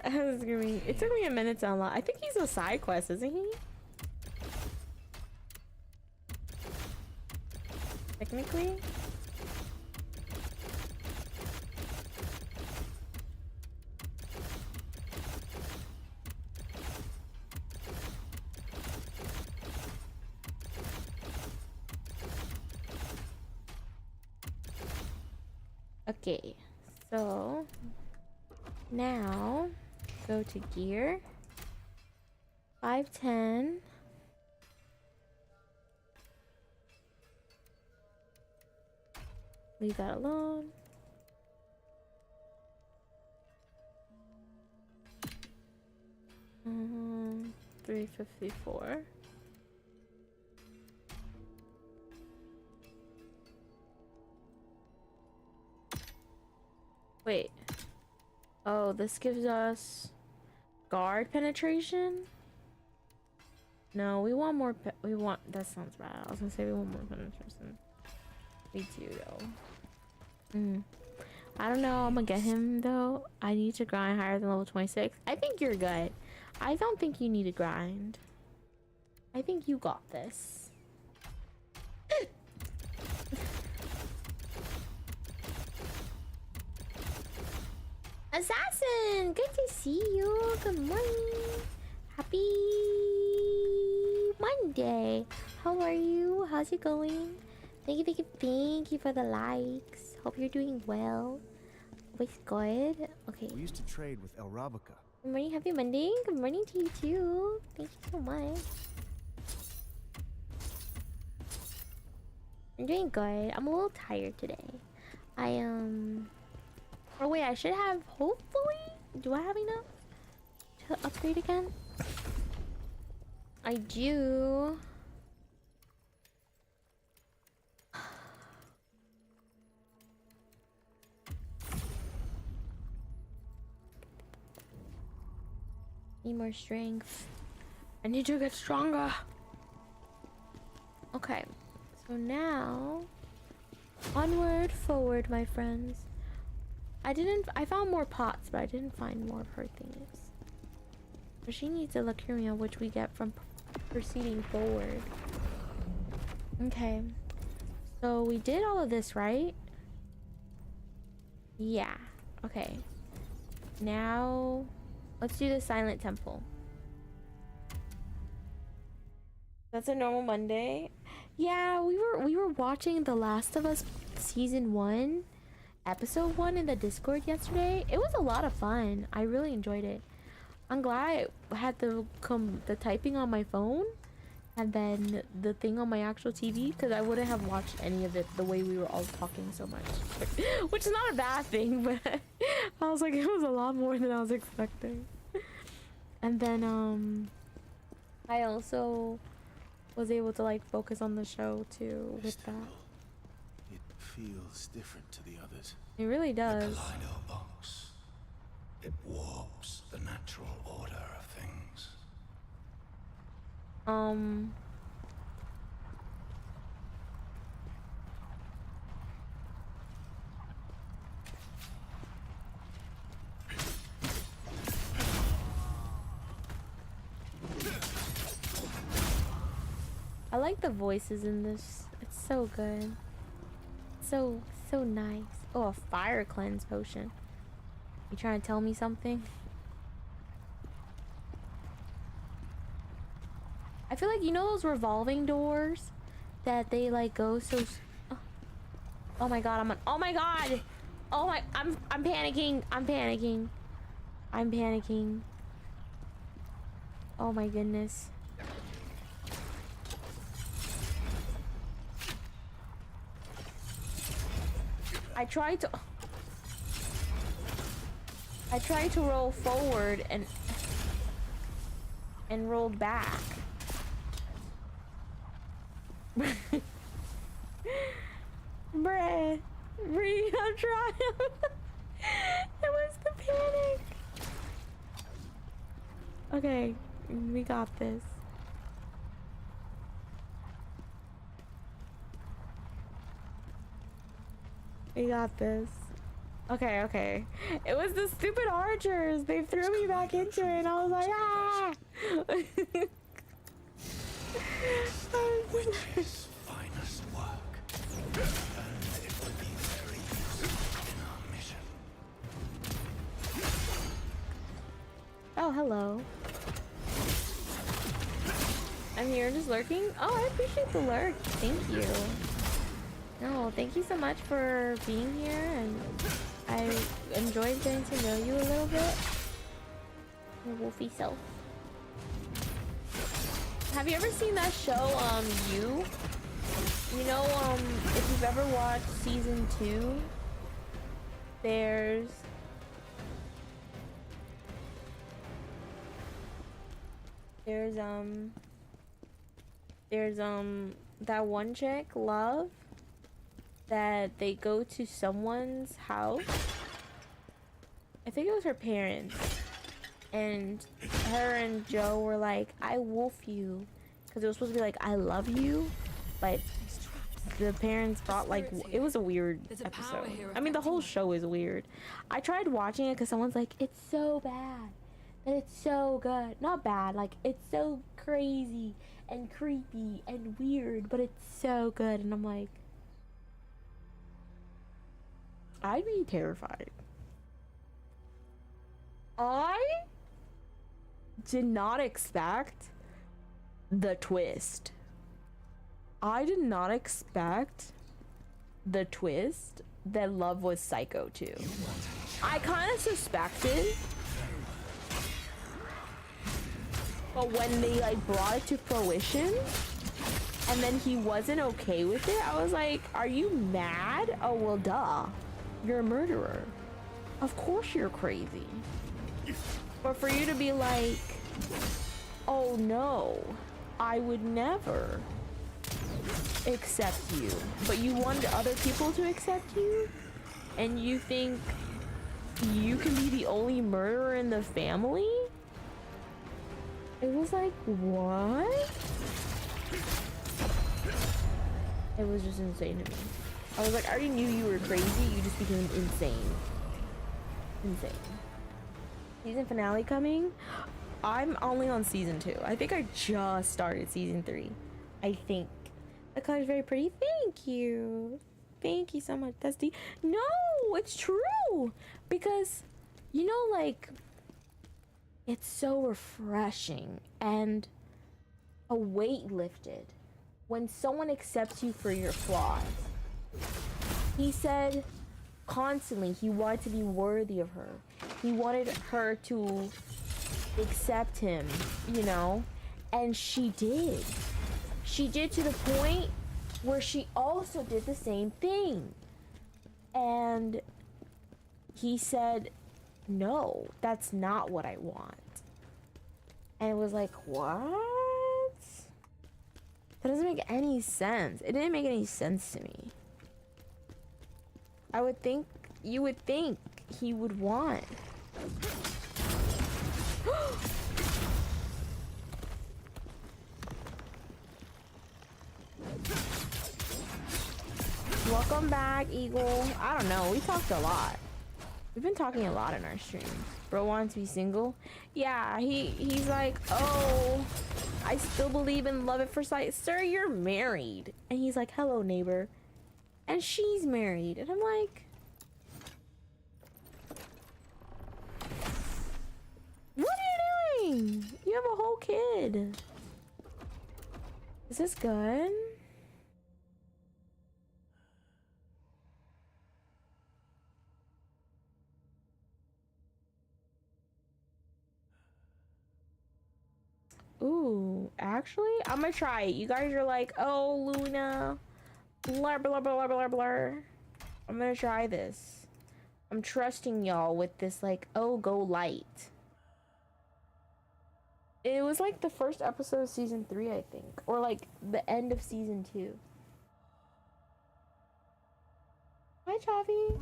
I'm screaming. It took me a minute to unlock. I think he's a side quest, isn't he? Technically. Okay, so now go to gear 510. Leave that alone. Mm-hmm. 354. Wait. Oh, this gives us guard penetration? No, we want more that sounds bad. I was gonna say we want more penetration. We do though. I don't know. I'm gonna get him though. I need to grind higher than level 26. I think you're good. I don't think you need to grind. I think you got this. Assassin, good to see you. Good morning. Happy Monday. How are you? How's it going? Thank you for the likes. Hope you're doing well. Always good. Okay. We used to trade with El Rabica. Good morning, happy Monday. Good morning to you too. Thank you so much. I'm doing good. I'm a little tired today. Oh wait, I should have, hopefully, do I have enough to upgrade again? I do. Need more strength. I need to get stronger. Okay, so now onward, forward, my friends. I found more pots, but I didn't find more of her things. But she needs a Lacuria, which we get from proceeding forward. Okay, so we did all of this, right? Yeah, okay. Now let's do the Silent Temple. That's a normal Monday. Yeah, we were watching The Last of Us season 1, episode 1 in the Discord yesterday. It was a lot of fun. I really enjoyed it. I'm glad I had the typing on my phone and then the thing on my actual TV, because I wouldn't have watched any of it the way we were all talking so much. Which is not a bad thing, but I was like, it was a lot more than I was expecting. And then I also was able to like focus on the show too with that. It feels different to the others. It really does. Kaleido box. It warps the natural order of things. I like the voices in this. It's so good. So nice. Oh, a fire cleanse potion. You trying to tell me something? I feel like, you know those revolving doors that they like go so oh my god, oh my god. Oh my, I'm panicking. I'm panicking. Oh my goodness. I tried to roll forward and rolled back. Bruh. I'm trying. It was the panic. Okay, we got this. We got this. Okay. It was the stupid archers. They threw me back into it and I was like, ah! Witch's finest work. And it will be very useful in our mission. Oh, hello. I'm here just lurking. Oh, I appreciate the lurk. Thank you. No, thank you so much for being here, and I enjoyed getting to know you a little bit. Your wolfy self. Have you ever seen that show, You? You know, if you've ever watched season 2, there's that one chick, Love, that they go to someone's house. I think it was her parents, and her and Joe were like, I wolf you, because it was supposed to be like, I love you, but the parents brought like, it was a weird episode. I mean, the whole show is weird. I tried watching it because someone's like, it's so bad that it's so good. Not bad, like it's so crazy and creepy and weird, but it's so good. And I'm like, I'd be terrified. I did not expect the twist. I did not expect the twist that love was psycho too. I kind of suspected, but when they like brought it to fruition and then he wasn't okay with it, I was like, are you mad? Oh well, duh, you're a murderer, of course you're crazy. But for you to be like, oh no, I would never accept you, but you wanted other people to accept you, and you think you can be the only murderer in the family? It was like, what? It was just insane to me. I was like, I already knew you were crazy, you just became insane. Insane. Season finale coming? I'm only on season 2. I think I just started season 3. I think. The color's very pretty. Thank you. Thank you so much. That's the no, it's true. Because you know, like, it's so refreshing and a weight lifted when someone accepts you for your flaws. He said constantly he wanted to be worthy of her. He wanted her to accept him, you know, and she did. She did, to the point where she also did the same thing. And he said, no, that's not what I want. And it was like, what? That doesn't make any sense. It didn't make any sense to me. I would think, you would think he would want. Welcome back, Eagle. I don't know, we talked a lot. We've been talking a lot in our streams. Bro wants to be single. Yeah, he's like, oh, I still believe in love at first sight. Sir, you're married. And he's like, hello, neighbor. And she's married. And I'm like, what are you doing? You have a whole kid. Is this good? Ooh, actually, I'm gonna try it. You guys are like, oh, Luna, blah, blah, blah, blah, blah. I'm gonna try this. I'm trusting y'all with this, like, oh, go light. It was like the first episode of season 3, I think, or like the end of season 2. Hi, Chavi.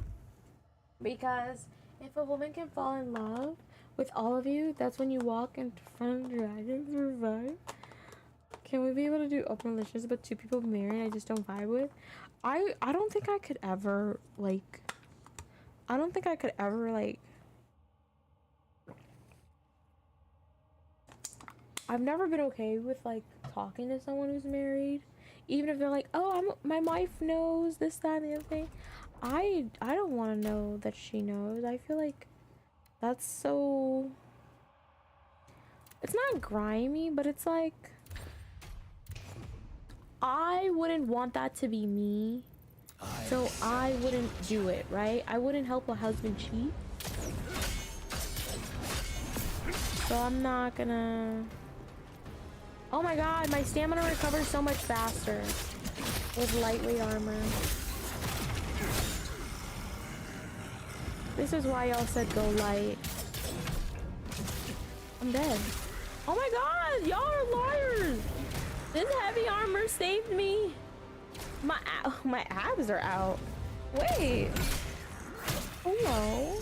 Because if a woman can fall in love with all of you, that's when you walk in front of dragons or vibe. Can we be able to do open relationships but 2 people married I just don't vibe with? I don't think I could ever, like, I've never been okay with, like, talking to someone who's married. Even if they're like, oh, my wife knows this, that, and the other thing. I don't want to know that she knows. I feel like that's so... It's not grimy, but it's like... I wouldn't want that to be me. So I wouldn't do it, right? I wouldn't help a husband cheat. So I'm not gonna... Oh my god, my stamina recovers so much faster with lightweight armor. This is why y'all said go light. I'm dead. Oh my god, y'all are liars! This heavy armor saved me. My abs are out. Wait. Hello.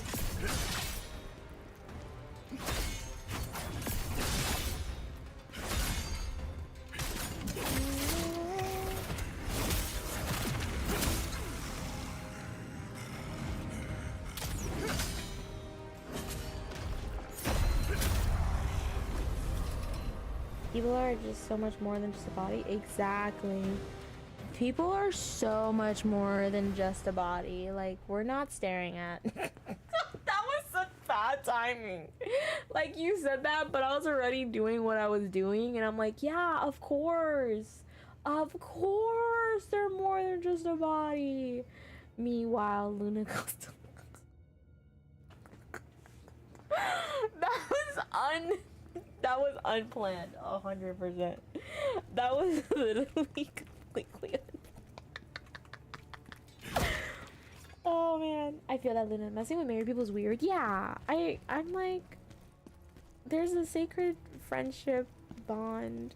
People are just so much more than just a body. Exactly. People are so much more than just a body. Like, we're not staring at... That was such bad timing. Like, you said that, but I was already doing what I was doing, and I'm like, yeah, of course. Of course, they're more than just a body. Meanwhile, Luna goes to... That was unplanned, 100%. That was literally completely Oh man, I feel that, Luna. Messing with married people is weird. Yeah, I'm like, there's a sacred friendship bond,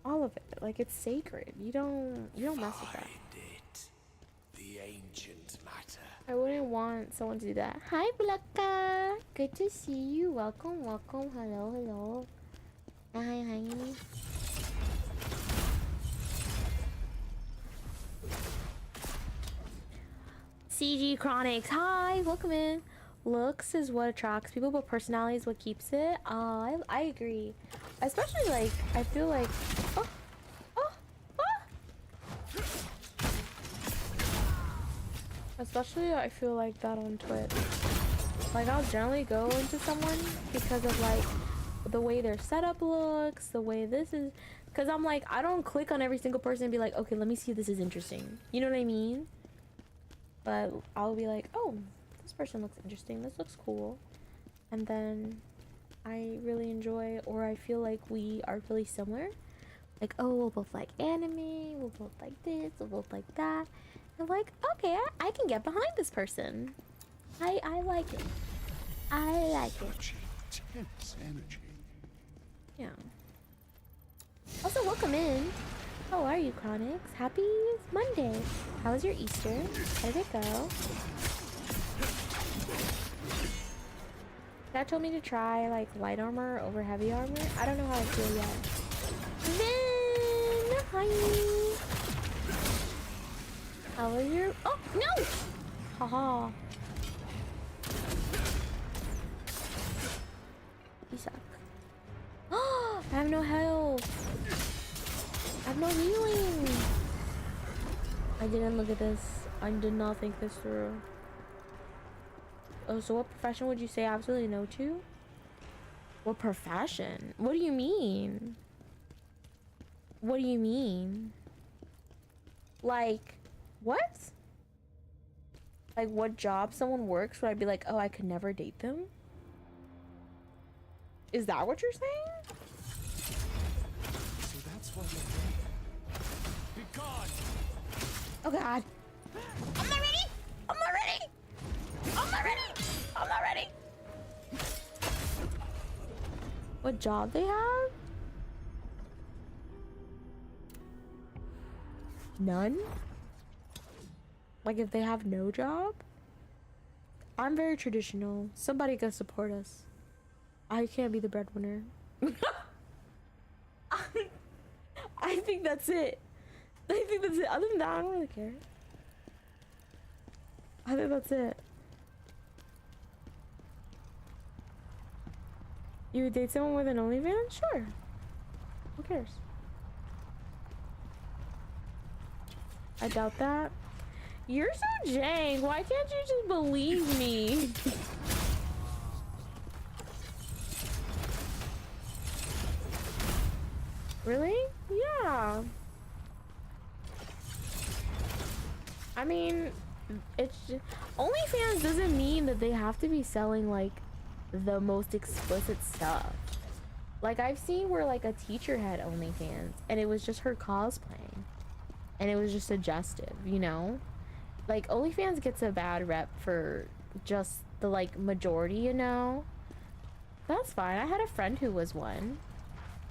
all of it. Like, it's sacred. You don't mess with that. It, the ancient matter. I wouldn't want someone to do that. Hi, Blacka. Good to see you. Welcome, welcome. Hello, hello. Hi, hi. CG Chronics. Hi, welcome in. Looks is what attracts people, but personality is what keeps it. I agree. Especially, like, I feel like... Especially, I feel like that on Twitch. Like, I'll generally go into someone because of, like, the way their setup looks, the way this is... Because I'm like, I don't click on every single person and be like, okay, let me see if this is interesting. You know what I mean? But I'll be like, oh, this person looks interesting. This looks cool. And then I really enjoy, or I feel like we are really similar. Like, oh, we'll both like anime, we'll both like this, we'll both like that. I'm like, okay, I can get behind this person. I like it. I like it. Intense energy. Yeah. Also, welcome in. How are you, Chronix? Happy Monday. How was your Easter? How did it go? Dad told me to try, like, light armor over heavy armor. I don't know how I feel yet. Vin! Hi! How are your... Oh, no! Haha. You suck. Oh, I have no health. I have no healing. I didn't look at this. I did not think this through. Oh, so what profession would you say absolutely no to? What profession? What do you mean? What do you mean? Like, what? Like, what job someone works where I'd be like, oh, I could never date them? Is that what you're saying? So that's why you're be gone. Oh god. I'm not ready! I'm not ready! I'm not ready! I'm not ready! What job they have? None? Like, if they have no job? I'm very traditional. Somebody can support us. I can't be the breadwinner. I think that's it. I think that's it. Other than that, I don't really care. I think that's it. You would date someone with an OnlyFans? Sure. Who cares? I doubt that. You're so jank. Why can't you just believe me? Really? Yeah. I mean, it's just, OnlyFans doesn't mean that they have to be selling like the most explicit stuff. Like, I've seen where like a teacher had OnlyFans and it was just her cosplaying and it was just suggestive, you know? Like, OnlyFans gets a bad rep for just the like majority, you know? That's fine. I had a friend who was one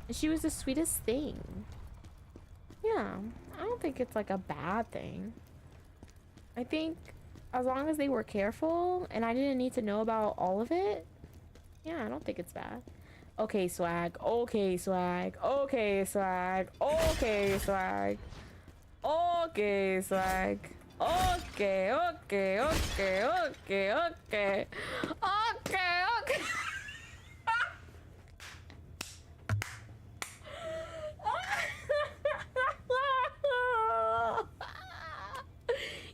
and she was the sweetest thing. Yeah, I don't think it's like a bad thing. I think as long as they were careful and I didn't need to know about all of it, yeah, I don't think it's bad. Okay, swag. Okay, swag. Okay, swag. Okay, swag. Okay, swag. Okay, okay, okay, okay, okay. Okay, okay.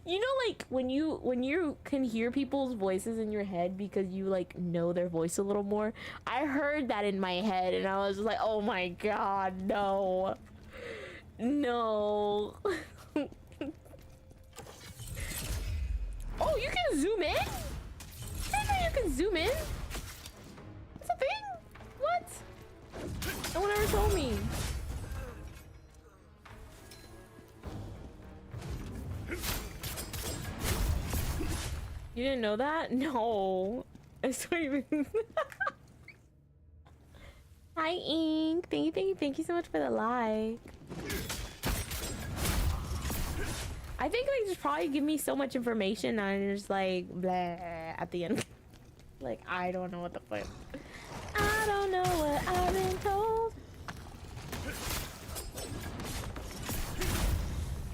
You know, like, when you can hear people's voices in your head because you like know their voice a little more. I heard that in my head and I was just like, oh my god, no. No. Oh, you can zoom in? I didn't know you can zoom in. It's a thing? What? No one ever told me. You didn't know that? No. It's not even. Hi, Ink. Thank you so much for the like. I think they just probably give me so much information and I'm just like blah at the end. Like I don't know what the fuck. I don't know what I've been told.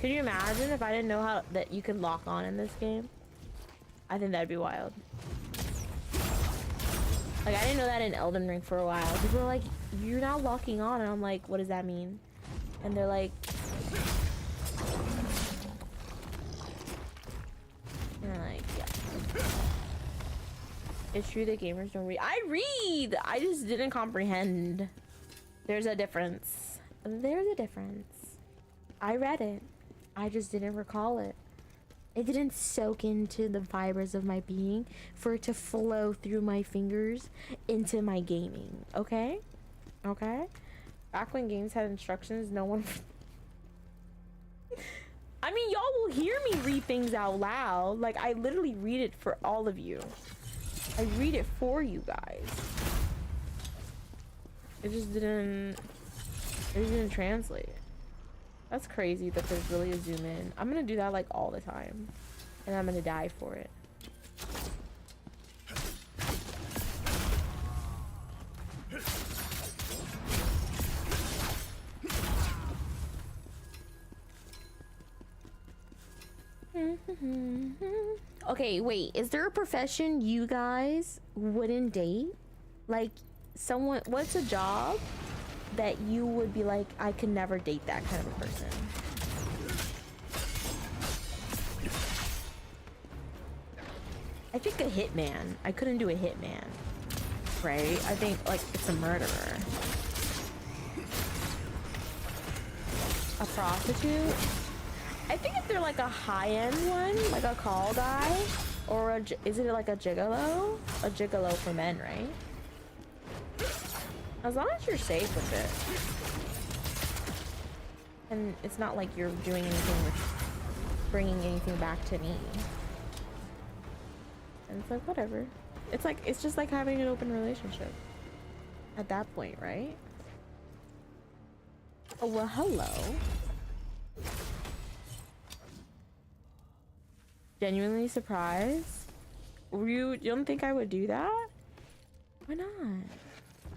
Could you imagine if I didn't know how that you could lock on in this game? I think that'd be wild. Like I didn't know that in Elden Ring for a while. People were like, "You're not locking on," and I'm like, "What does that mean?" And they're like, "Yeah, it's true that gamers don't read." I read. I just didn't comprehend. There's a difference. There's a difference. I read it. I just didn't recall it. It didn't soak into the fibers of my being for it to flow through my fingers into my gaming. Okay? Okay? Back when games had instructions, no one... I mean, y'all will hear me read things out loud. Like, I literally read it for all of you. I read it for you guys. It just didn't... It didn't translate. That's crazy that there's really a zoom in. I'm gonna do that like all the time. And I'm gonna die for it. Okay, wait. Is there a profession you guys wouldn't date? Like, someone... What's a job that you would be like, I could never date that kind of a person? I think a hitman. I couldn't do a hitman. Right? I think, like, it's a murderer. A prostitute? I think if they're like a high-end one, like a call guy, or a, is it like a gigolo? A gigolo for men, right? As long as you're safe with it. And it's not like you're doing anything with bringing anything back to me. And it's like, whatever. It's like, it's just like having an open relationship. At that point, right? Oh, well, hello. Genuinely surprised? You don't think I would do that? Why not?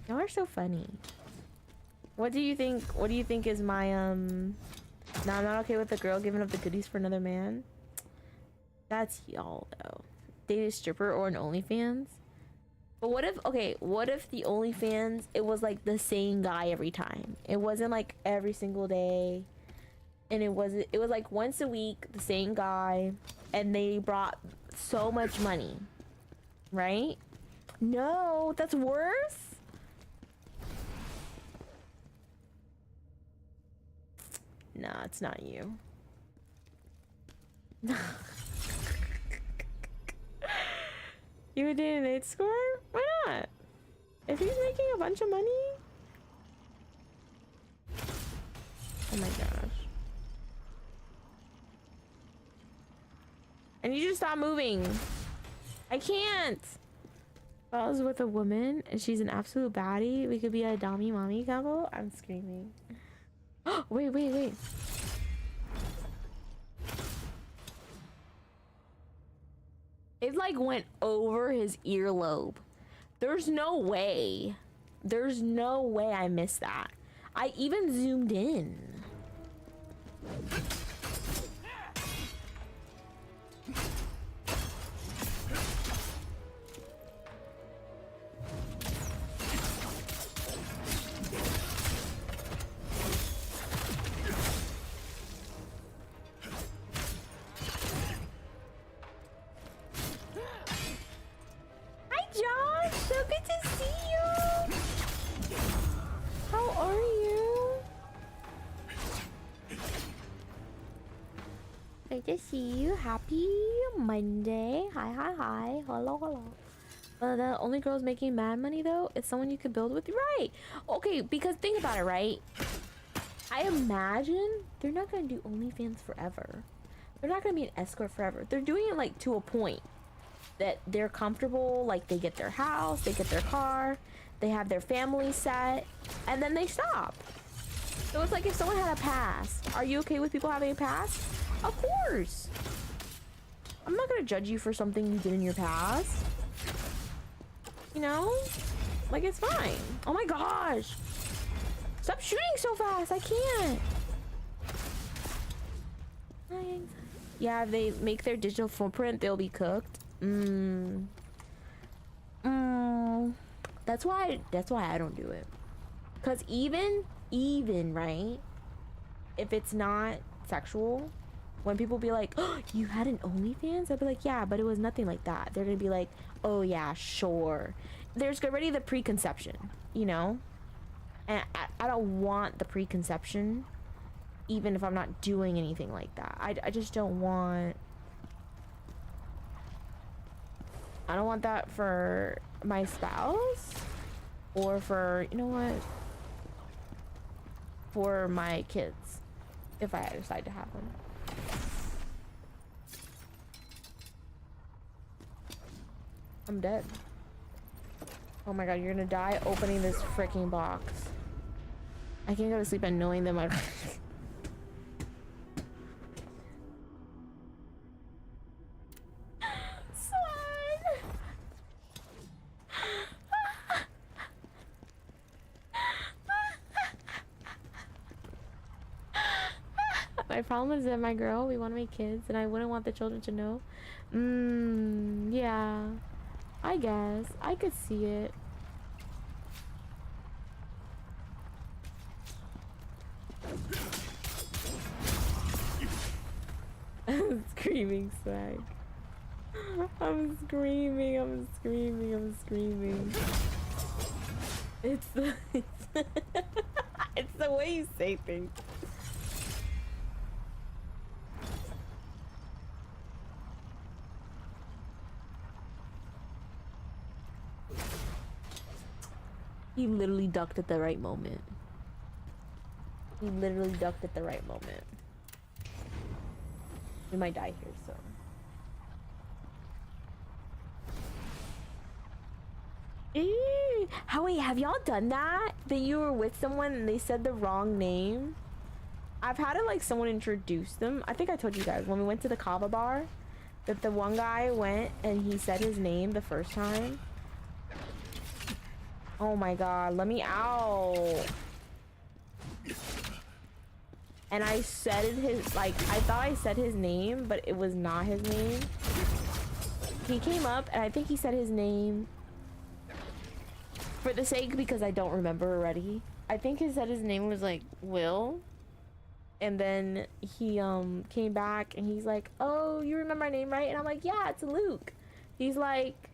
Y'all are so funny. What do you think? What do you think is my No, I'm not okay with the girl giving up the goodies for another man. That's y'all though. Date a stripper or an OnlyFans. But what if, okay, what if the OnlyFans, it was like the same guy every time? It wasn't like every single day. And it was like once a week, the same guy, and they brought so much money, right? No, that's worse. Nah, it's not you. You would date an 8 score? Why not? If he's making a bunch of money? Oh my gosh. I need you to stop moving. I can't. If I was with a woman and she's an absolute baddie, we could be a Dami Mommy couple. I'm screaming. Wait. It like went over his earlobe. There's no way. There's no way I missed that. I even zoomed in. to see you. Happy Monday. Hi, hi, hi. Hello, hello. The only girls making mad money though is someone you could build with. Right. Okay, because think about it, right? I imagine they're not gonna do OnlyFans forever. They're not gonna be an escort forever. They're doing it like to a point that they're comfortable, like they get their house, they get their car, they have their family set, and then they stop. So it's like if someone had a past, are you okay with people having a past? Of course. I'm not gonna judge you for something you did in your past. You know? Like, it's fine. Oh my gosh. Stop shooting so fast. I can't. Yeah, if they make their digital footprint, they'll be cooked. That's why I don't do it. Cause even right, if it's not sexual, when people be like, oh, you had an OnlyFans? I'd be like, yeah, but it was nothing like that. They're gonna be like, oh yeah, sure. There's already the preconception, you know? And I don't want the preconception, even if I'm not doing anything like that. I just don't want... I don't want that for my spouse, or for, you know what? For my kids, if I decide to have them. I'm dead. Oh my god, you're gonna die opening this freaking box. I can't go to sleep and knowing that my... My problem is that my girl, we want to make kids, and I wouldn't want the children to know. Yeah. I guess. I could see it. I'm screaming, swag. I'm screaming, I'm screaming, I'm screaming. It's the... it's the way you say things. He literally ducked at the right moment. He literally ducked at the right moment. We might die here, so. Ew. Wait, have y'all done that? That you were with someone and they said the wrong name? I've had it like someone introduce them. I think I told you guys when we went to the kava bar that the one guy went and he said his name the first time. Oh my god, let me out. And I said his, like, I thought I said his name, but it was not his name. He came up and I think he said his name for the sake, because I don't remember already. I think he said his name was like Will. And then he came back and he's like, oh, you remember my name, right? And I'm like, yeah, it's Luke. He's like,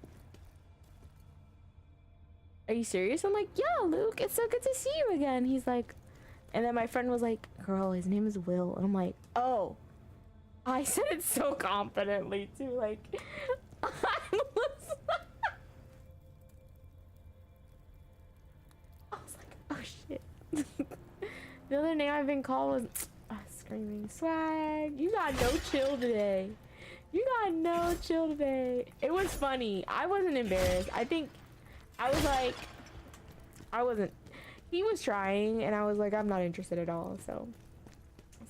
are you serious? I'm like, yeah, Luke, it's so good to see you again. He's like, and then my friend was like, girl, his name is Will. And I'm like, oh. I said it so confidently too, like, I was like, oh shit. The other name I've been called was screaming, swag, you got no chill today. You got no chill today. It was funny. I wasn't embarrassed. I think I was like, I wasn't, he was trying and I was like, I'm not interested at all. So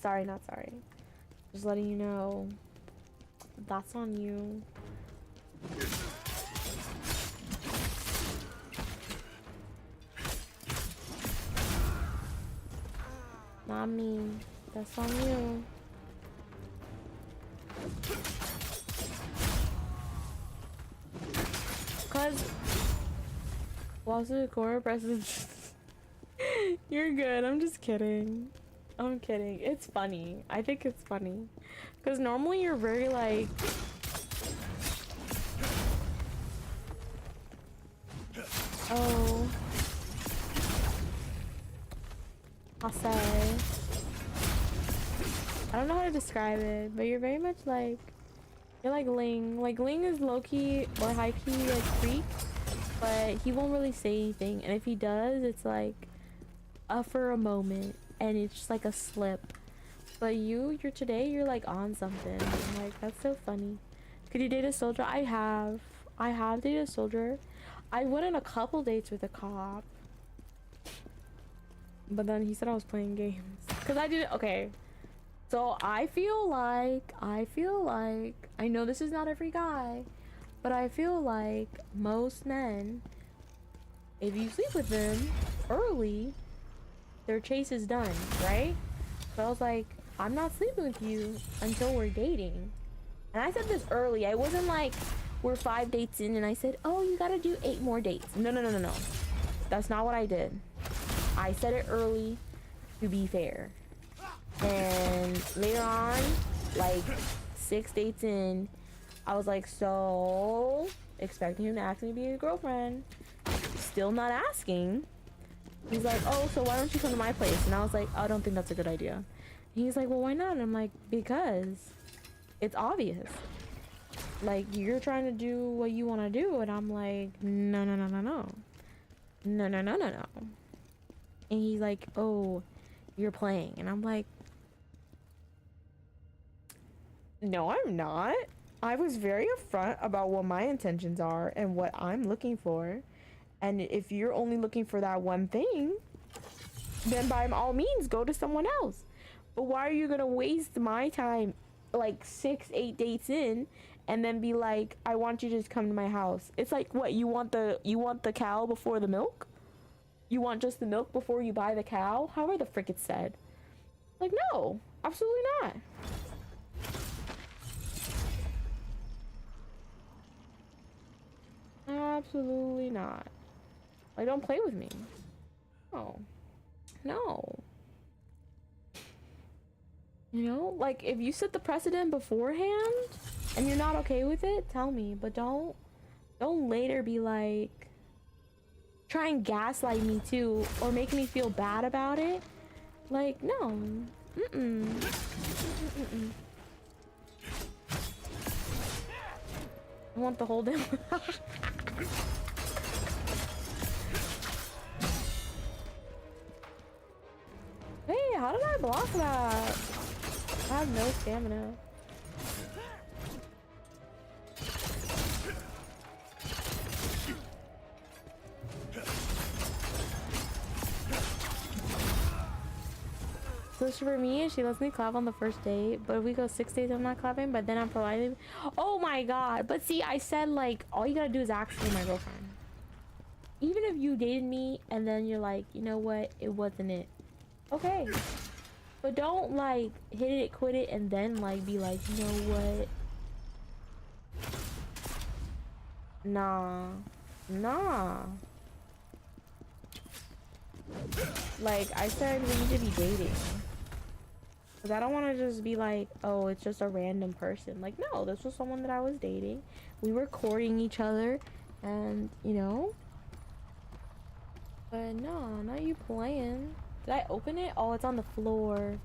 sorry, not sorry. Just letting you know that's on you. Not me. That's on you. Cause whilst the core presses you're good. I'm just kidding. I'm kidding. It's funny. I think it's funny. Cause normally you're very like oh, I'll say I don't don't know how to describe it, but you're very much like, you're like Ling. Like Ling is low-key or high-key like freak, but he won't really say anything, and if he does, it's like for a moment, and it's just like a slip. But you're you're like on something. I'm like, that's so funny. Could you date a soldier? I have dated a soldier. I went on a couple dates with a cop, but then he said I was playing games because I did. Okay, so I feel like I know this is not every guy, but I feel like most men, if you sleep with them early, their chase is done, right? So I was like, I'm not sleeping with you until we're dating. And I said this early. I wasn't like, we're 5 dates in and I said, oh, you gotta do 8 more dates. No. That's not what I did. I said it early to be fair. And later on, like 6 dates in, I was like, so, expecting him to ask me to be his girlfriend. Still not asking. He's like, oh, so why don't you come to my place? And I was like, I don't think that's a good idea. And he's like, well, why not? And I'm like, because it's obvious. Like, you're trying to do what you want to do. And I'm like, no. And he's like, oh, you're playing. And I'm like, no, I'm not. I was very upfront about what my intentions are and what I'm looking for. And if you're only looking for that one thing, then by all means, go to someone else. But why are you gonna waste my time, like 6-8 dates in, and then be like, I want you to just come to my house? It's like, what, you want the cow before the milk? You want just the milk before you buy the cow? However the frick it's said. Like, no, absolutely not. Absolutely not. Like, don't play with me. No. You know, like, if you set the precedent beforehand and you're not okay with it, tell me. But don't later be like, try and gaslight me too, or make me feel bad about it. Like, no. I want the whole damn. Hey, how did I block that? I have no stamina. So for me, she lets me clap on the first date, but if we go 6 days, I'm not clapping, but then I'm providing. Oh my god. But see, I said, like, all you gotta do is actually my girlfriend. Even if you dated me and then you're like, you know what, it wasn't it. Okay. But don't, like, hit it, quit it, and then, like, be like, you know what? Nah. Like, I said we need to be dating. Because I don't want to just be like, oh, it's just a random person. Like, no, this was someone that I was dating. We were courting each other. And, you know. But no, not you playing. Did I open it? Oh, it's on the floor.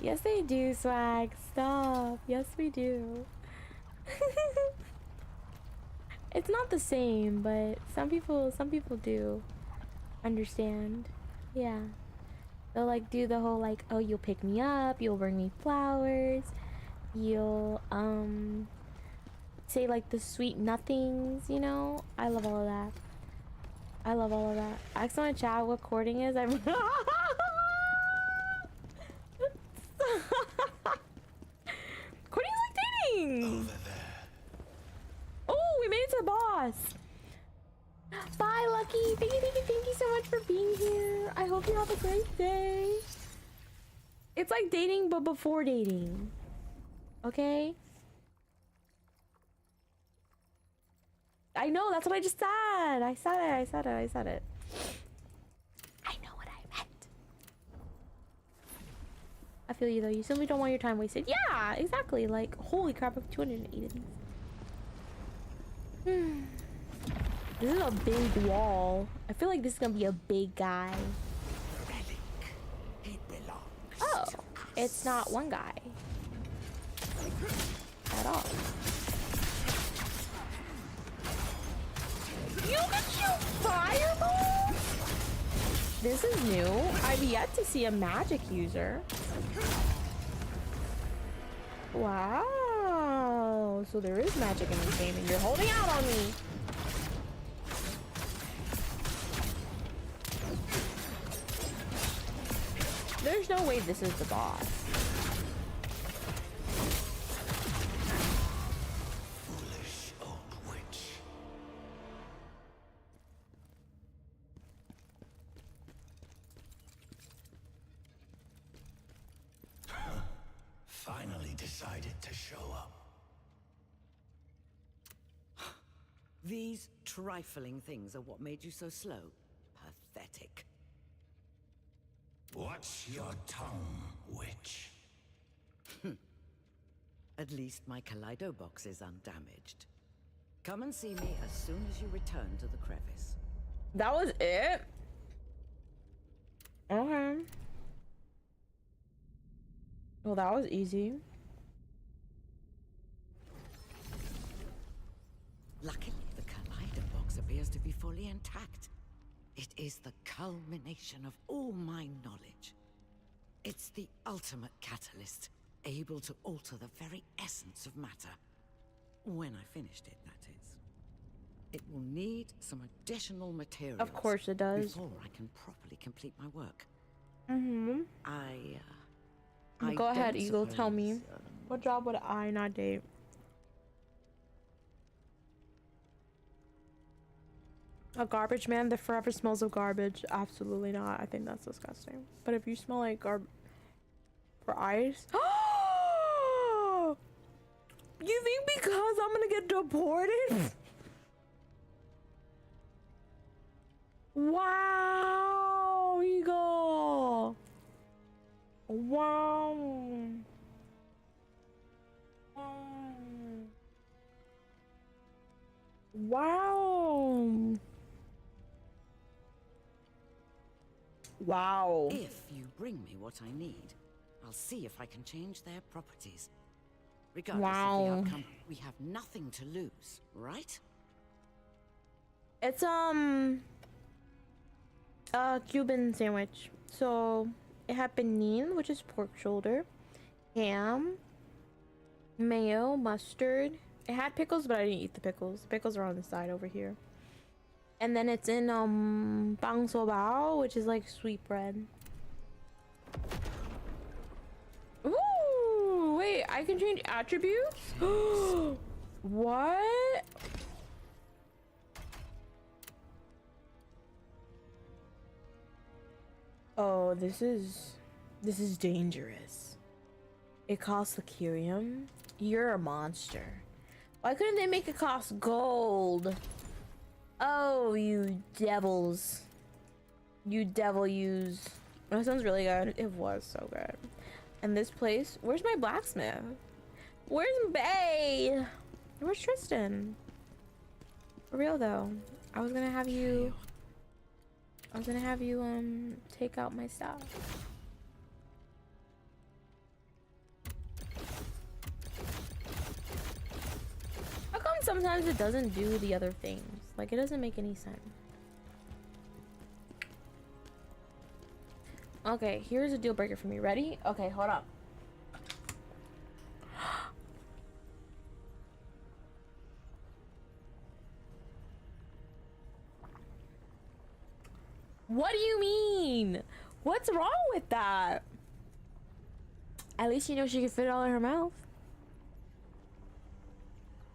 Yes, they do, Swag. Stop. Yes, we do. It's not the same, but some people do understand. Yeah. They'll like do the whole like, oh, you'll pick me up, you'll bring me flowers, you'll say like the sweet nothings, you know? I love all of that. I actually want to chat what courting is. I'm Courtney's like dating. Over there. Oh, we made it to the boss. Bye, Lucky. Thank you so much for being here. I hope you have a great day. It's like dating, but before dating. Okay? I know, that's what I just said. I said it. I know what I meant. I feel you though. You simply don't want your time wasted. Yeah, exactly. Like, holy crap, I have 280 of these. This is a big wall. I feel like this is gonna be a big guy. Oh, it's not one guy at all. You can shoot fireballs? This is new. I've yet to see a magic user. Wow. So there is magic in this game and you're holding out on me. There's no way this is the boss. Foolish old witch. Finally decided to show up. These trifling things are what made you so slow. Pathetic. Watch your tongue, witch. At least my Kaleido box is undamaged. Come and see me as soon as you return to the crevice. That was it? Okay. Well, that was easy. Luckily, the Kaleido box appears to be fully intact. It is the culmination of all my knowledge. It's the ultimate catalyst, able to alter the very essence of matter. When I finished it, that is. It will need some additional materials. Of course it does. Before I can properly complete my work. Mm-hmm. Go ahead, don't Eagle, tell me. suppose, What job would I not date? A garbage man that forever smells of garbage? Absolutely not. I think that's disgusting. But if you smell like for ice. You think because I'm gonna get deported? Wow, Eagle. Wow. Wow. Wow. if you bring me what I need, I'll see if I can change their properties. Regardless of Wow. the outcome, we have nothing to lose, right? It's a Cuban sandwich. So it had benin, which is pork shoulder, ham, mayo, mustard. It had pickles, but I didn't eat the pickles. The pickles are on the side over here. And then it's in bang sobao, which is like sweet bread. Ooh, wait, I can change attributes? What? Oh, this is dangerous. It costs Lycurium. You're a monster. Why couldn't they make it cost gold? Oh, you devils. You devil use. That sounds really good. It was so good. And this place, where's my blacksmith? Where's Bay? Where's Tristan? For real though, I was gonna have you take out my stuff. How come sometimes it doesn't do the other things? Like, it doesn't make any sense. Okay, here's a deal breaker for me. Ready? Okay, hold up. What do you mean? What's wrong with that? At least you know she can fit it all in her mouth.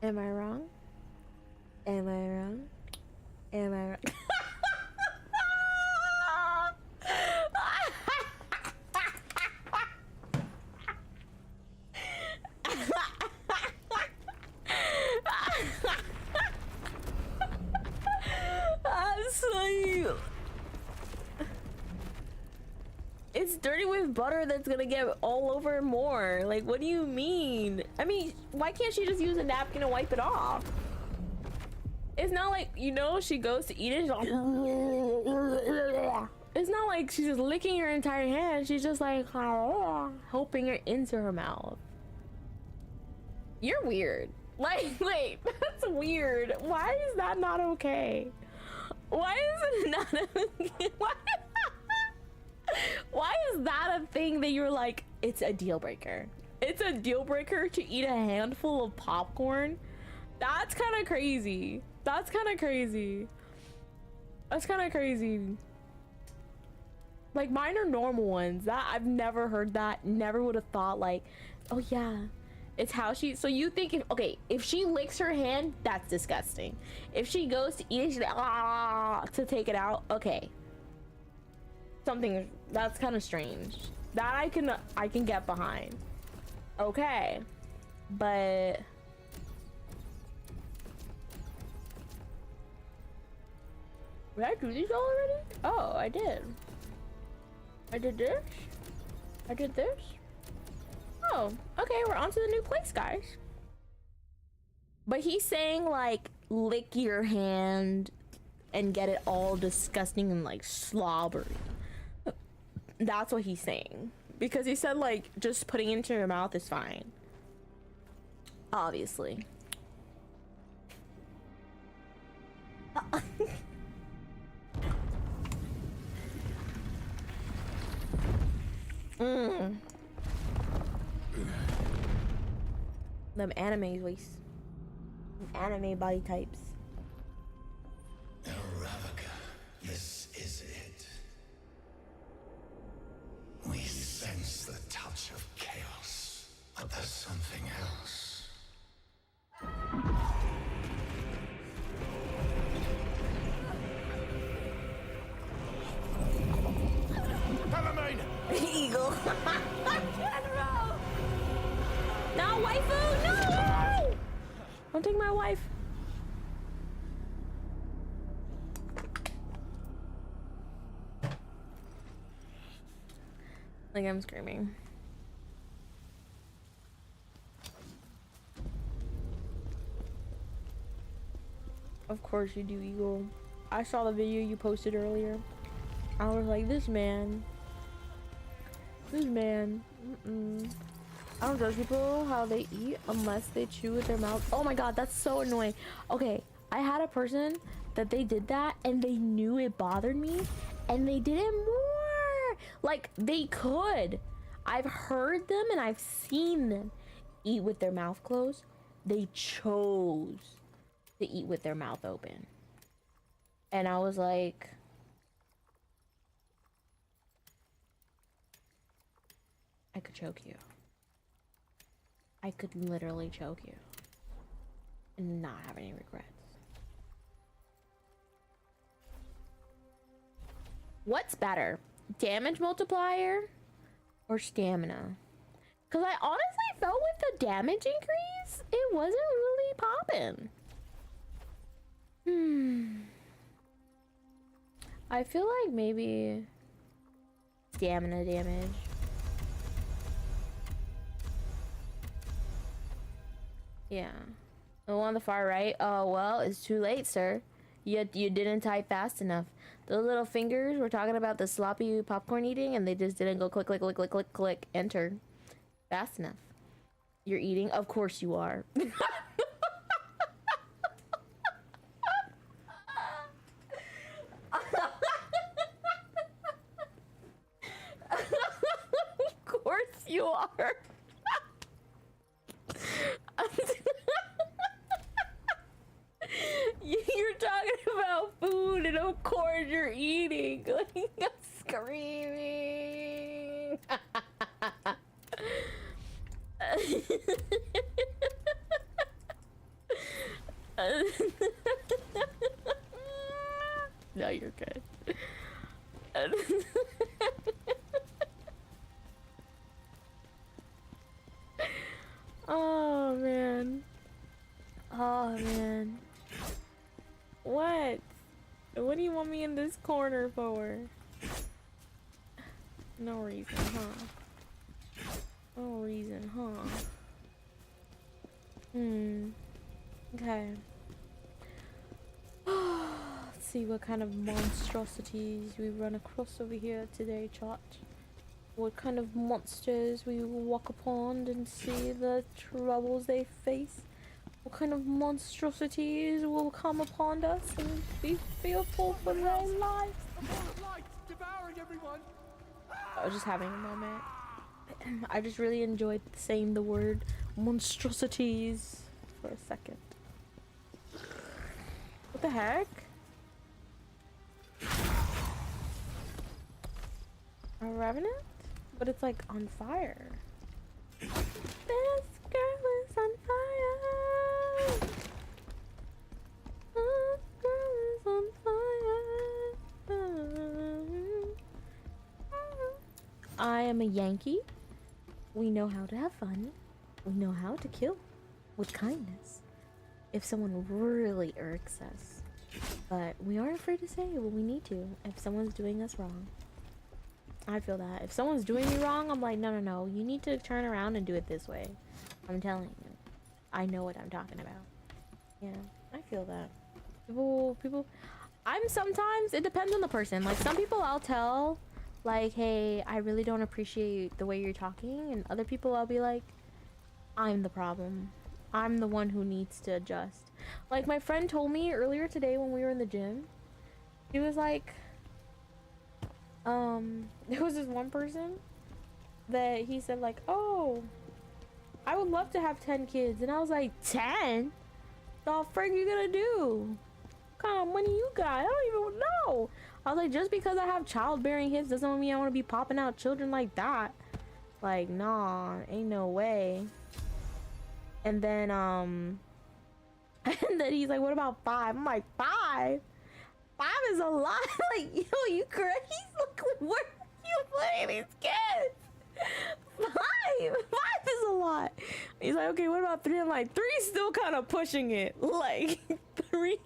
Am I wrong? Am I wrong? Am I wrong? It's dirty with butter that's gonna get all over more. Like, what do you mean? I mean, why can't she just use a napkin and wipe it off? It's not like, you know, she goes to eat it, she's like, it's not like she's just licking her entire hand. She's just like, hoping it into her mouth. You're weird. Like, wait, that's weird. Why is that not okay? Why is it not okay? Why is that a thing that you're like, it's a deal breaker? It's a deal breaker to eat a handful of popcorn? That's kind of crazy. That's kind of crazy. That's kind of crazy. Like, mine are normal ones. That I've never heard that. Never would have thought like, oh yeah, it's how she. So you think if she licks her hand, that's disgusting. If she goes to eat it, she's like to take it out. Okay. Something that's kind of strange. That I can get behind. Okay, but. Did I do these already? Oh, I did. I did this. I did this. Oh, okay, we're on to the new place, guys. But he's saying, like, lick your hand and get it all disgusting and, like, slobbery. That's what he's saying. Because he said, like, just putting it into your mouth is fine. Obviously. Them anime voice. Anime body types. Ravaka, this is it. We sense the touch of chaos, but there's something else. Eagle. General! No, waifu! No! Don't take my wife. Like I'm screaming. Of course you do, Eagle. I saw the video you posted earlier. I was like, this man. I don't judge people how they eat unless they chew with their mouth. Oh my god, that's so annoying. Okay, I had a person that they did that and they knew it bothered me and they did it more. Like, they could. I've heard them and I've seen them eat with their mouth closed. They chose to eat with their mouth open. And I was like, I could choke you. I could literally choke you and not have any regrets. What's better, damage multiplier or stamina? Because I honestly felt with the damage increase, it wasn't really popping. I feel like maybe stamina damage. Yeah. The one on the far right. Oh, well, it's too late, sir. You didn't type fast enough. The little fingers were talking about the sloppy popcorn eating, and they just didn't go click, click, click, click, click, click, enter fast enough. You're eating? Of course you are. Of course you are. You're talking about food and of course you're eating. Like, I'm screaming. No, you're good. Oh man. Oh man. What? What do you want me in this corner for? No reason, huh? No reason, huh? Okay. Let's see what kind of monstrosities we run across over here today, chat. What kind of monsters we walk upon and see the troubles they face. What kind of monstrosities will come upon us and be fearful for their lives. I was just having a moment. I just really enjoyed saying the word monstrosities for a second. What the heck? A revenant? But it's like on fire. This girl is on fire. This girl is on fire. I am a Yankee. We know how to have fun. We know how to kill with kindness if someone really irks us. But we aren't afraid to say what we need to if someone's doing us wrong. I feel that. If someone's doing me wrong, I'm like, no. You need to turn around and do it this way. I'm telling you. I know what I'm talking about. Yeah, I feel that. People, sometimes, it depends on the person. Like, some people I'll tell, like, hey, I really don't appreciate the way you're talking. And other people I'll be like, I'm the problem. I'm the one who needs to adjust. Like, my friend told me earlier today when we were in the gym, he was like, there was this one person that he said like, oh, I would love to have 10 kids. And I was like, 10? The frick you gonna do? What kind of money you got? I don't even know. I was like, just because I have childbearing hips doesn't mean I want to be popping out children like that. Like, nah, ain't no way. And then, and then he's like, what about 5? I'm like, 5? 5 is a lot. Like, yo, you crazy? Look, where are you putting these kids? 5 is a lot. He's like, okay, what about 3? I'm like, 3's still kind of pushing it. Like, 3's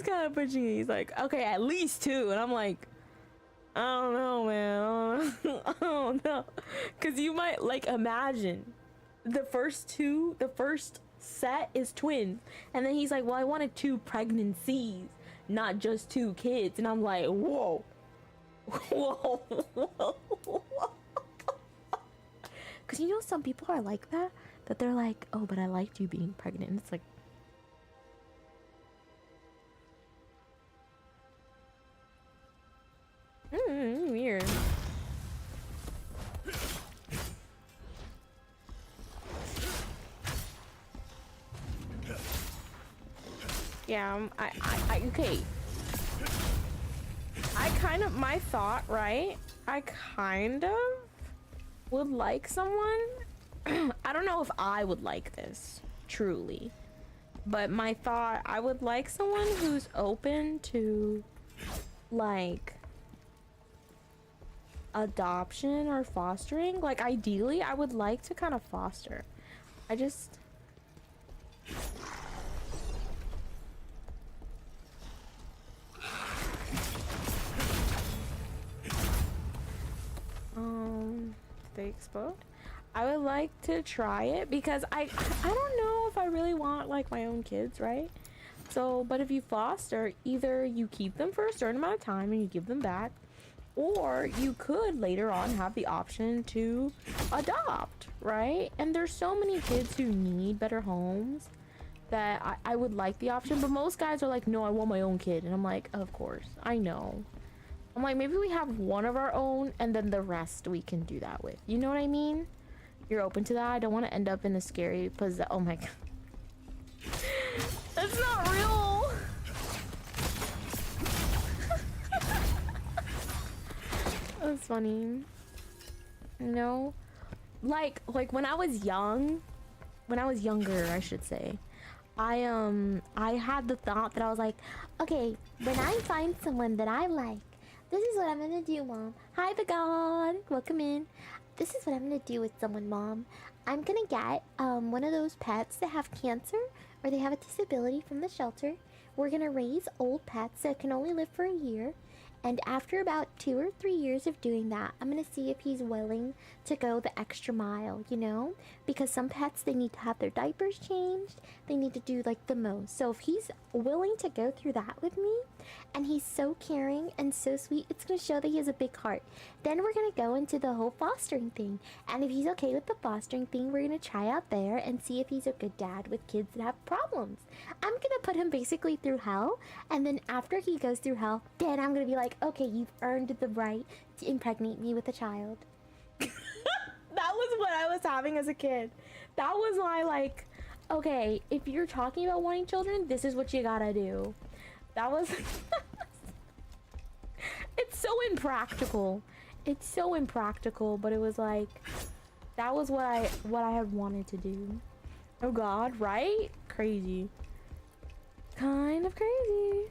kind of pushing it. He's like, okay, at least 2. And I'm like, I don't know, man. I don't know. Because you might, like, imagine the first set is twins, and then he's like, well, I wanted 2 pregnancies, not just 2 kids. And I'm like, whoa. Because you know, some people are like that they're like, oh, but I liked you being pregnant. And it's like, weird. Yeah, okay. I kind of, my thought, right? I kind of would like someone. I don't know if I would like this, truly. But my thought, I would like someone who's open to, like, adoption or fostering. Like, ideally, I would like to kind of foster. I just... they explode? I would like to try it because I don't know if I really want like my own kids, right? So, but if you foster, either you keep them for a certain amount of time and you give them back, or you could later on have the option to adopt, right? And there's so many kids who need better homes that I would like the option, but most guys are like, no, I want my own kid. And I'm like, of course, I know. I'm like, maybe we have one of our own and then the rest we can do that with. You know what I mean? You're open to that? I don't want to end up in a scary position. Oh my god. That's not real. That's funny. You know? Like when I was younger, I should say, I had the thought that I was like, okay, when I find someone that I like, this is what I'm gonna do, Mom. Hi, the God. Welcome in. This is what I'm gonna do with someone, Mom. I'm gonna get one of those pets that have cancer or they have a disability from the shelter. We're gonna raise old pets that can only live for a year, And after about 2 or 3 years of doing that, I'm gonna see if he's willing to go the extra mile, you know? Because some pets, they need to have their diapers changed. They need to do like the most. So if he's willing to go through that with me, and he's so caring and so sweet, it's gonna show that he has a big heart. Then we're gonna go into the whole fostering thing. And if he's okay with the fostering thing, we're gonna try out there and see if he's a good dad with kids that have problems. I'm gonna put him basically through hell, and then after he goes through hell, then I'm gonna be like, okay, you've earned the right to impregnate me with a child. That was what I was having as a kid. That was my like, okay, if you're talking about wanting children, this is what you gotta do. That was it's so impractical. It's so impractical, but it was like that was what I had wanted to do. Oh god, right? Crazy. Kind of crazy.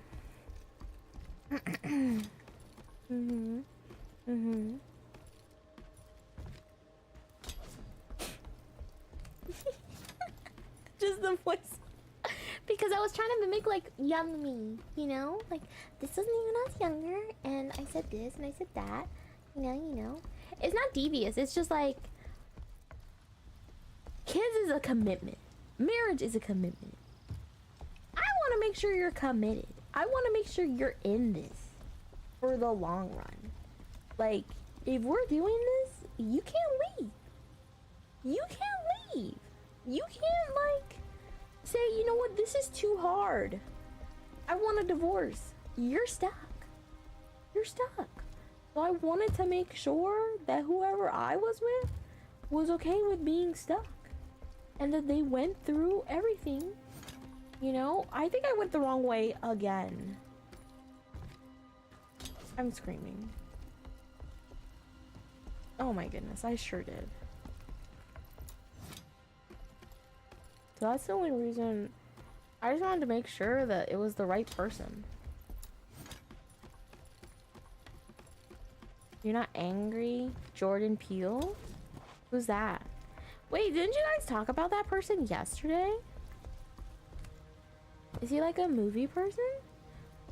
Just the voice. Because I was trying to mimic like young me, you know? Like this wasn't even when I was younger, and I said this and I said that. You know. It's not devious, it's just like kids is a commitment. Marriage is a commitment. I wanna make sure you're committed. I wanna make sure you're in this for the long run. Like, if we're doing this, you can't leave. You can't leave. You can't, like, say, you know what, this is too hard. I want a divorce. You're stuck. You're stuck. So I wanted to make sure that whoever I was with was okay with being stuck. And that they went through everything. You know, I think I went the wrong way again. I'm screaming. Oh my goodness, I sure did. So that's the only reason. I just wanted to make sure that it was the right person. You're not angry? Jordan Peele? Who's that? Wait, didn't you guys talk about that person yesterday? Is he like a movie person?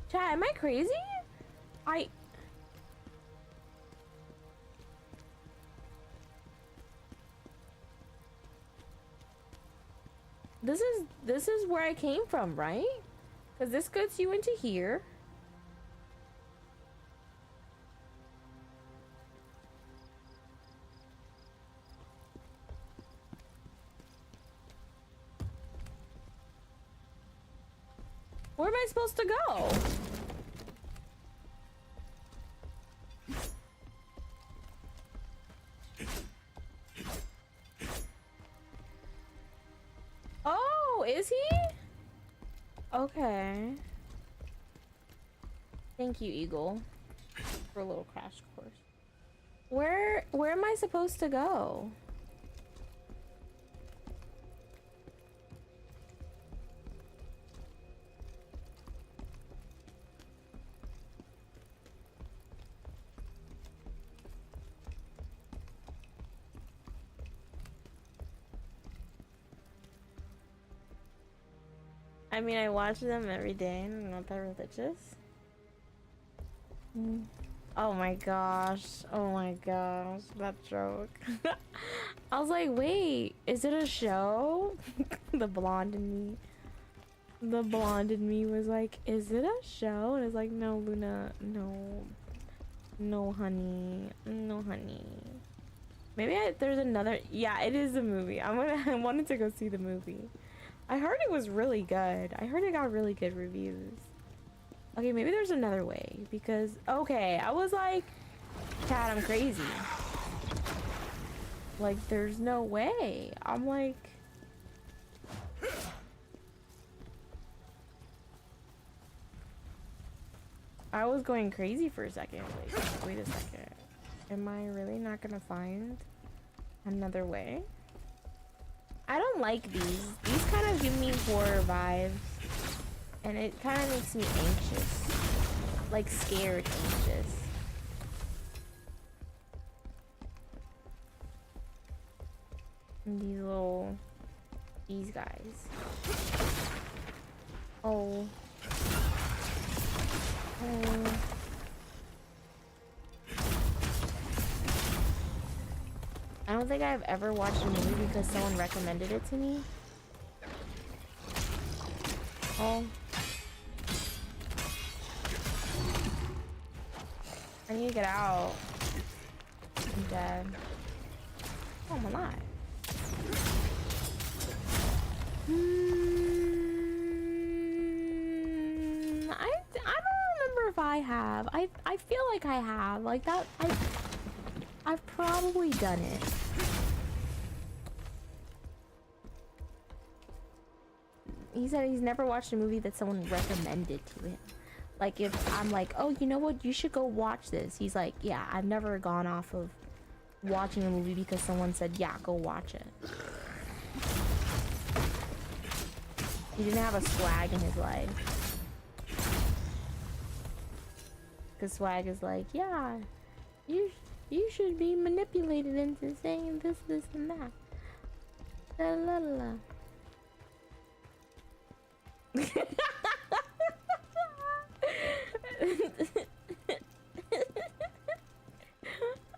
Chat, am I crazy? This is where I came from, right? Because this gets you into here. Where am I supposed to go? Oh, is he? Okay. Thank you, Eagle, for a little crash course. Where am I supposed to go? I mean, I watch them every day and I'm not that religious. Oh my gosh. Oh my gosh. That joke. I was like, wait, is it a show? The blonde in me. The blonde in me was like, is it a show? And it's like, no, Luna, no. No, honey. No, honey. Maybe there's another. Yeah, it is a movie. I wanted to go see the movie. I heard it was really good. I heard it got really good reviews. Okay, maybe there's another way because okay, I was like, Cat, I'm crazy. Like, there's no way. I'm like, I was going crazy for a second. Like, wait a second. Am I really not gonna find another way? I don't like these. These kind of give me horror vibes. And it kind of makes me anxious. Like scared anxious. And these guys. Oh. I don't think I've ever watched a movie because someone recommended it to me. Oh. I need to get out. I'm dead. Oh, I'm alive. I don't remember if I have. I feel like I have. Like that. I've probably done it. He said he's never watched a movie that someone recommended to him. Like if I'm like, oh, you know what, you should go watch this. He's like, yeah, I've never gone off of watching a movie because someone said, yeah, go watch it. He didn't have a swag in his life. Because swag is like, yeah, you should be manipulated into saying this, this, and that. La la la.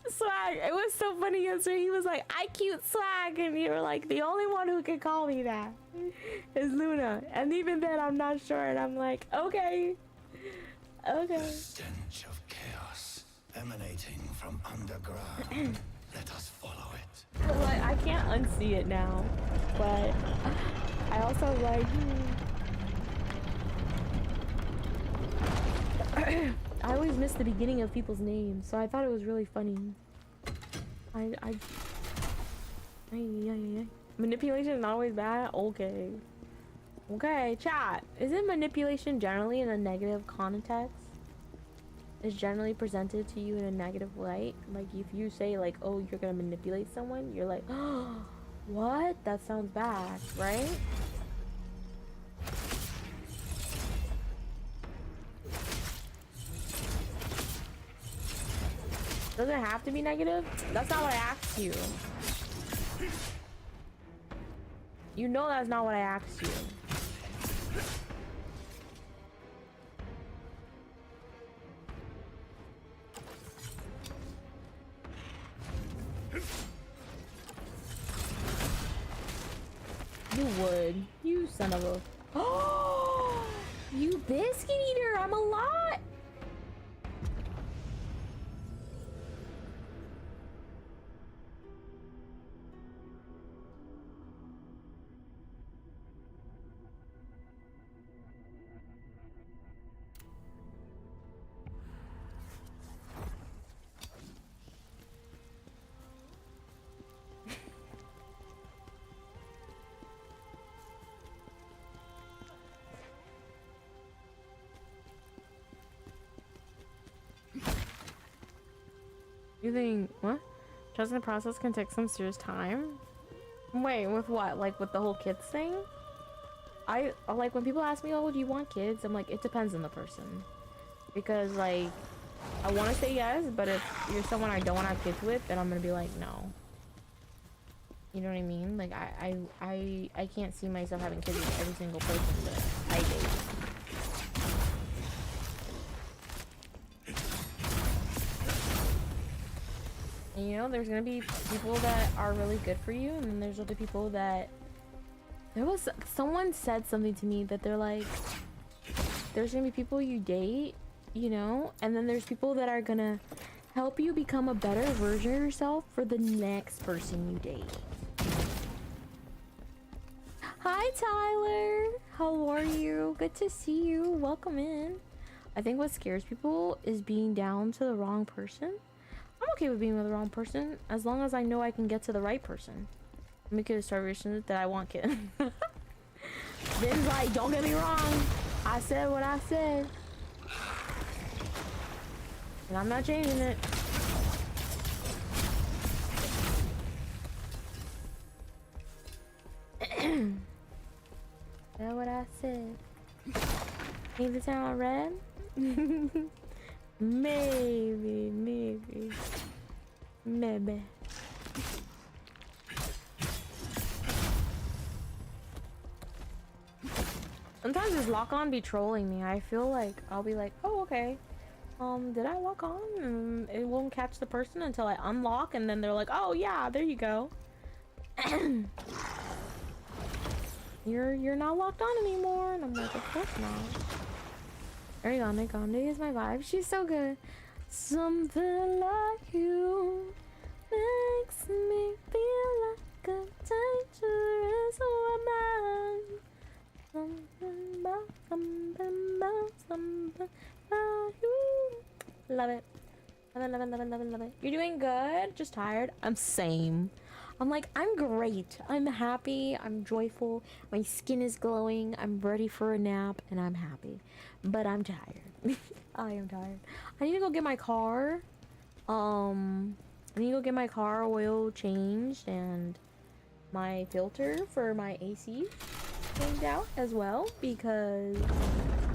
Swag. It was so funny yesterday. He was like, I cute swag, and you were like, the only one who can call me that is Luna. And even then, I'm not sure. And I'm like, okay, okay. The stench of chaos emanating from underground. Let us follow it. Like, I can't unsee it now, but I also like. I always miss the beginning of people's names, so I thought it was really funny. Manipulation is not always bad? Okay. Okay, chat. Isn't manipulation generally in a negative context? Is generally presented to you in a negative light? Like, if you say, like, oh, you're gonna manipulate someone, you're like, oh, what? That sounds bad, right? Does it have to be negative? That's not what I asked you. You know that's not what I asked you. You would. You son of a... Oh! You biscuit eater! I'm a lot! You think, what? Trusting the process can take some serious time? Wait, with what? Like with the whole kids thing? I like when people ask me, oh, do you want kids? I'm like, it depends on the person. Because like, I want to say yes, but if you're someone I don't want to have kids with, then I'm going to be like, no. You know what I mean? Like, I can't see myself having kids with every single person that I date. And, you know, there's gonna be people that are really good for you, and then there's other people that... Someone said something to me that they're like, there's gonna be people you date, you know, and then there's people that are gonna help you become a better version of yourself for the next person you date. Hi, Tyler! How are you? Good to see you. Welcome in. I think what scares people is being down to the wrong person. I'm okay with being with the wrong person as long as I know I can get to the right person. Make it a starvation that I want kids. Ben's like, don't get me wrong. I said what I said. And I'm not changing it. That's what I said. Need the town red? Maybe. Sometimes this lock on be trolling me. I feel like I'll be like, oh, okay. Did I lock on? And it won't catch the person until I unlock, and then they're like, oh yeah, there you go. You're not locked on anymore. And I'm like, of course not. Ariana Grande is my vibe. She's so good. Something like you makes me feel like a dangerous woman. Something about you. Love it. Love it. You're doing good? Just tired? I'm same. I'm like, I'm great. I'm happy. I'm joyful. My skin is glowing. I'm ready for a nap and I'm happy. But I'm tired. I am tired. I need to go get my car. I need to go get my car oil changed and my filter for my AC changed out as well because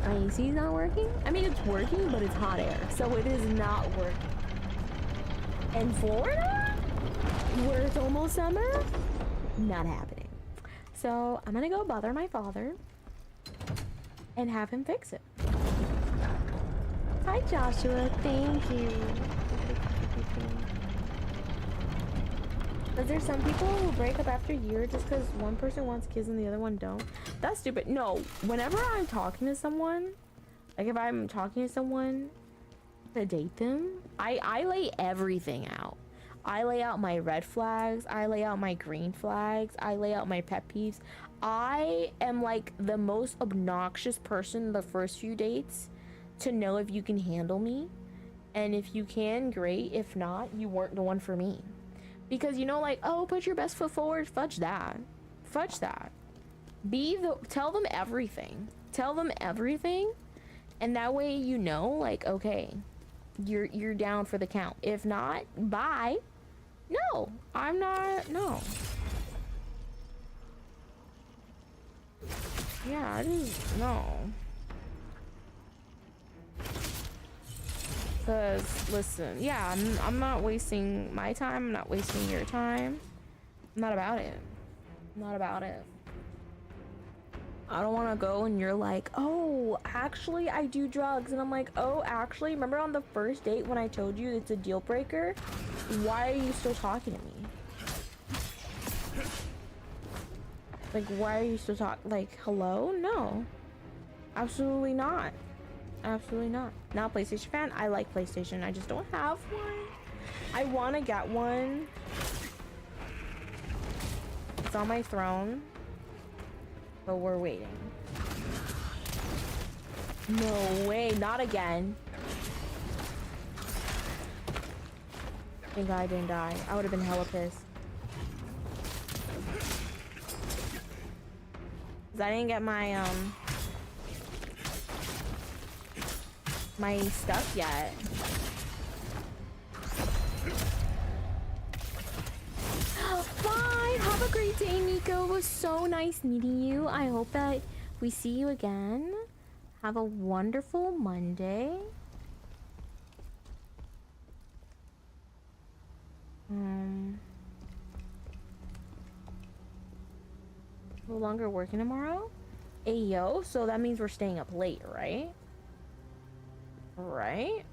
my AC is not working. I mean, it's working, but it's hot air, so it is not working. In Florida, where it's almost summer, not happening. So I'm gonna go bother my father and have him fix it. Hi, Joshua. Thank you. Is there some people who break up after a year just because one person wants kids and the other one don't? That's stupid. No, whenever I'm talking to someone, like if I'm talking to someone to date them, I lay everything out. I lay out my red flags. I lay out my green flags. I lay out my pet peeves. I am like the most obnoxious person the first few dates to know if you can handle me. And if you can, great. If not, you weren't the one for me. Because, you know, like, oh, put your best foot forward. Fudge that. Fudge that. Tell them everything. Tell them everything. And that way, you know, like, okay, you're down for the count. If not, bye. No, I'm not. No. Yeah, I just, no. Because, listen, yeah, I'm not wasting my time. I'm not wasting your time. I'm not about it. I'm not about it. I don't want to go and you're like, oh, actually, I do drugs. And I'm like, oh, actually, remember on the first date when I told you it's a deal breaker? Why are you still talking to me? Like, why are you still talking? Like, hello? No. Absolutely not. Absolutely not. Not a PlayStation fan. I like PlayStation. I just don't have one. I want to get one. It's on my throne. But we're waiting. No way. Not again. Thank God I didn't die. I would have been hella pissed. 'Cause I didn't get my, my stuff yet. Bye. Have a great day, Nico. It was so nice meeting you. I hope that we see you again. Have a wonderful Monday. No longer working tomorrow? Ayo, so that means we're staying up late, right? Right?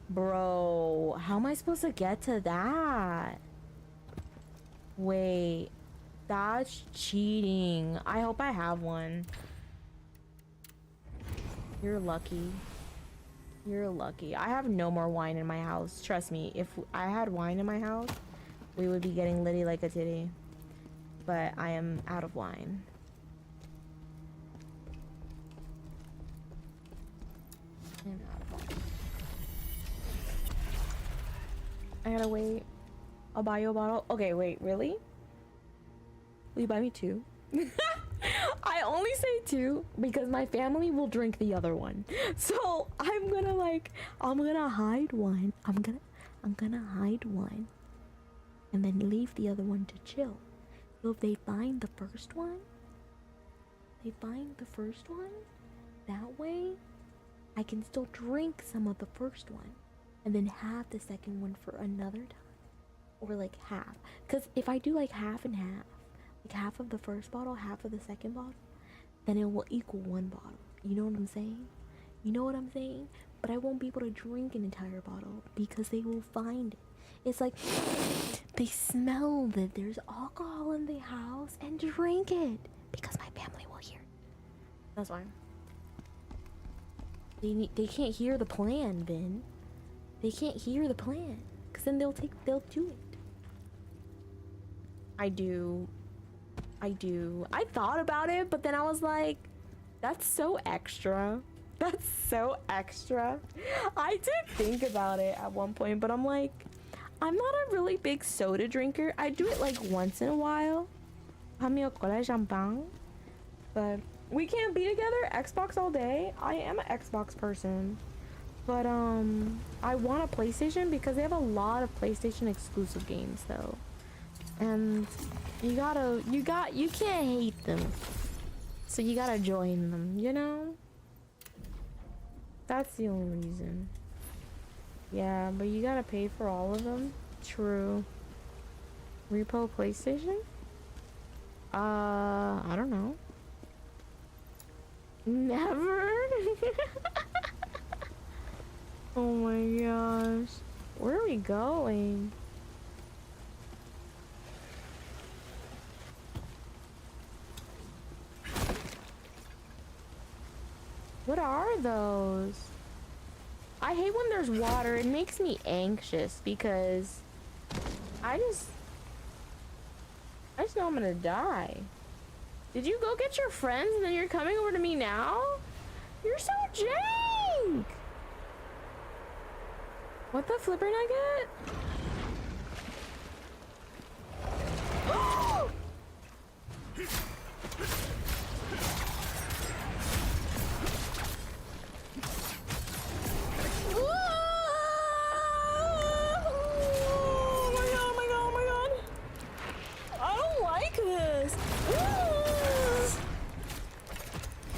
Bro, how am I supposed to get to that? Wait, that's cheating. I hope I have one. You're lucky. You're lucky. I have no more wine in my house. Trust me, if I had wine in my house, we would be getting litty like a titty. But I am out of wine. I'm out of wine. I gotta wait. I'll buy you a bottle. Okay, wait, really? Will you buy me two? I only say two because my family will drink the other one. So I'm gonna hide one. I'm gonna hide one and then leave the other one to chill. So if they find the first one, that way I can still drink some of the first one and then have the second one for another time. Or like half. Because if I do like half and half, like half of the first bottle, half of the second bottle, then it will equal one bottle. You know what I'm saying? You know what I'm saying? but I won't be able to drink an entire bottle because they will find it. It's like they smell that there's alcohol in the house and drink it because my family will hear. That's why. They can't hear the plan, Vin. They can't hear the plan because then they'll do it. I do. I thought about it, but then I was like, that's so extra. That's so extra. I did think about it at one point, but I'm like, I'm not a really big soda drinker. I do it like once in a while. But we can't be together. Xbox all day. I am an Xbox person. But I want a PlayStation because they have a lot of PlayStation exclusive games though. And you can't hate them. So you gotta join them, you know? That's the only reason. Yeah, but you gotta pay for all of them. True. Repo PlayStation? I don't know. Never? Oh my gosh. Where are we going? What are those? I hate when there's water. It makes me anxious because I just know I'm gonna die. Did you go get your friends and then you're coming over to me now? You're so jank! What the flipper nugget?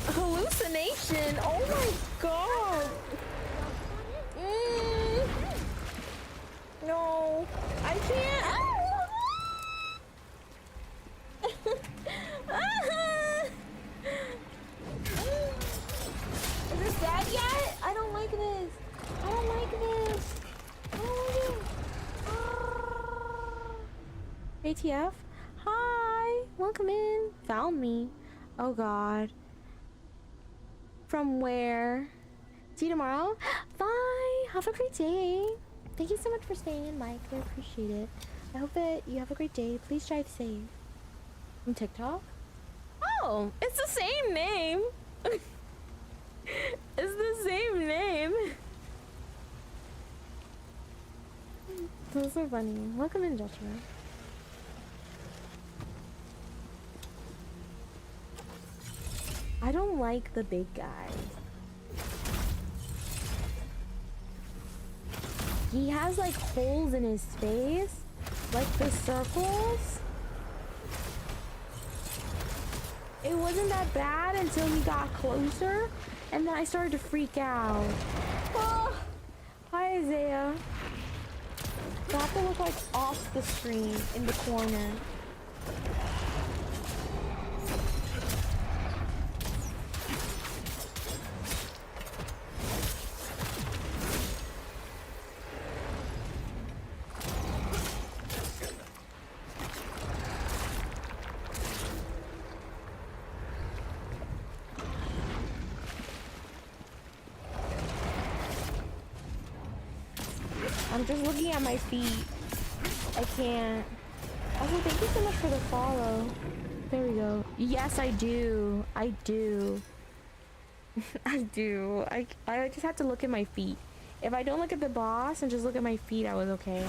Hallucination. Oh my god. No, I can't. Is this dead yet? I don't like this. I don't like this. I don't like it. ATF? Hi. Welcome in. Found me. Oh god. From where? See you tomorrow? Bye. Have a great day. Thank you so much for staying in, Mike. I appreciate it. I hope that you have a great day. Please drive safe. From TikTok? Oh, it's the same name. It's the same name. That's so funny. Welcome in, Joshua. I don't like the big guy. He has like holes in his face, like the circles. It wasn't that bad until he got closer, and then I started to freak out. Oh, hi Isaiah. So I have to look like off the screen in the corner. I'm just looking at my feet. I can't. Also, thank you so much for the follow. There we go. Yes, I do. I do. I do. I just have to look at my feet. If I don't look at the boss and just look at my feet, I was okay.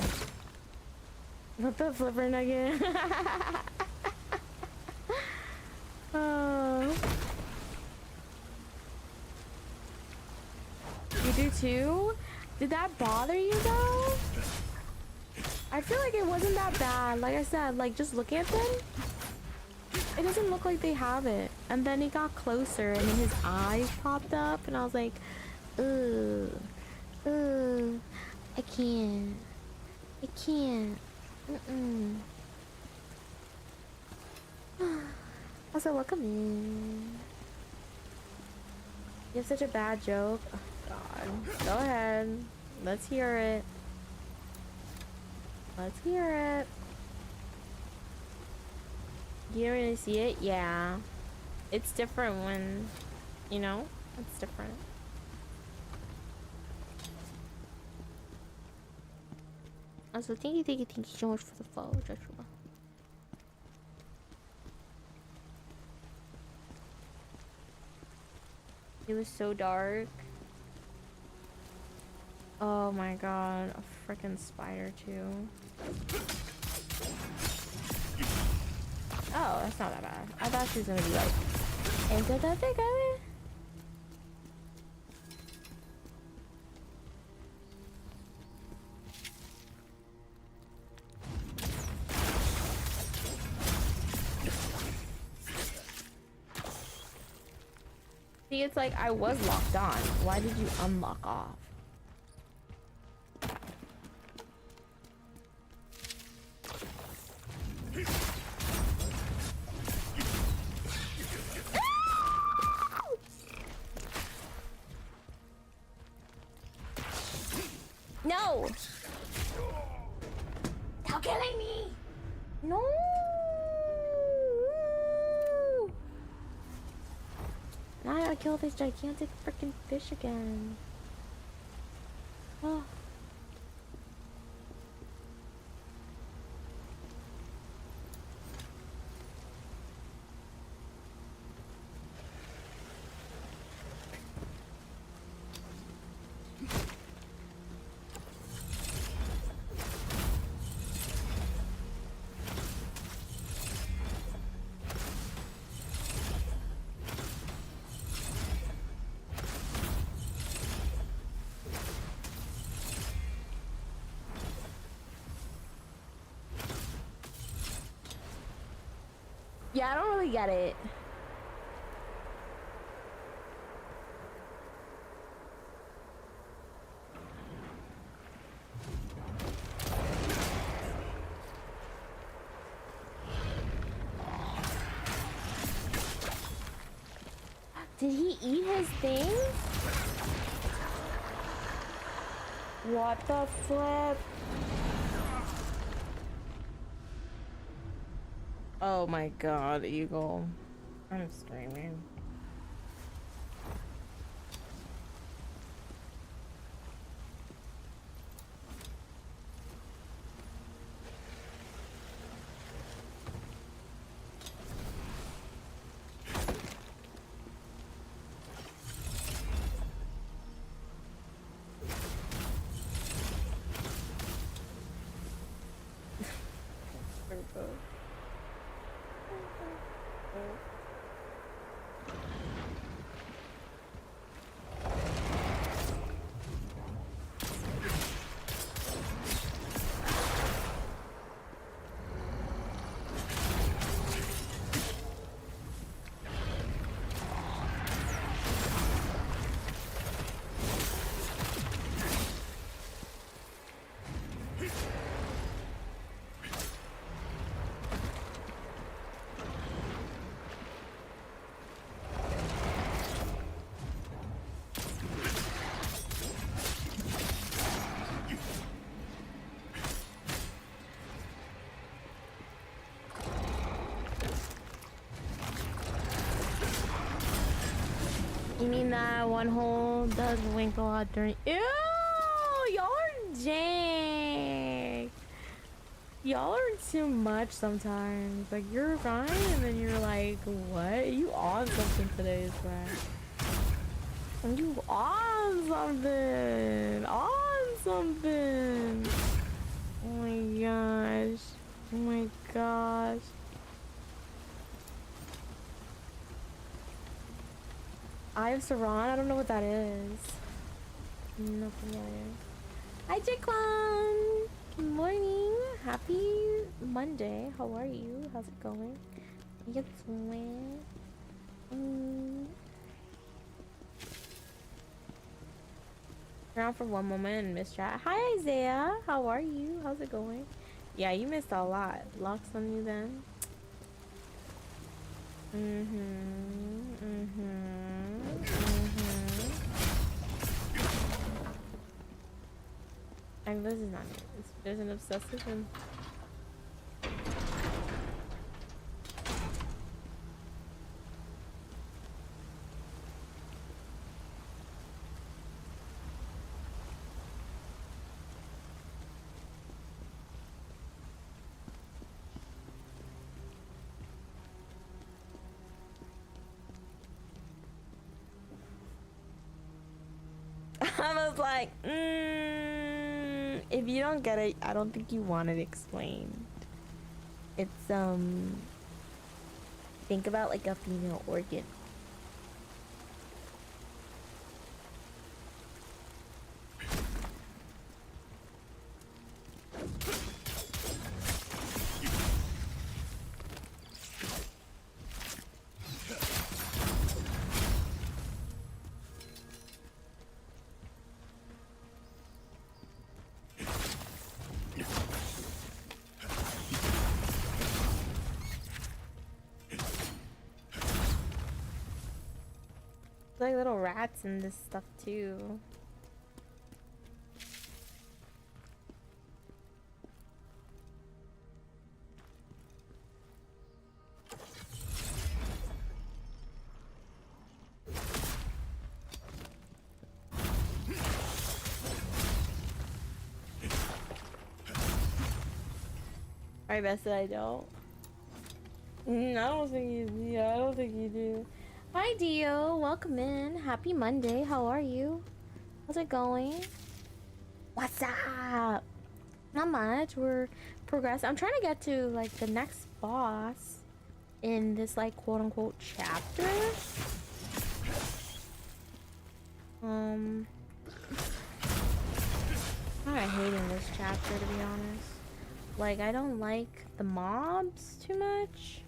What the flipper nugget? Oh. You do too? Did that bother you though? I feel like it wasn't that bad. Like I said, like just looking at them, it doesn't look like they have it. And then he got closer and then his eyes popped up and I was like, ugh, ugh, I can't. I can't. Also, welcome in. You have such a bad joke. God. Go ahead. Let's hear it. Let's hear it. You don't really see it? Yeah. It's different when, you know, it's different. Also, thank you so much for the follow, Joshua. It was so dark. Oh my god, a freaking spider too. Oh, that's not that bad. I thought she was gonna be like, ain't that big, guy? See, it's like I was locked on. Why did you unlock off? No! Stop killing me! No! Now I gotta kill this gigantic freaking fish again. Oh. Yeah, I don't really get it. Did he eat his thing? What the flip? Oh my god, Eagle. I'm screaming. You mean that one hole does wink a lot during— Ew! Y'all are jank! Y'all are too much sometimes. Like, you're fine, and then you're like, what? You on something today, Swag. You on something! On something! Oh my gosh. Oh my gosh. Eye of Saran? I don't know what that is. No familiar. Hi, Jaquan! Good morning. Happy Monday. How are you? How's it going? Yes, man. Around for one moment and missed chat. Hi, Isaiah. How are you? How's it going? Yeah, you missed a lot. Locks on you then. Like, this is not it. There's an obsessive. I was like, if you don't get it, I don't think you want it explained. It's, think about like a female organ. Like little rats and this stuff too. I bet that I don't. I don't think you. Yeah, I don't think you do. Hi Dio, welcome in. Happy Monday. How are you? How's it going? What's up? Not much. We're progressing. I'm trying to get to like the next boss in this like quote unquote chapter. I'm kind of hating this chapter to be honest. Like I don't like the mobs too much.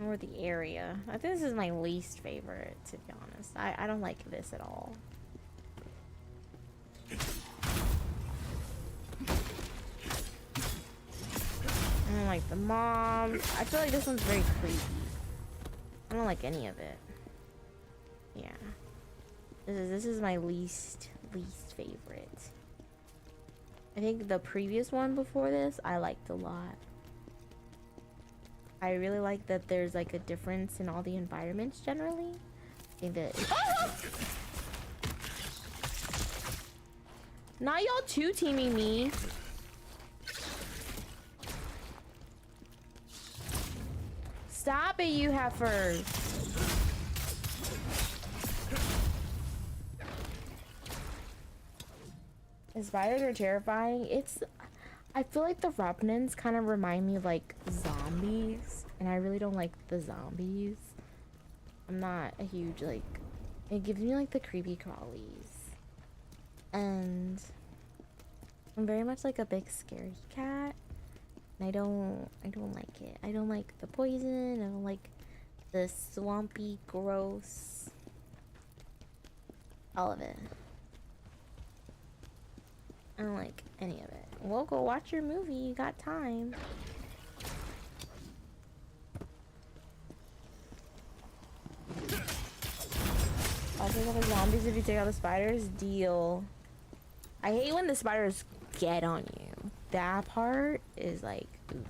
Or the area. I think this is my least favorite, to be honest. I don't like this at all. I don't like the mobs. I feel like this one's very creepy. I don't like any of it. Yeah. This is my least favorite. I think the previous one before this I liked a lot. I really like that there's like a difference in all the environments generally. I think that not y'all two teaming me. Stop it, you heifers. The spiders are terrifying. I feel like the revenants kind of remind me of like zombies, and I really don't like the zombies. I'm not a huge like, it gives me like the creepy crawlies, and I'm very much like a big scaredy cat, and I don't like it. I don't like the poison. I don't like the swampy, gross, all of it. I don't like any of it. Well, go watch your movie. You got time. I'll take out the zombies if you take out the spiders. Deal. I hate when the spiders get on you. That part is like, oof.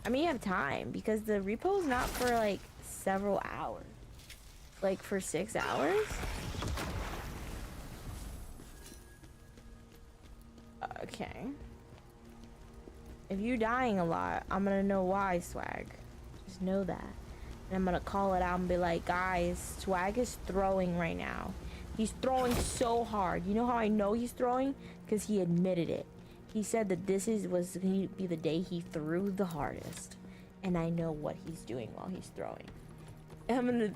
I mean, you have time because the repo's not for like several hours. Like for 6 hours. Okay. If you dying a lot, I'm gonna know why, Swag. Just know that. And I'm gonna call it out and be like, guys, Swag is throwing right now. He's throwing so hard. You know how I know he's throwing? Because he admitted it. He said that was gonna be the day he threw the hardest. And I know what he's doing while he's throwing. I'm gonna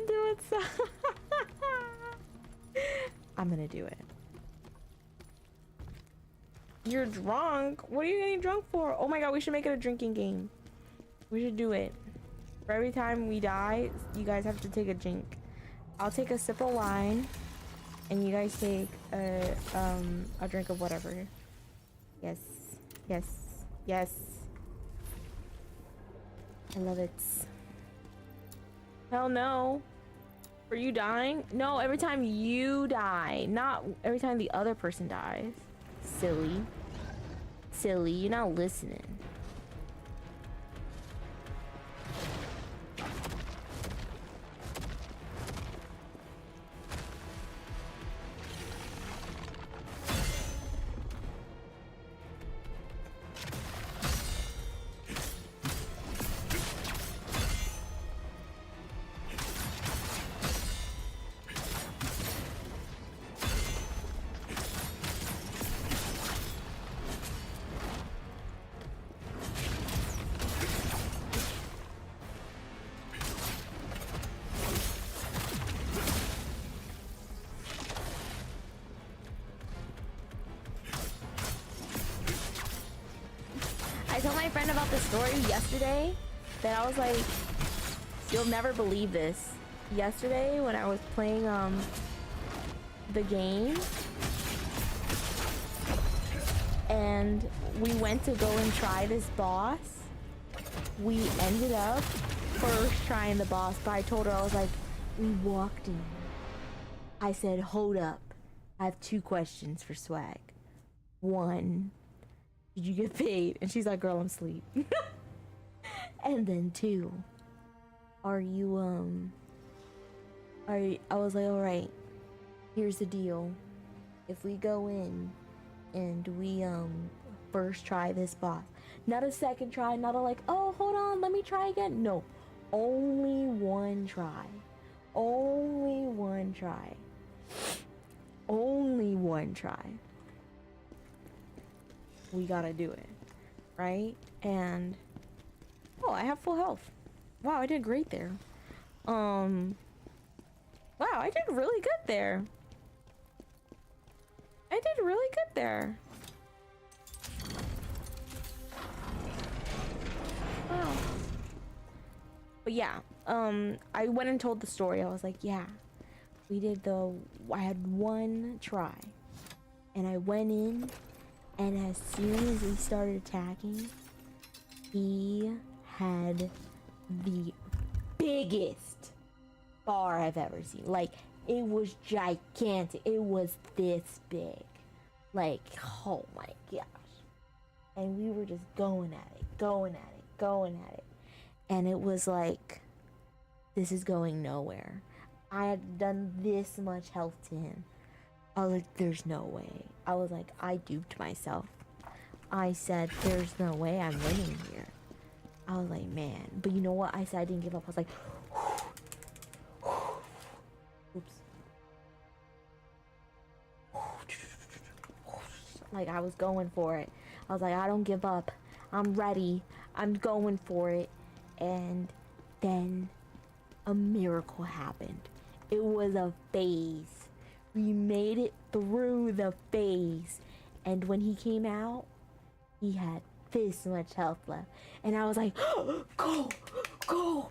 do it, so I'm gonna do it. You're drunk? What are you getting drunk for? Oh my god, we should make it a drinking game. We should do it. For every time we die, you guys have to take a drink. I'll take a sip of wine, and you guys take a drink of whatever. Yes. Yes. Yes. I love it. Hell no. For you dying? No, every time you die, not every time the other person dies. Silly. Silly, you're not listening. I told my friend about the story yesterday that I was like, you'll never believe this. Yesterday when I was playing the game and we went to go and try this boss, we ended up first trying the boss, but I told her, I was like, we walked in. I said, hold up. I have 2 questions for Swag. 1, did you get paid? And she's like, girl, I'm asleep. And then 2, are you, I was like, all right, here's the deal. If we go in and we, first try this boss, not a second try, not a like, oh, hold on, let me try again. No, only 1 try. Only 1 try. Only 1 try. We gotta do it, right? And oh, I have full health. Wow, I did great there. Wow, I did really good there. I did really good there. Wow. But yeah, I went and told the story. I was like, yeah, I had 1 try, and I went in. And as soon as we started attacking, he had the biggest bar I've ever seen. Like, it was gigantic. It was this big. Like, oh my gosh. And we were just going at it, going at it, going at it. And it was like, this is going nowhere. I had done this much health to him. I was like, there's no way. I was like, I duped myself. I said, there's no way I'm winning here. I was like, man. But you know what? I said I didn't give up. I was like, oops. Like, I was going for it. I was like, I don't give up. I'm ready. I'm going for it. And then a miracle happened. It was a phase. We made it through the phase. And when he came out, he had this much health left. And I was like, go, go, go,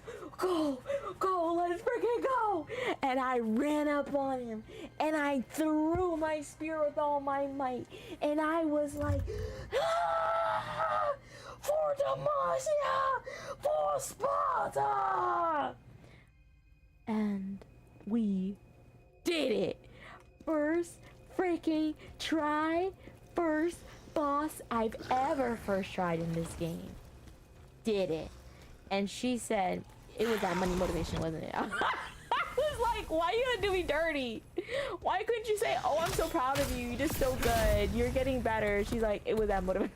go, let's freaking go. And I ran up on him and I threw my spear with all my might. And I was like, ah, for Demacia, for Sparta. And we did it. First freaking try, first boss I've ever first tried in this game. Did it. And she said, it was that money motivation, wasn't it? I was like, why you gonna do me dirty? Why couldn't you say, oh, I'm so proud of you, you did so good, you're getting better? She's like, it was that motivation.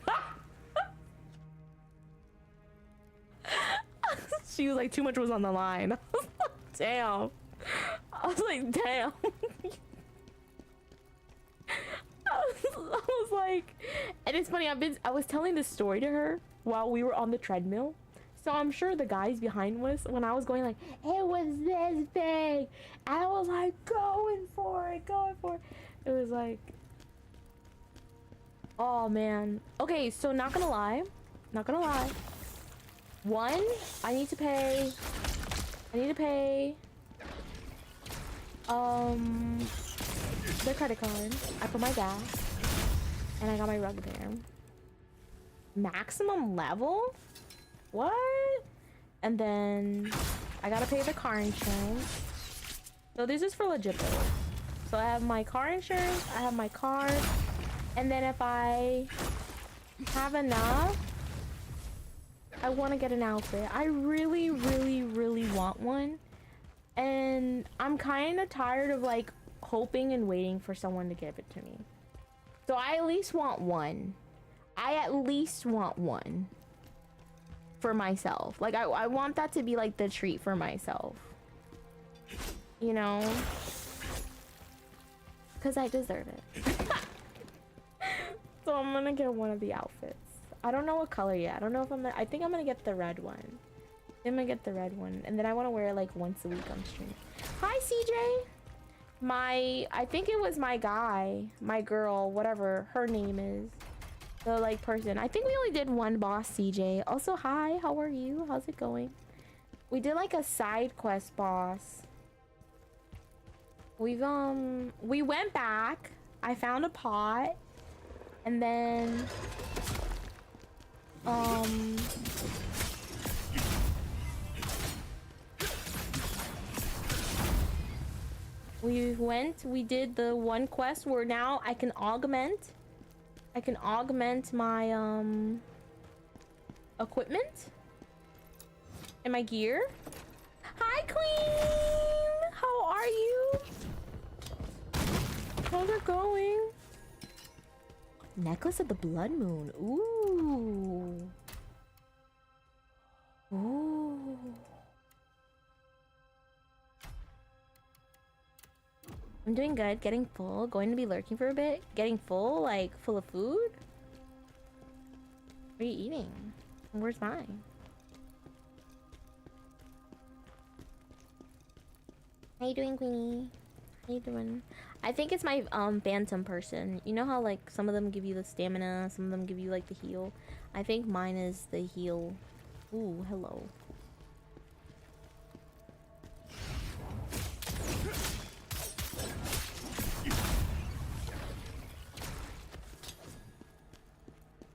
She was like, too much was on the line. I was like, damn. I was like, damn. I was like, and it's funny, I was telling this story to her while we were on the treadmill, so I'm sure the guys behind us, when I was going like, it was this big, and I was like, going for it, it was like, oh man. Okay, so not gonna lie, 1, I need to pay the credit card. I put my gas and I got my rug there. Maximum level? What? And then I gotta pay the car insurance. So this is for legit though. So I have my car insurance, I have my car, and then if I have enough, I want to get an outfit. I really, really, really want one. And I'm kind of tired of like hoping and waiting for someone to give it to me. So I at least want one. I at least want one for myself. Like I want that to be like the treat for myself. You know? Because I deserve it. So I'm gonna get one of the outfits. I don't know what color yet. I don't know if I think I'm gonna get the red one. I'm gonna get the red one. And then I want to wear it like once a week on stream. Hi, CJ! I think it was my guy, my girl, whatever her name is. The like person. I think we only did one boss, CJ. Also, hi, how are you? How's it going? We did like a side quest boss. We went back. I found a pot. And then we did the one quest where now I can augment my equipment and my gear. Hi, Queen! How are you? How's it going? Necklace of the Blood Moon. Ooh. Ooh. I'm doing good. Getting full. Going to be lurking for a bit. Getting full, like full of food. What are you eating? Where's mine? How you doing, Queenie? How you doing? I think it's my phantom person. You know how like some of them give you the stamina, some of them give you like the heal. I think mine is the heal. Ooh, hello.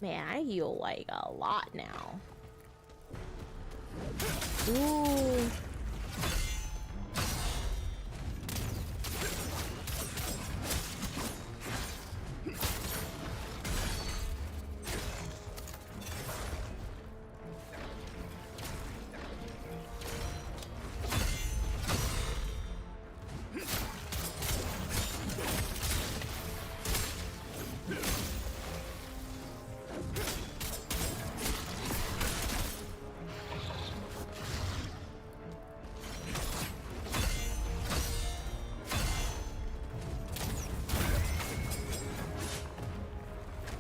Man, I heal like a lot now. Ooh.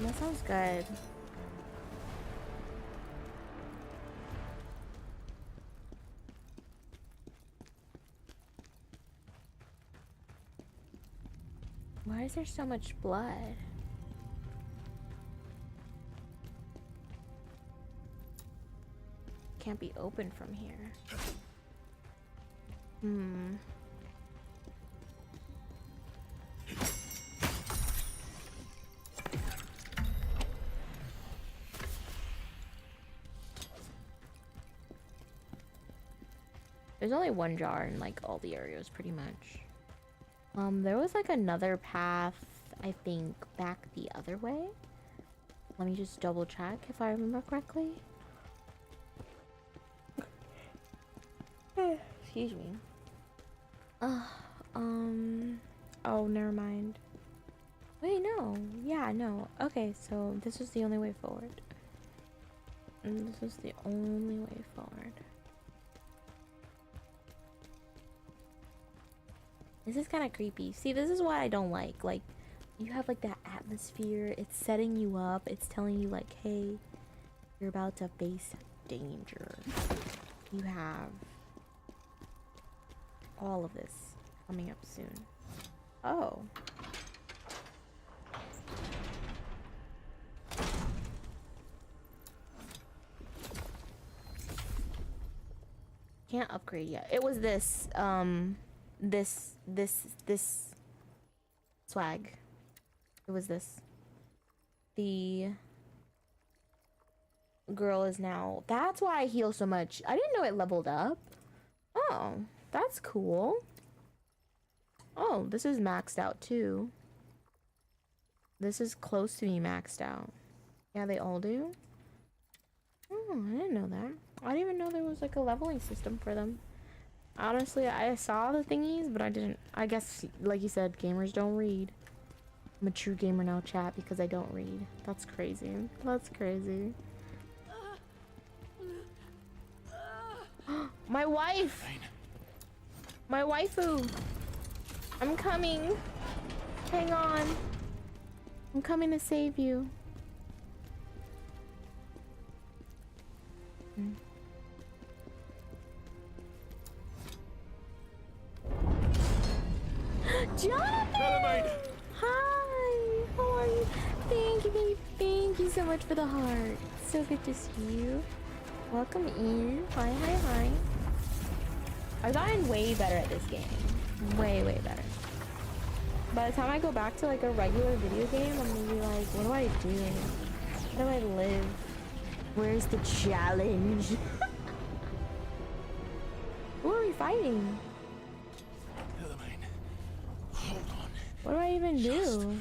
That sounds good. Why is there so much blood? Can't be opened from here. Hmm. There's only one jar in like all the areas pretty much. There was like another path, I think, back the other way. Let me just double check if I remember correctly. Excuse me. Oh, never mind. Wait, no. Yeah, no. Okay, so this was the only way forward. And this was the only way forward. This is kind of creepy. See, this is what I don't like. Like, you have like that atmosphere. It's setting you up. It's telling you like, hey, you're about to face danger. You have all of this coming up soon. Oh. Can't upgrade yet. It was this, this swag. It was this. The girl is now. That's why I heal so much. I didn't know it leveled up. Oh, that's cool. Oh, this is maxed out too. This is close to being maxed out. Yeah, they all do. Oh, I didn't know that. I didn't even know there was like a leveling system for them. Honestly, I saw the thingies, but I didn't. I guess, like you said, gamers don't read. I'm a true gamer now, chat, because I don't read. That's crazy. That's crazy. My wife! My waifu! I'm coming! Hang on! I'm coming to save you. Jonathan! Hi! How are you? Thank you, baby. Thank you so much for the heart. So good to see you. Welcome in. Hi, hi, hi. I've gotten way better at this game. Way, way better. By the time I go back to like a regular video game, I'm gonna be like, what do I do? How do I live? Where's the challenge? Who are we fighting? Elaine, hold on. What do I even do? Just a little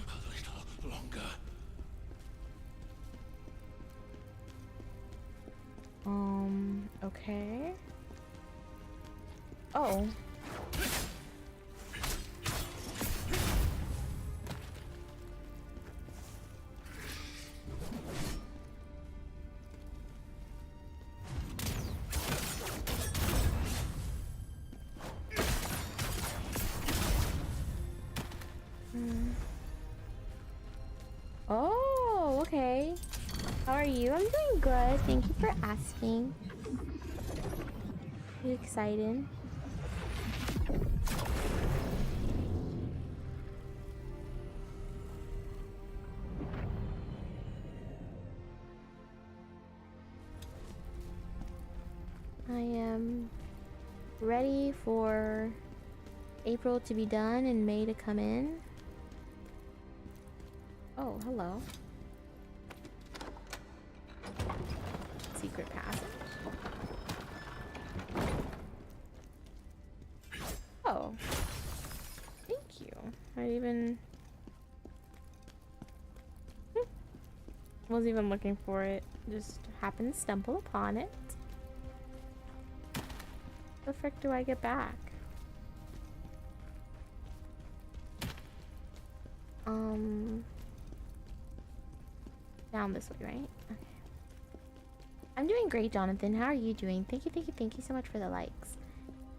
longer. Okay. Oh. Oh, okay. How are you? I'm doing good. Thank you for asking. You excited? I am ready for April to be done and May to come in. Oh, hello. Secret passage. Oh. Thank you. I even... wasn't even looking for it. Just happened to stumble upon it. The frick do I get back? Down this way, right? Okay. I'm doing great, Jonathan. How are you doing? Thank you so much for the likes.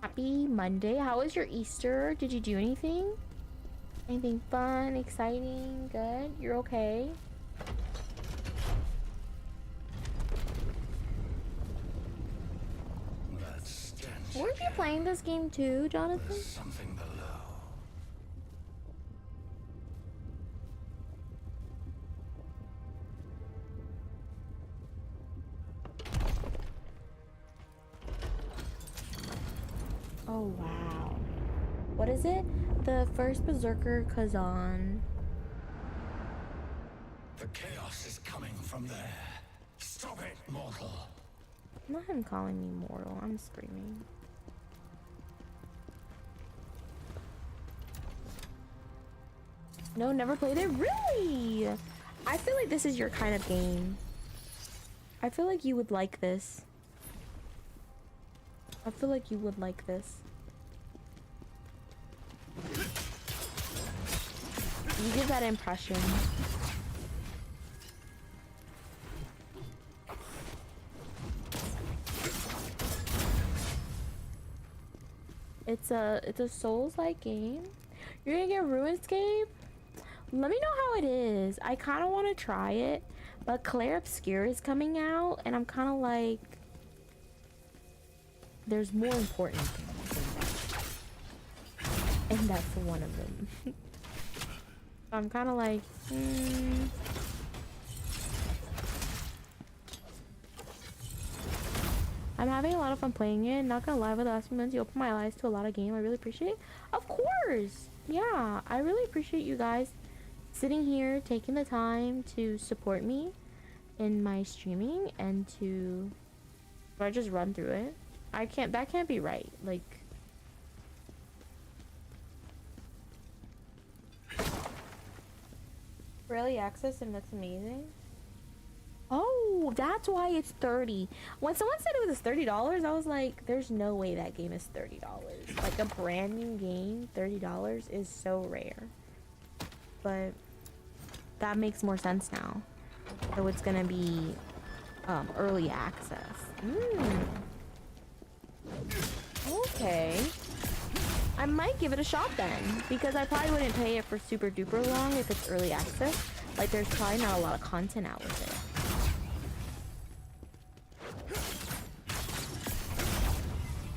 Happy Monday. How was your Easter? Did you do anything? Anything fun, exciting, good? You're okay? Weren't you playing this game too, Jonathan? There's something below. Oh wow. What is it? The first Berserker Khazan. The chaos is coming from there. Stop it, mortal. Not him calling me mortal. I'm screaming. No, never played it. Really? I feel like this is your kind of game. I feel like you would like this. I feel like you would like this. You give that impression. It's a Souls-like game. You're gonna get RuneScape? Let me know how it is. I kind of want to try it, but Claire Obscure is coming out, and I'm kind of like, there's more important things than that. And that's one of them. I'm kind of like, I'm having a lot of fun playing it. Not gonna lie, over the last few months, you opened my eyes to a lot of game. I really appreciate it. Of course! Yeah, I really appreciate you guys sitting here, taking the time to support me in my streaming and to... I just run through it. That can't be right. Like... Early access, and that's amazing. Oh, that's why it's 30. When someone said it was $30, I was like, there's no way that game is $30. Like a brand new game, $30 is so rare. But that makes more sense now. So it's gonna be early access. Okay. I might give it a shot then, because I probably wouldn't pay it for super duper long if it's early access. Like there's probably not a lot of content out with it.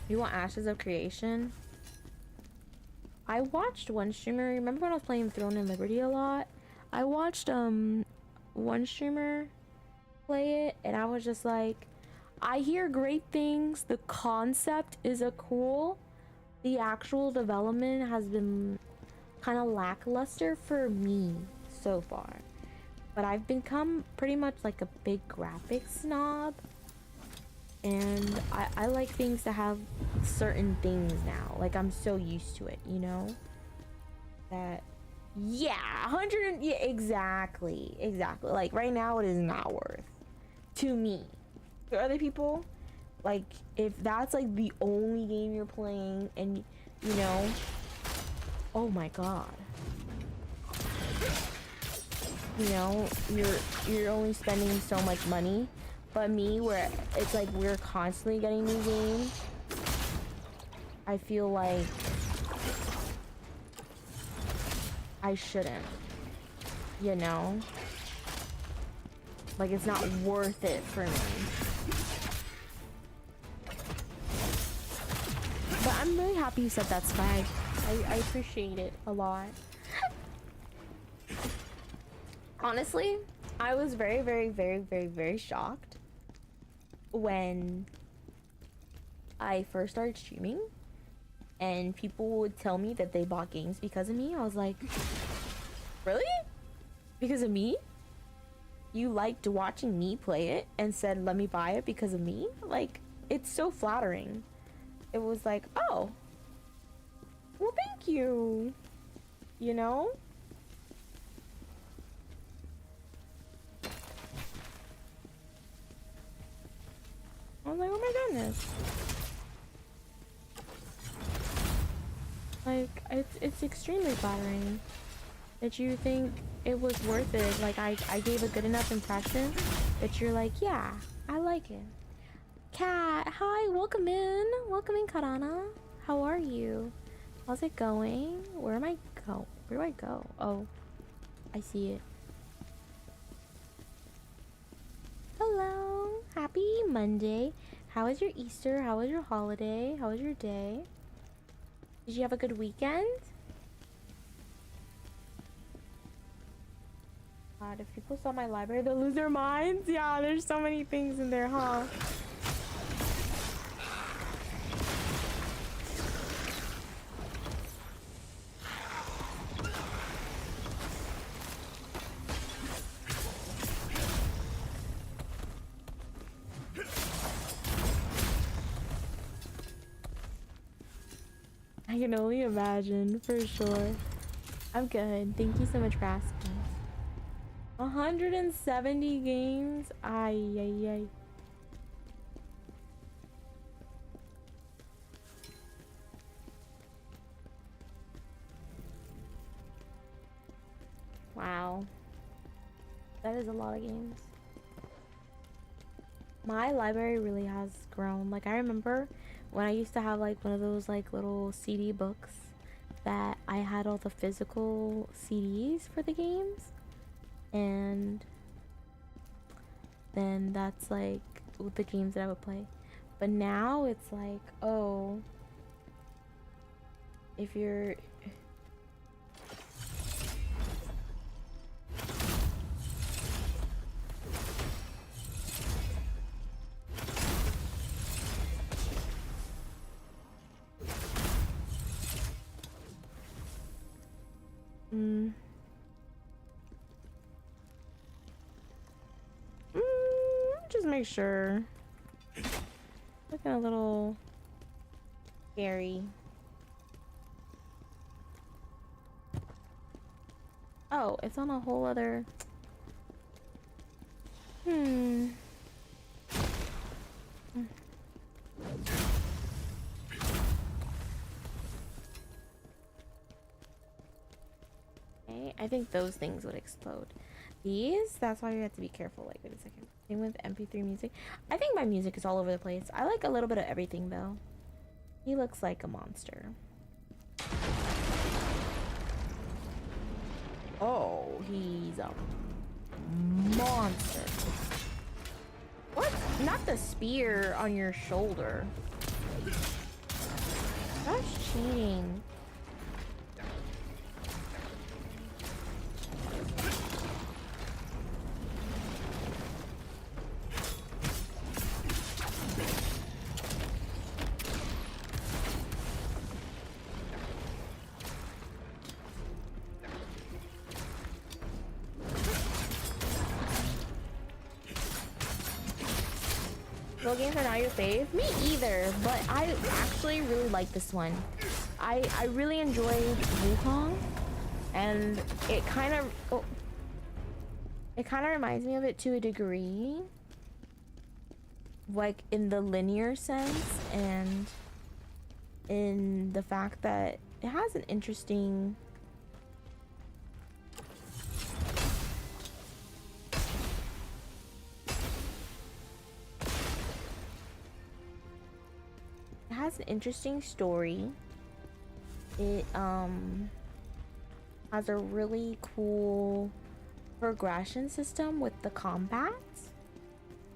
You want Ashes of Creation? I watched one streamer, remember when I was playing Throne and Liberty a lot? I watched one streamer play it, and I was just like, I hear great things, the concept is a cool, the actual development has been kind of lackluster for me so far. But I've become pretty much like a big graphics snob, and I like things to have certain things now. Like I'm so used to it, you know? That, yeah, 100, yeah, exactly. Like right now it is not worth to me. For other people, like if that's like the only game you're playing and you know, oh my god, you know, you're only spending so much money. But me, where it's like we're constantly getting new games, I feel like I shouldn't, you know? Like it's not worth it for me. But I'm really happy you said that, Swag. I appreciate it a lot. Honestly, I was very, very, very, very, very shocked when I first started streaming and people would tell me that they bought games because of me. I was like, really? Because of me? You liked watching me play it and said, let me buy it because of me? Like, it's so flattering. It was like, oh, well, thank you. You know? I was like, oh my goodness. Like, it's extremely flattering that you think it was worth it. Like, I gave a good enough impression that you're like, yeah, I like it. Kat, hi, welcome in. Welcome in, Karana. How are you? How's it going? Where am I go? Where do I go? Oh, I see it. Hello. Happy Monday. How was your Easter? How was your holiday? How was your day? Did you have a good weekend? God, if people saw my library, they'll lose their minds. Yeah, there's so many things in there, huh? I can only imagine, for sure. I'm good. Thank you so much for asking. 170 games? Ay, ay, ay. Wow. That is a lot of games. My library really has grown. Like, I remember when I used to have like one of those like little CD books that I had all the physical CDs for the games, and then that's like the games that I would play. But now it's like, oh, if you're just make sure. Looking a little scary. Oh, Oh, it's on a whole other... Okay, I think those things would explode. These, that's why you have to be careful. Like, wait a second. Same with MP3 music. I think my music is all over the place. I like a little bit of everything, though. He looks like a monster. Oh, he's a monster. What? Not the spear on your shoulder. That's cheating. Little games are not your fave? Me either, but I actually really like this one. I really enjoyed Wukong, and it kind of reminds me of it to a degree, like in the linear sense, and in the fact that it has an interesting story. It has a really cool progression system with the combats.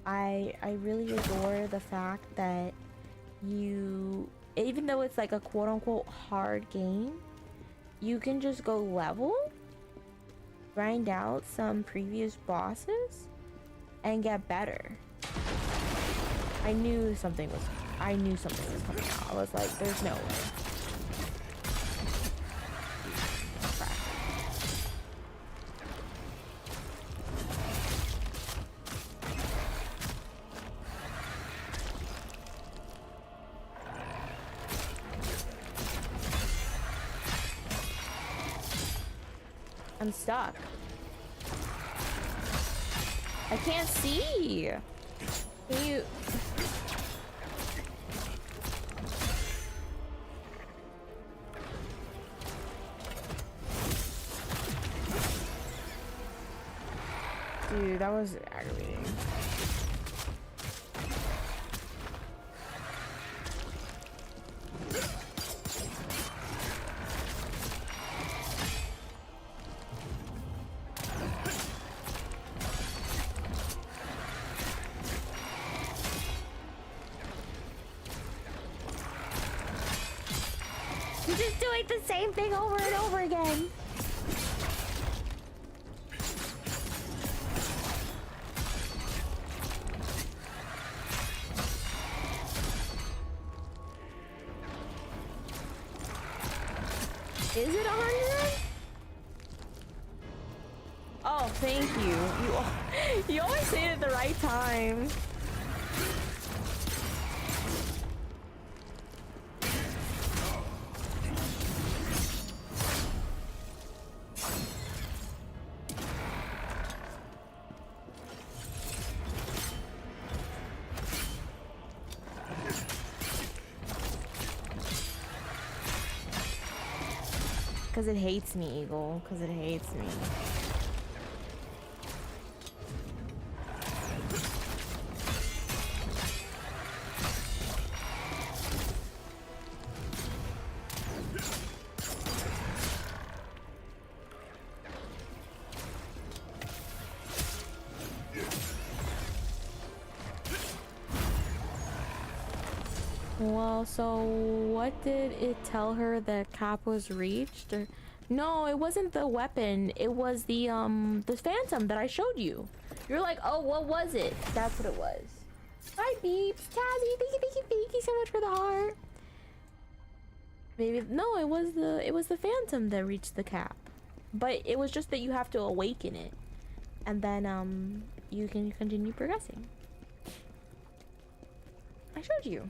I really adore the fact that you, even though it's like a quote-unquote hard game, you can just go level, grind out some previous bosses, and get better. I knew something was coming out. I was like, there's no way. Crap. I'm stuck. I can't see. Can you... Dude, that was aggravating. You're just doing the same thing over and over again. Is it 100? Oh, thank you. You always say it at the right time. Because it hates me, Eagle. Because it hates me. Well, so what did it tell her that cap was reached? Or no, it wasn't the weapon. It was the phantom that I showed you. You're like, oh, what was it? That's what it was. Hi, Beeps. Tazzy, thank you so much for the heart. Maybe no, it was the phantom that reached the cap. But it was just that you have to awaken it, and then you can continue progressing. I showed you.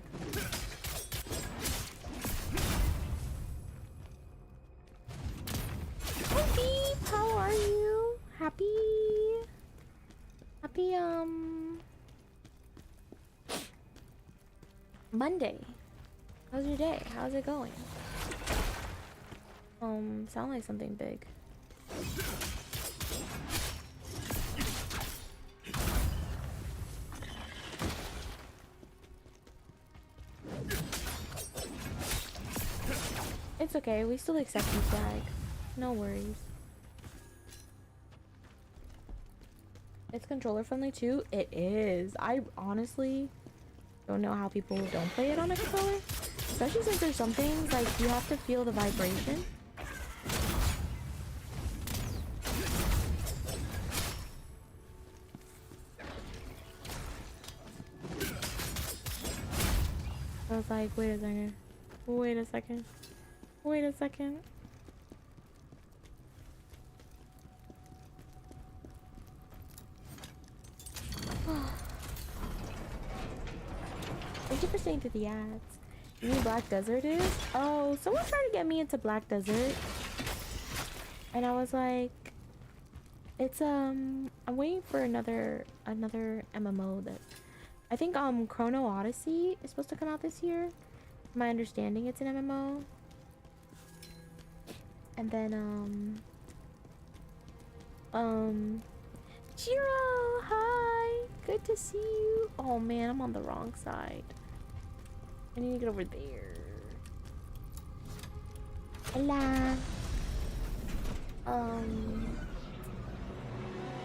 Hi, Beep. How are you? Happy Monday. How's your day? How's it going? Sound like something big. It's okay, we still accept you, flag. No worries. It's controller friendly too? It is. I honestly don't know how people don't play it on a controller. Especially since there's some things like you have to feel the vibration. I was like, wait a second. Wait a second. Wait a second. Thank you for staying through the ads. You know Black Desert is? Oh, someone tried to get me into Black Desert. And I was like, it's I'm waiting for another MMO that I think Chrono Odyssey is supposed to come out this year. My understanding it's an MMO. And then Jiro, hi, good to see you. Oh man, I'm on the wrong side. I need to get over there. Hola.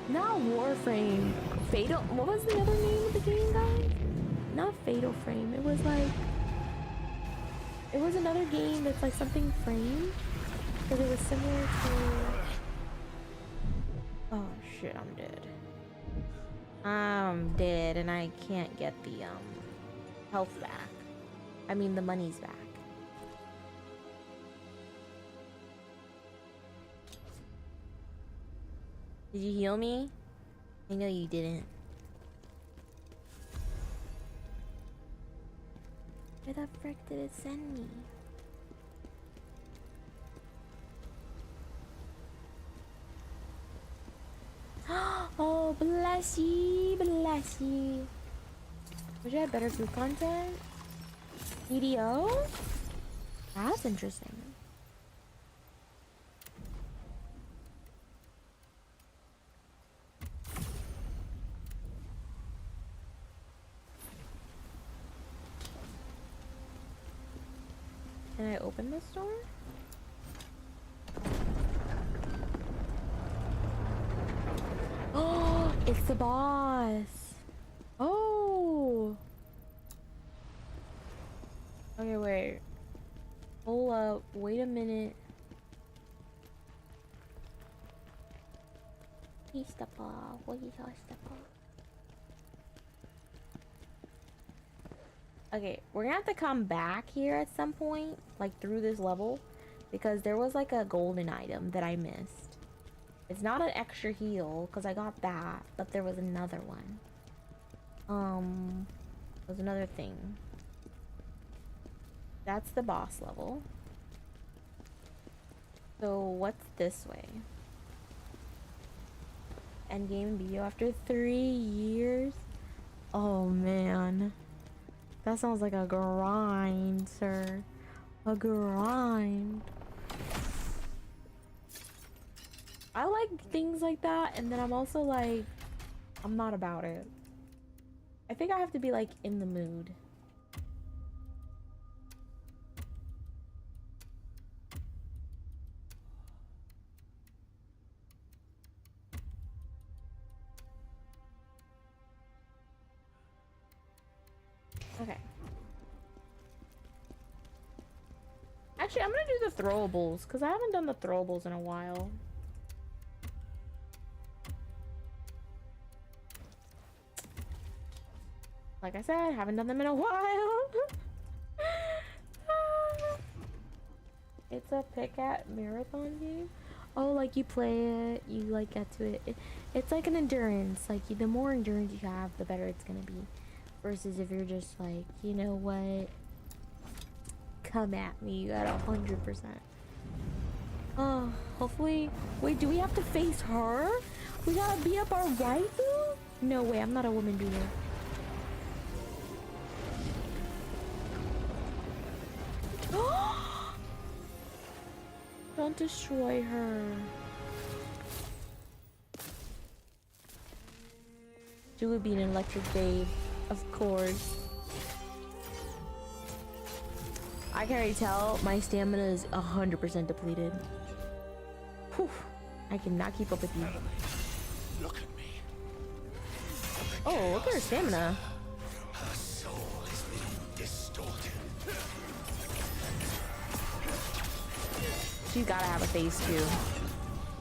Not Warframe. Fatal. What was the other name of the game, guys? Not Fatal Frame. It was like. It was another game that's like something frame. Because it was similar to. Oh shit, I'm dead. I'm dead and I can't get the health back. I mean the money's back. Did you heal me? I know you didn't. Where the frick did it send me? Oh, bless ye, bless ye. Wish I had better food content. EDO? That's interesting. Can I open this door? Oh, it's the boss. Oh. Okay, wait. Hold up. Wait a minute. He's the boss. What is the boss? Okay, we're gonna have to come back here at some point, like through this level, because there was like a golden item that I missed. It's not an extra heal, because I got that, but there was another one. There's another thing. That's the boss level. So what's this way? Endgame video after 3 years? Oh man. That sounds like a grind, sir. A grind. I like things like that, and then I'm also like, I'm not about it. I think I have to be like in the mood. Okay. Actually, I'm gonna do the throwables because I haven't done the throwables in a while. Like I said, haven't done them in a while. It's a pick at marathon game. Oh, like you play it, you like get to it. It's like an endurance. Like the more endurance you have, the better it's gonna be. Versus if you're just like, you know what? Come at me at 100%. Oh, hopefully. Wait, do we have to face her? We gotta beat up our waifu? No way, I'm not a woman beater. Don't destroy her. She would be an electric babe, of course. I can already tell my stamina is 100% depleted. Whew. I cannot keep up with you. Look at me. Oh, look at her stamina. Her soul is being distorted. She's gotta have a phase 2.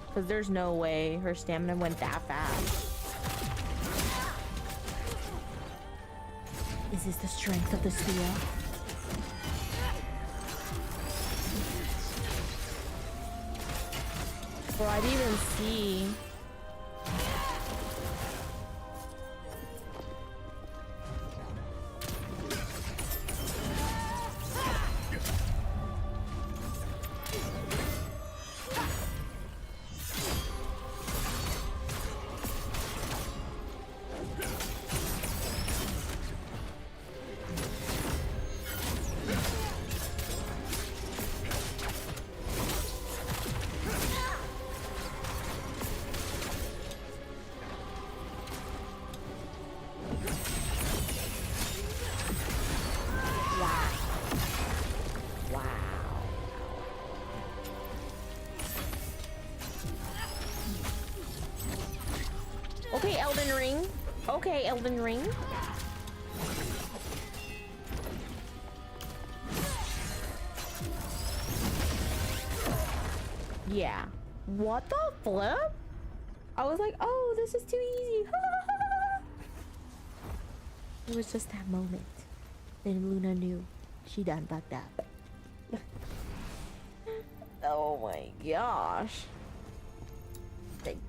Because there's no way her stamina went that fast. Is this the strength of the spear? Bro, I didn't even see. Okay, Elden Ring. Okay, Elden Ring. Yeah. What the flip? I was like, oh, this is too easy. It was just that moment. Then Luna knew she done fucked up. Oh my gosh.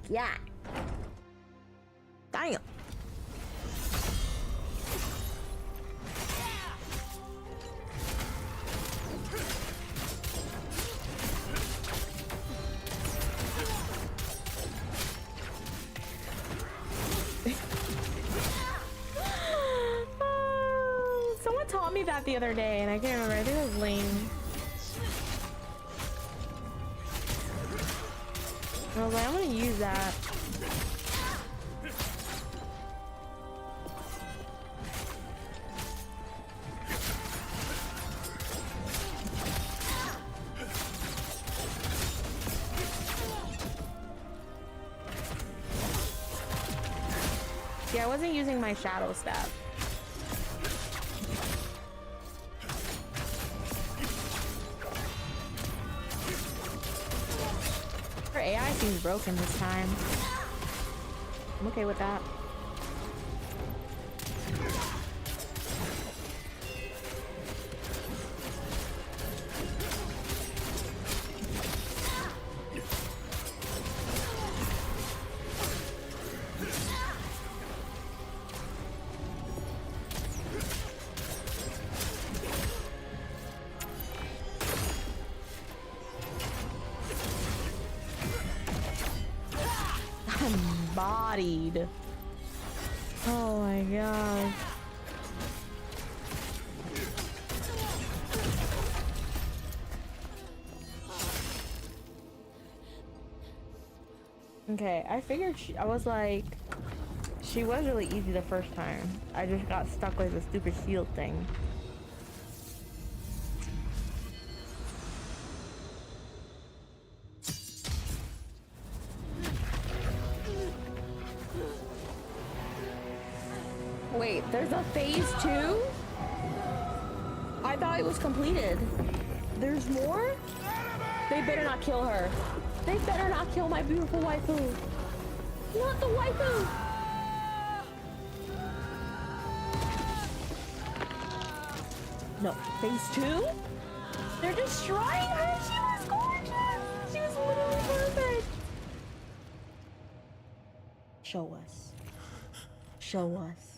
Yeah. Damn. Someone taught me that the other day and I can't remember. I think it was Lane. I was like, I'm gonna use that. Yeah, I wasn't using my shadow step. Her AI seems broken this time. I'm okay with that. Bodied. Oh my god. Okay, I figured I was like, she was really easy the first time. I just got stuck with the stupid shield thing. Wait, there's a phase 2? I thought it was completed. There's more? They better not kill her. They better not kill my beautiful waifu. Not the waifu! No, phase 2? They're destroying her! She was gorgeous! She was literally perfect! Show us. Show us.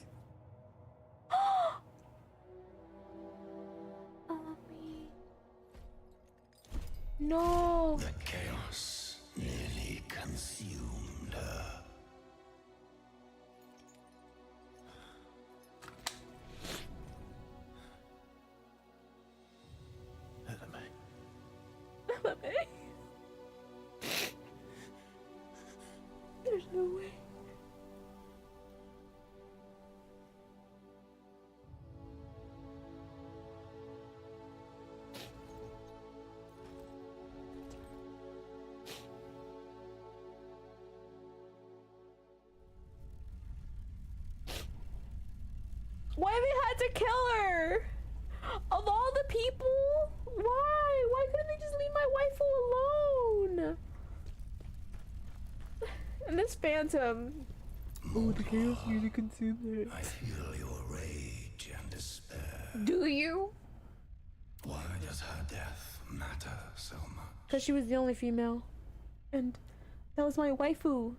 No! The chaos nearly consumed her. No way. Why have you had to kill her? Of all the people? Why? Why couldn't they just leave my waifu alone? And this phantom. Oh, the chaos music consumed it. I feel your rage and despair. Do you? Why does her death matter so much? Because she was the only female. And that was my waifu.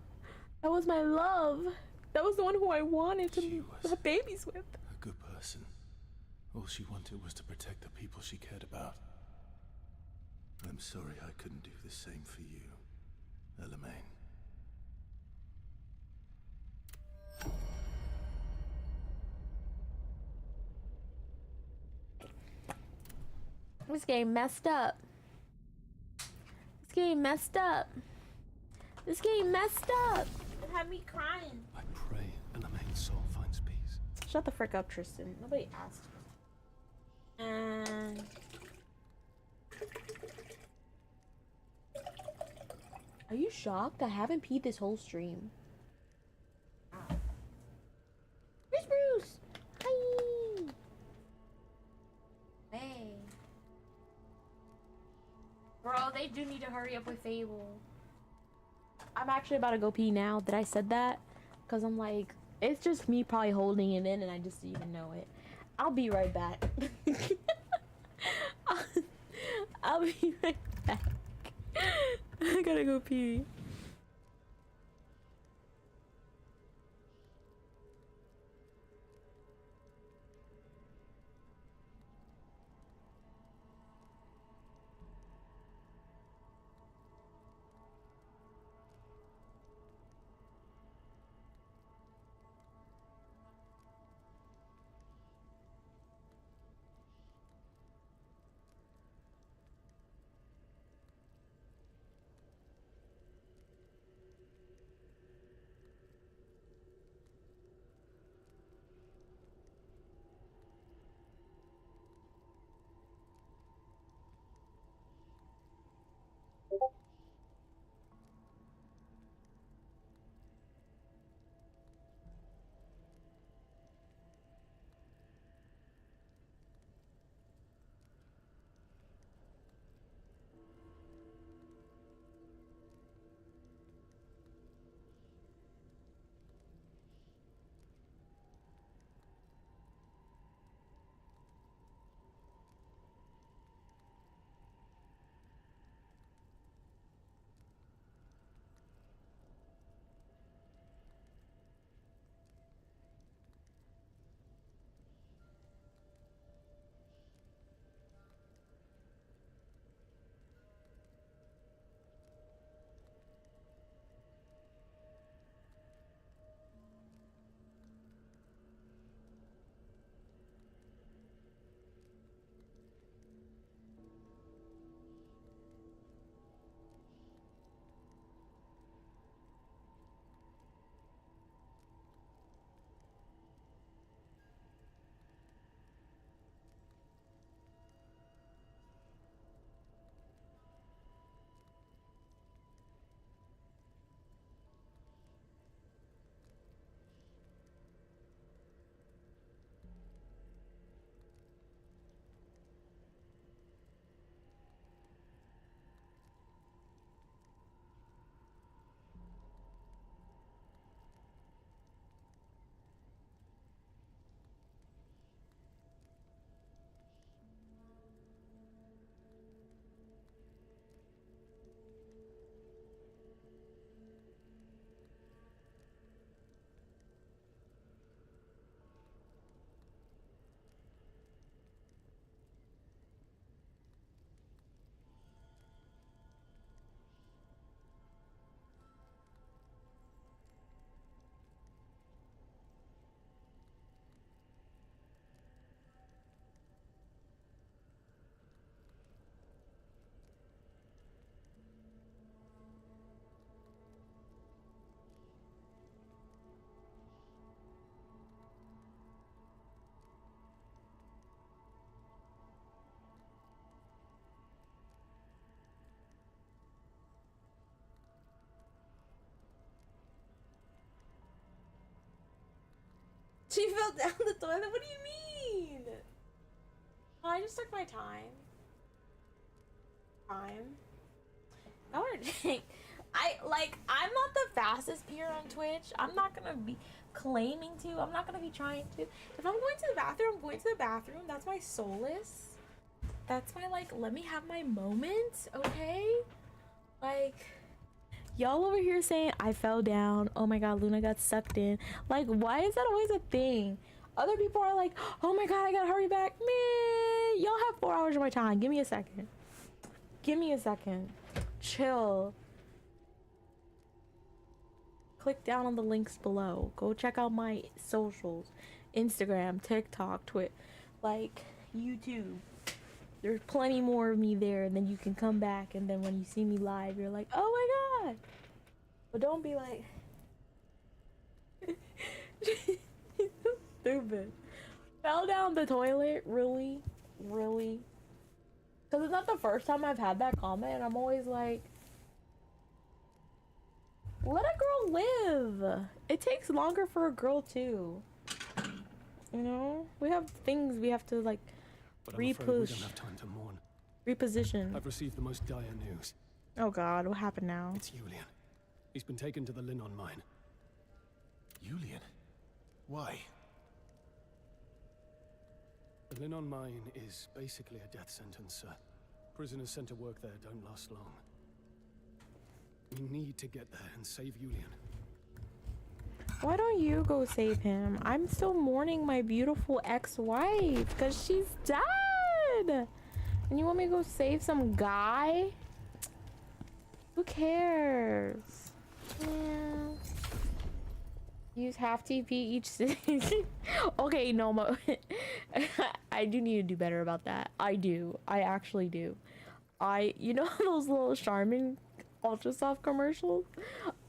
That was my love. That was the one who I wanted to have babies with. A good person. All she wanted was to protect the people she cared about. I'm sorry I couldn't do the same for you, Elamaine. This game messed up. This game messed up. This game messed up. It had me crying. I pray Elamaine's soul finds peace. Shut the frick up, Tristan. Nobody asked. And are you shocked? I haven't peed this whole stream. Where's Bruce? Hi. Hey. Bro, they do need to hurry up with Fable. I'm actually about to go pee now that I said that. Because I'm like, it's just me probably holding it in and I just didn't even know it. I'll be right back. I'll be right back. I gotta go pee. She fell down the toilet? What do you mean? I just took my time. No, I'm not the fastest peer on Twitch. I'm not gonna be claiming to. I'm not gonna be trying to. If I'm going to the bathroom, I'm going to the bathroom. That's my solace. That's my, like, let me have my moment, okay? Like, y'all over here saying I fell down. Oh my god, Luna got sucked in. Like, why is that always a thing? Other people are like, oh my god, I gotta hurry back. Man, y'all have 4 hours of my time. Give me a second. Give me a second. Chill. Click down on the links below. Go check out my socials. Instagram, TikTok, Twitch, like, YouTube. There's plenty more of me there, and then you can come back, and then when you see me live, you're like, oh my god. But don't be like, stupid. Fell down the toilet? Really? Really? Because it's not the first time I've had that comment, and I'm always like, let a girl live. It takes longer for a girl too. You know? We have things we have to, like, But I'm afraid we repush. don't have time to mourn. Reposition. I've received the most dire news. Oh god, what happened now? It's Julian. He's been taken to the Linon mine. Julian? Why? The Linon mine is basically a death sentence, sir. Prisoners sent to work there don't last long. We need to get there and save Julian. Why don't you go save him? I'm still mourning my beautiful ex-wife because she's dead. And you want me to go save some guy? Who cares? Yeah. Use half TP each city. Okay, no, I do need to do better about that. I do. I actually do. You know those little Charmin Ultra Soft commercials?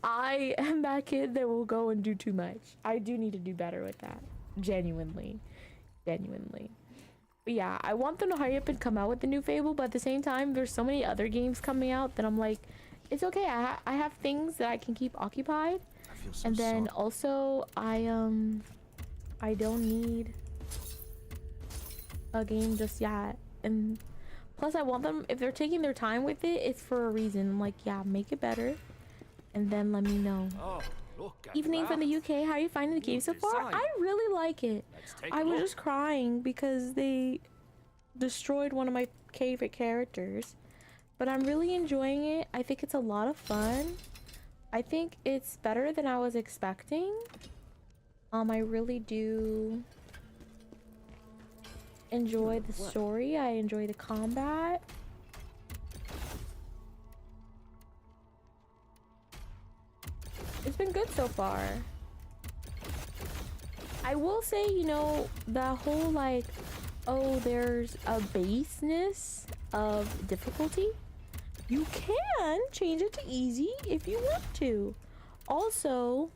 I am that kid that will go and do too much. I do need to do better with that. Genuinely. But yeah, I want them to hurry up and come out with the new Fable, but at the same time, there's so many other games coming out that I'm like, it's okay. I have things that I can keep occupied. I feel so And then sorry. also, I don't need a game just yet. And plus, I want them, if they're taking their time with it, it's for a reason. I'm like, yeah, make it better. And then let me know. Oh, look at Evening that. from the UK. How are you finding the game so far? design. I really like it. Let's take I a was look. just crying because they destroyed one of my favorite characters. But I'm really enjoying it. I think it's a lot of fun. I think it's better than I was expecting. I really do enjoy the story. I enjoy the combat. It's been good so far. I will say, you know, the whole like, oh, there's a baseness of difficulty. You can change it to easy if you want to. Also,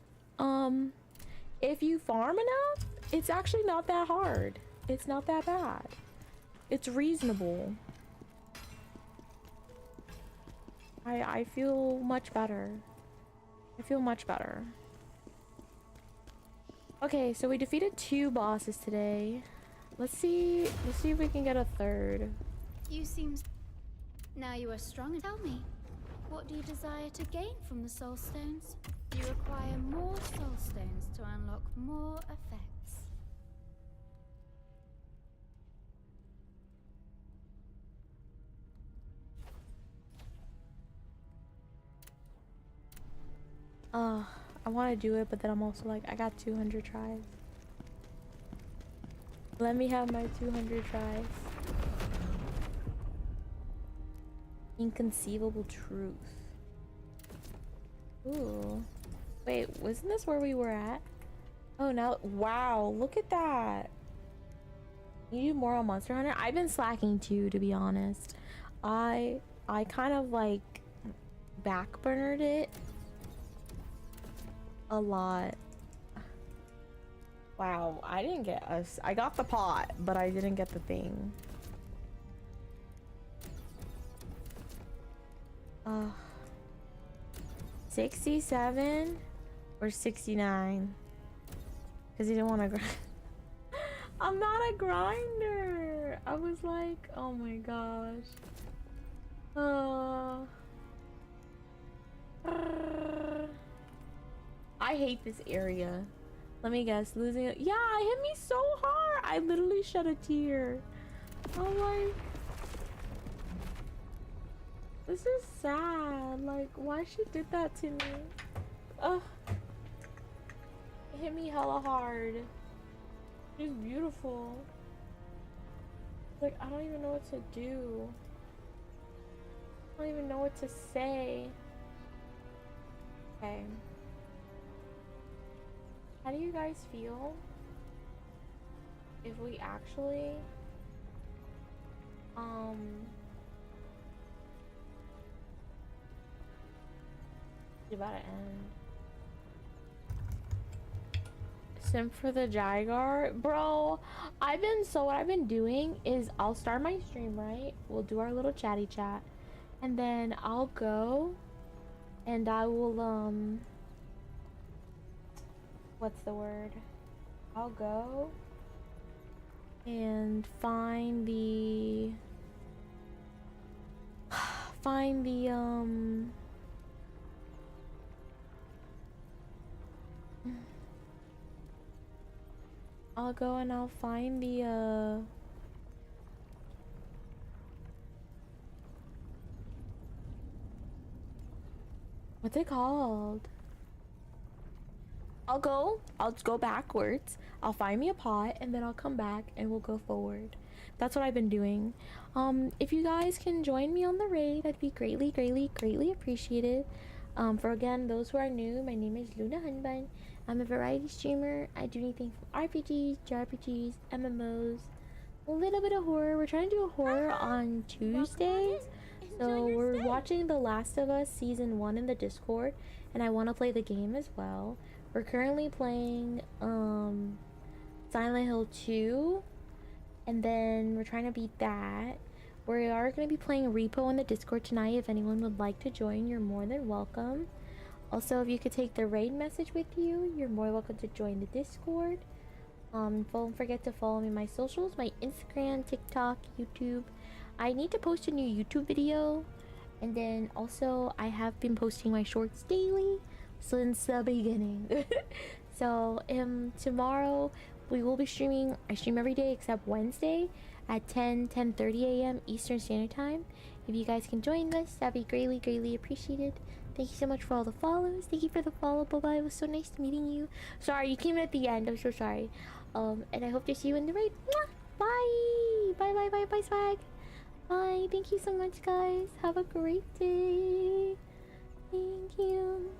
if you farm enough, it's actually not that hard. It's not that bad. It's reasonable. I feel much better. I feel much better. Okay, so we defeated 2 bosses today. Let's see if we can get a third. You seem... Now you are strong. Tell me, what do you desire to gain from the soul stones? You require more soul stones to unlock more effects. I want to do it, but then I'm also like, I got 200 tries. Let me have my 200 tries. Inconceivable truth. Ooh. Wait, wasn't this where we were at? Oh, now, wow, look at that. You do more on Monster Hunter? I've been slacking too, to be honest. I kind of like backburnered it a lot. Wow, I didn't get us. I got the pot, but I didn't get the thing. 67 or 69? Because he didn't want to grind. I'm not a grinder. I was like, oh my gosh. I hate this area. Let me guess, losing it. Yeah, it hit me so hard. I literally shed a tear. I'm like, this is sad. Like, why she did that to me? Ugh. It hit me hella hard. She's beautiful. Like, I don't even know what to do. I don't even know what to say. Okay. How do you guys feel if we actually it's about to end. Sim for the Jaguar? Bro, what I've been doing is I'll start my stream, right? We'll do our little chatty chat. And then I'll go and I will what's the word? I'll go and find the I'll go and I'll find the what's it called? I'll just go backwards. I'll find me a pot and then I'll come back and we'll go forward. That's what I've been doing. If you guys can join me on the raid, that'd be greatly appreciated. For again, those who are new, my name is Lunahunbunn. I'm a variety streamer. I do anything from RPGs, JRPGs, MMOs, a little bit of horror. We're trying to do a horror on Tuesdays. So we're watching The Last of Us Season 1 in the Discord, and I want to play the game as well. We're currently playing Silent Hill 2, and then we're trying to beat that. We are going to be playing Repo in the Discord tonight. If anyone would like to join, you're more than welcome. Also, if you could take the raid message with you, you're more welcome to join the Discord. Don't forget to follow me on my socials, my Instagram, TikTok, YouTube. I need to post a new YouTube video, and then also I have been posting my shorts daily since the beginning. So tomorrow we will be streaming. I stream every day except Wednesday at 10:30 a.m. Eastern Standard Time. If you guys can join us, that'd be greatly appreciated. Thank you so much for all the follows. Thank you for the follow. Bye-bye. It was so nice meeting you. Sorry you came in at the end. I'm so sorry. And I hope to see you in the raid. Bye. Bye swag. Bye. Thank you so much, guys. Have a great day. Thank you.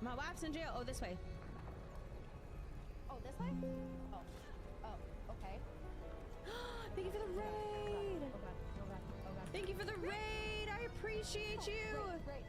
My wife's in jail. Oh, this way. Oh, this way? Oh, okay. Thank you for the raid. Oh god. Thank you for the raid. I appreciate you. Great.